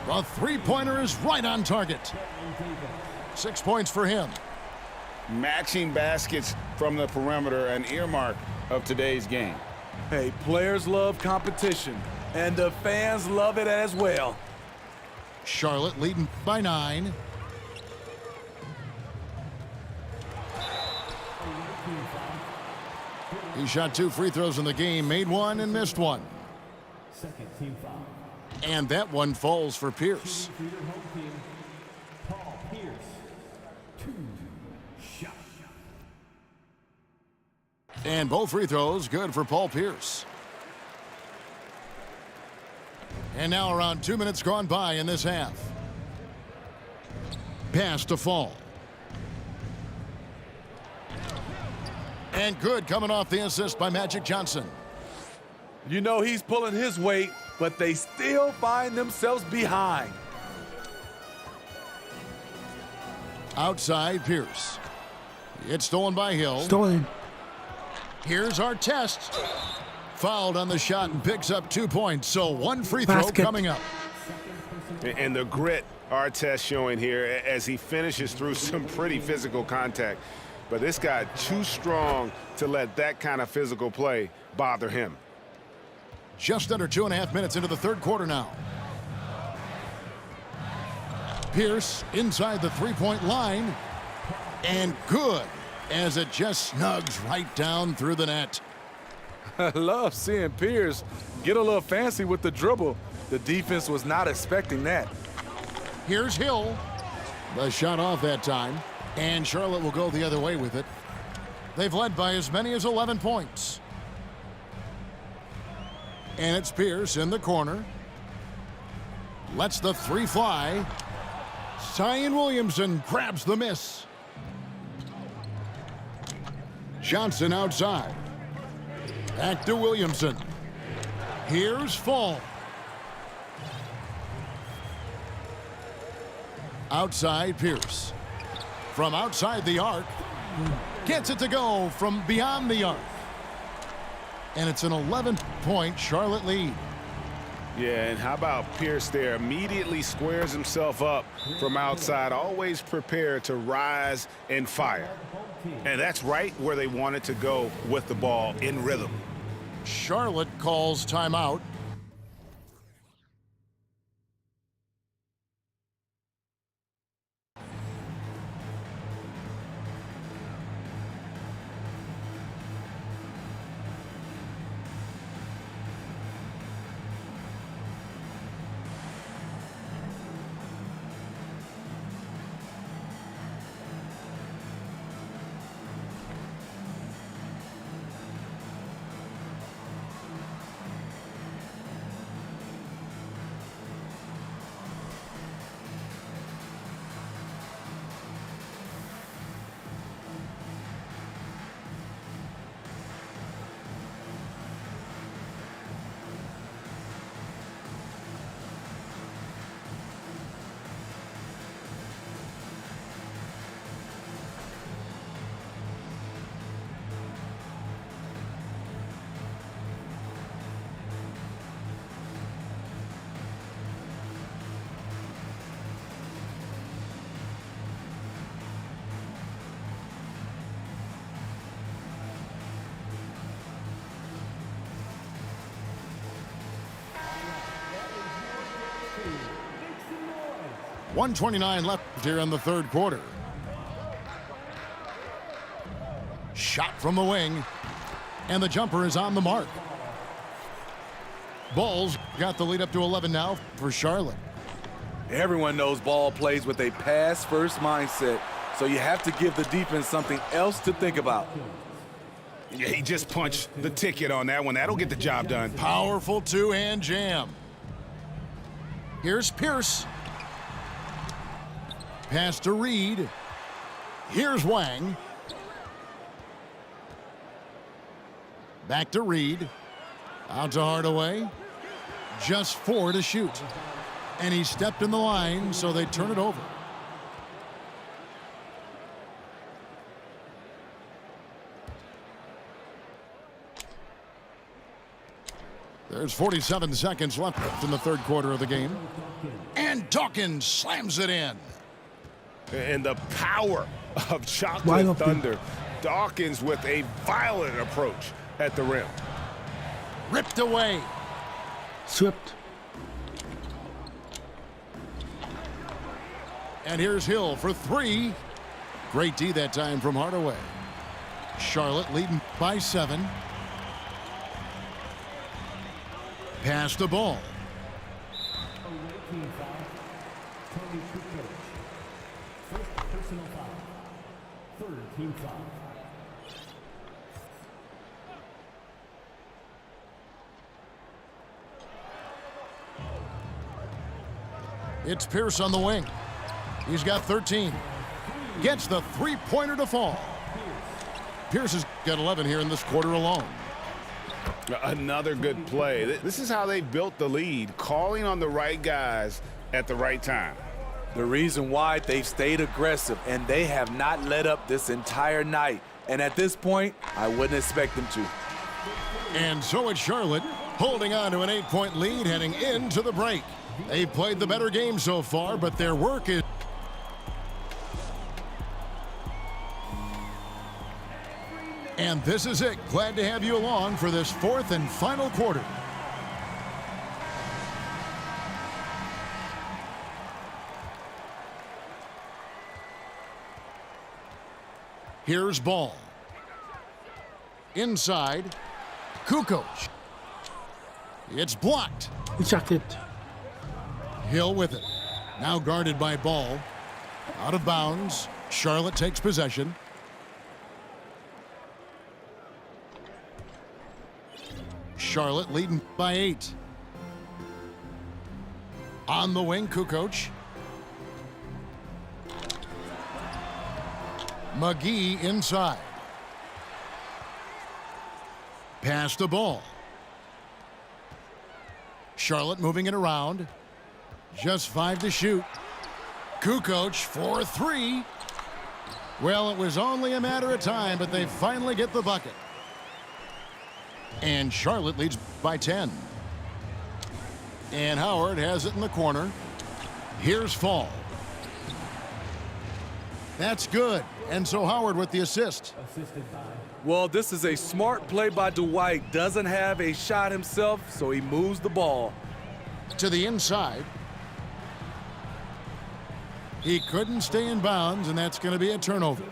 The three-pointer is right on target. 6 points for him. Matching baskets from the perimeter, an earmark of today's game. Hey, players love competition, and the fans love it as well. Charlotte leading by 9. He shot 2 free throws in the game, made 1 and missed 1. Second team foul. And that one falls for Pierce. Paul Pierce. 2 shot. And both free throws good for Paul Pierce. And now around 2 minutes gone by in this half. Pass to Fall. And good coming off the assist by Magic Johnson. You know he's pulling his weight, but they still find themselves behind. Outside Pierce. It's stolen by Hill. Stolen. Here's Artest. Fouled on the shot and picks up 2 points. So 1 free throw Basket. coming up. And the grit Artest showing here as he finishes through some pretty physical contact. But this guy too strong to let that kind of physical play bother him. Just under 2.5 minutes into the third quarter now. Pierce inside the three-point line. And good as it just snugs right down through the net. I love seeing Pierce get a little fancy with the dribble. The defense was not expecting that. Here's Hill. The shot off that time. And Charlotte will go the other way with it. They've led by as many as 11 points. And it's Pierce in the corner. Lets the three fly. Zion Williamson grabs the miss. Johnson outside. Back to Williamson. Here's Fall. Outside Pierce. From outside the arc. Gets it to go from beyond the arc. And it's an 11-point Charlotte lead. Yeah, and how about Pierce there? Immediately squares himself up from outside, always prepared to rise and fire. And that's right where they wanted to go with the ball, in rhythm. Charlotte calls timeout. .129 left here in the third quarter. Shot from the wing. And the jumper is on the mark. Bulls got the lead up to 11 now for Charlotte. Everyone knows ball plays with a pass-first mindset, so you have to give the defense something else to think about. Yeah, he just punched the ticket on that one. That'll get the job done. Powerful two-hand jam. Here's Pierce. Pass to Reed. Here's Wang. Back to Reed. Out to Hardaway. Just 4 to shoot. And he stepped in the line, so they turn it over. There's 47 seconds left in the third quarter of the game. And Dawkins slams it in. And the power of Chocolate Thunder. Dawkins with a violent approach at the rim. Ripped away. Swept. And here's Hill for three. Great D that time from Hardaway. Charlotte leading by 7. Pass the ball. It's Pierce on the wing. He's got 13. Gets the three-pointer to fall. Pierce has got 11 here in this quarter alone. Another good play. This is how they built the lead, calling on the right guys at the right time. The reason why they've stayed aggressive, and they have not let up this entire night. And at this point, I wouldn't expect them to. And so it's Charlotte holding on to an 8-point lead heading into the break. They've played the better game so far, but their work is... And this is it. Glad to have you along for this fourth and final quarter. Here's Ball. Inside. Kukoc. It's blocked. He chucked it. Hill with it. Now guarded by Ball. Out of bounds. Charlotte takes possession. Charlotte leading by 8. On the wing, Kukoc. McGee inside. Pass the ball. Charlotte moving it around. Just 5 to shoot. Kukoc for 3. Well, it was only a matter of time, but they finally get the bucket. And Charlotte leads by 10. And Howard has it in the corner. Here's Fall. That's good. And so Howard with the assist. Well, this is a smart play by Dwight. Doesn't have a shot himself, so he moves the ball. To the inside. He couldn't stay in bounds, and that's going to be a turnover.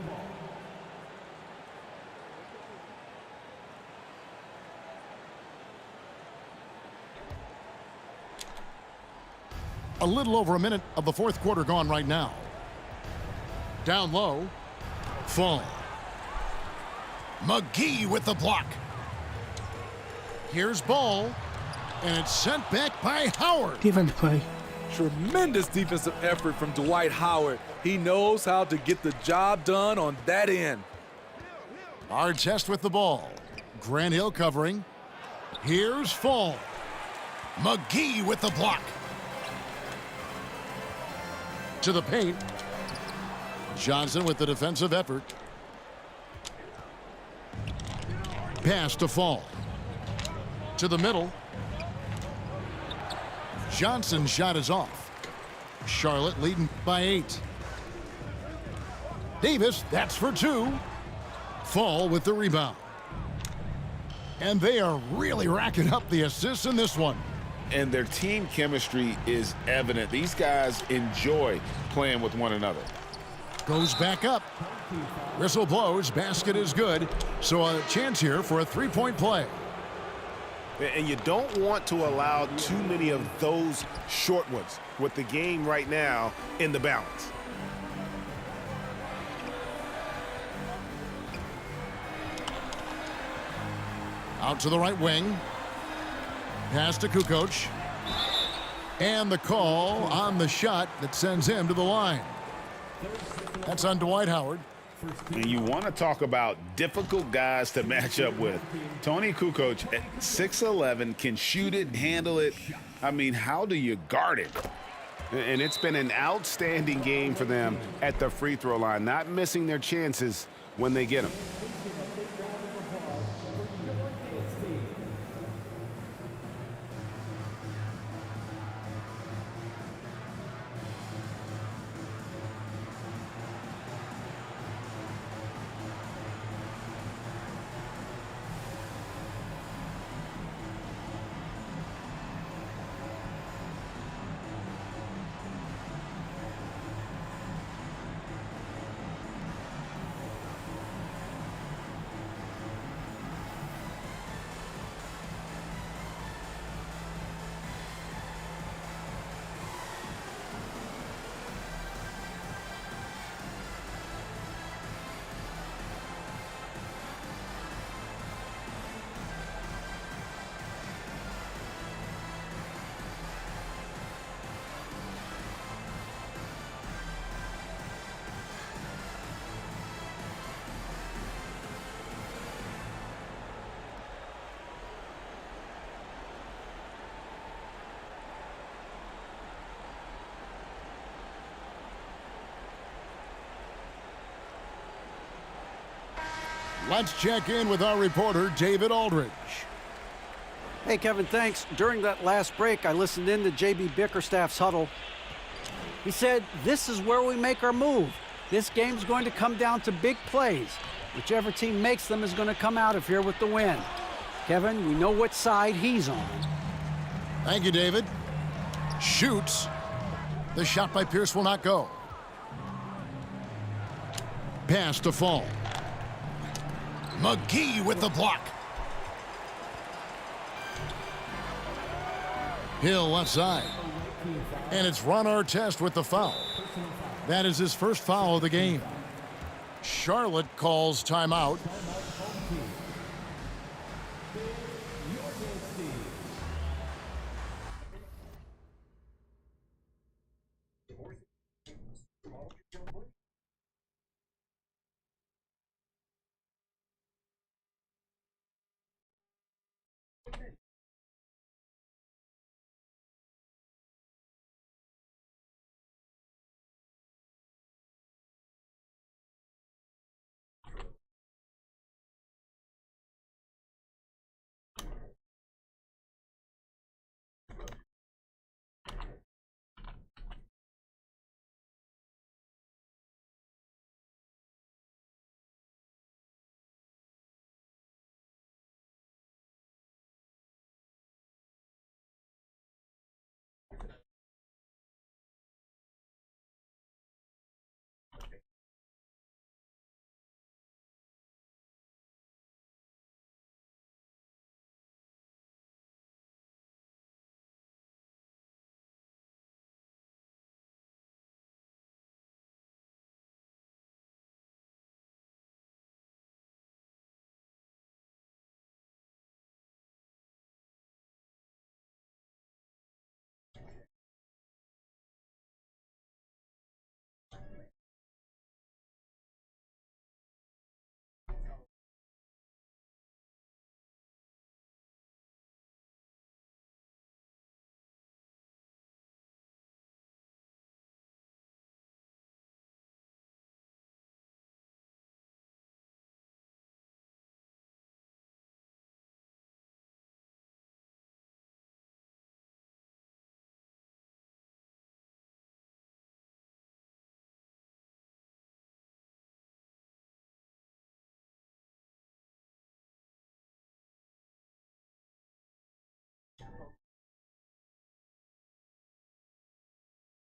A little over a minute of the fourth quarter gone right now. Down low. Fall. McGee with the block. Here's Ball. And it's sent back by Howard. Defensive play. Tremendous defensive effort from Dwight Howard. He knows how to get the job done on that end. Artest with the ball. Grant Hill covering. Here's Fall. McGee with the block. To the paint. Johnson with the defensive effort. Pass to Fall. To the middle. Johnson's shot is off. Charlotte leading by 8. Davis, that's for 2. Fall with the rebound. And they are really racking up the assists in this one. And their team chemistry is evident. These guys enjoy playing with one another. Goes back up. Whistle blows. Basket is good. So a chance here for a three-point play. And you don't want to allow too many of those short ones with the game right now in the balance. Out to the right wing. Pass to Kukoc. And the call on the shot that sends him to the line. That's on Dwight Howard. And you want to talk about difficult guys to match up with. Toni Kukoc at 6'11" can shoot it, handle it. I mean, how do you guard it? And it's been an outstanding game for them at the free throw line, not missing their chances when they get them. Let's check in with our reporter, David Aldridge. Hey, Kevin, thanks. During that last break, I listened in to J.B. Bickerstaff's huddle. He said, this is where we make our move. This game's going to come down to big plays. Whichever team makes them is going to come out of here with the win. Kevin, we know what side he's on. Thank you, David. Shoots. The shot by Pierce will not go. Pass to Fall. McGee with the block. Hill left side. And it's Ron Artest with the foul. That is his first foul of the game. Charlotte calls timeout.